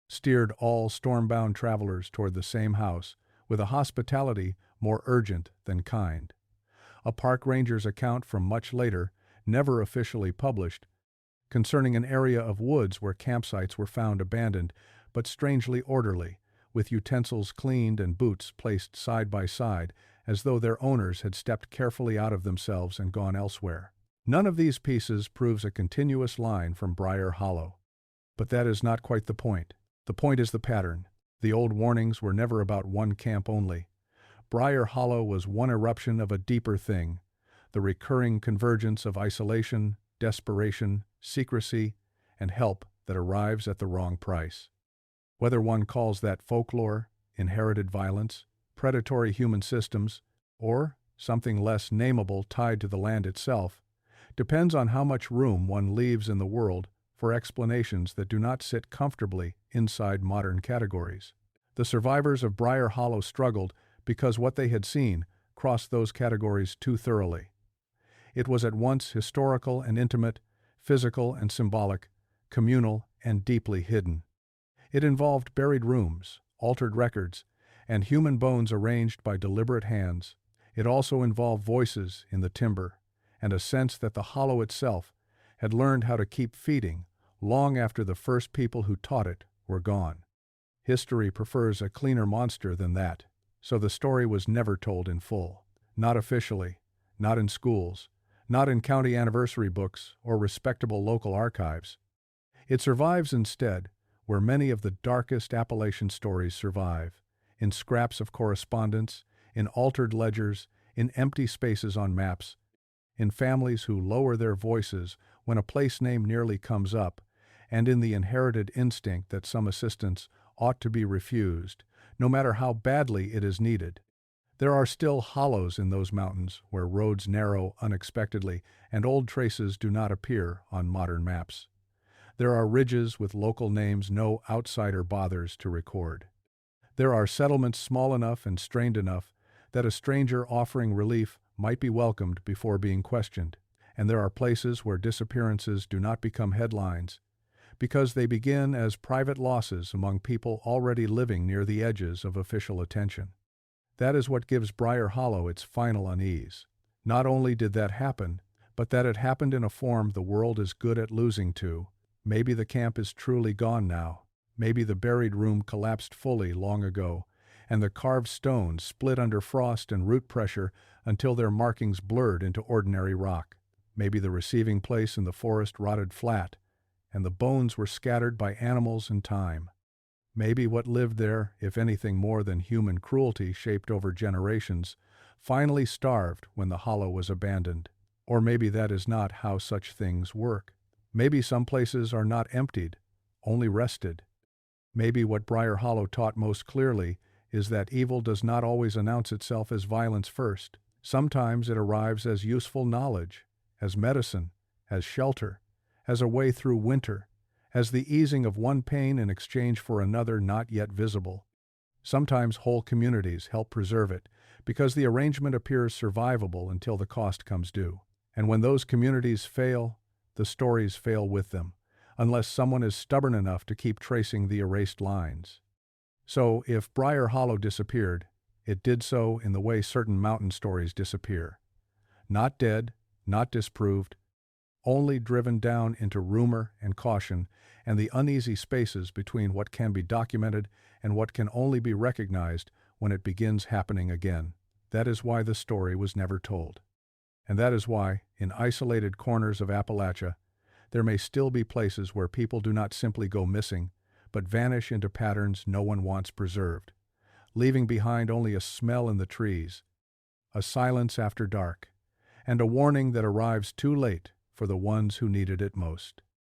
[SPEAKER 1] steered all storm-bound travelers toward the same house with a hospitality more urgent than kind. A park ranger's account from much later, never officially published, concerning an area of woods where campsites were found abandoned but strangely orderly, with utensils cleaned and boots placed side by side as though their owners had stepped carefully out of themselves and gone elsewhere. None of these pieces proves a continuous line from Briar Hollow. But that is not quite the point. The point is the pattern. The old warnings were never about one camp only. Briar Hollow was one eruption of a deeper thing, the recurring convergence of isolation, desperation, secrecy, and help that arrives at the wrong price. Whether one calls that folklore, inherited violence, predatory human systems, or something less nameable tied to the land itself, depends on how much room one leaves in the world for explanations that do not sit comfortably inside modern categories. The survivors of Briar Hollow struggled because what they had seen crossed those categories too thoroughly. It was at once historical and intimate, physical and symbolic, communal and deeply hidden. It involved buried rooms, altered records, and human bones arranged by deliberate hands. It also involved voices in the timber, and a sense that the hollow itself had learned how to keep feeding long after the first people who taught it were gone. History prefers a cleaner monster than that, so the story was never told in full. Not officially, not in schools, not in county anniversary books or respectable local archives. It survives instead where many of the darkest Appalachian stories survive, in scraps of correspondence, in altered ledgers, in empty spaces on maps, in families who lower their voices when a place name nearly comes up, and in the inherited instinct that some assistance ought to be refused, no matter how badly it is needed. There are still hollows in those mountains where roads narrow unexpectedly and old traces do not appear on modern maps. There are ridges with local names no outsider bothers to record. There are settlements small enough and strained enough that a stranger offering relief might be welcomed before being questioned, and there are places where disappearances do not become headlines because they begin as private losses among people already living near the edges of official attention. That is what gives Briar Hollow its final unease. Not only did that happen, but that it happened in a form the world is good at losing to. Maybe the camp is truly gone now. Maybe the buried room collapsed fully long ago, and the carved stones split under frost and root pressure until their markings blurred into ordinary rock. Maybe the receiving place in the forest rotted flat, and the bones were scattered by animals and time. Maybe what lived there, if anything more than human cruelty shaped over generations, finally starved when the hollow was abandoned. Or maybe that is not how such things work. Maybe some places are not emptied, only rested. Maybe what Briar Hollow taught most clearly is that evil does not always announce itself as violence first. Sometimes it arrives as useful knowledge, as medicine, as shelter, as a way through winter, as the easing of one pain in exchange for another not yet visible. Sometimes whole communities help preserve it because the arrangement appears survivable until the cost comes due. And when those communities fail, the stories fail with them, unless someone is stubborn enough to keep tracing the erased lines. So, if Briar Hollow disappeared, it did so in the way certain mountain stories disappear. Not dead, not disproved, only driven down into rumor and caution and the uneasy spaces between what can be documented and what can only be recognized when it begins happening again. That is why the story was never told. And that is why, in isolated corners of Appalachia, there may still be places where people do not simply go missing, but vanish into patterns no one wants preserved, leaving behind only a smell in the trees, a silence after dark, and a warning that arrives too late for the ones who needed it most.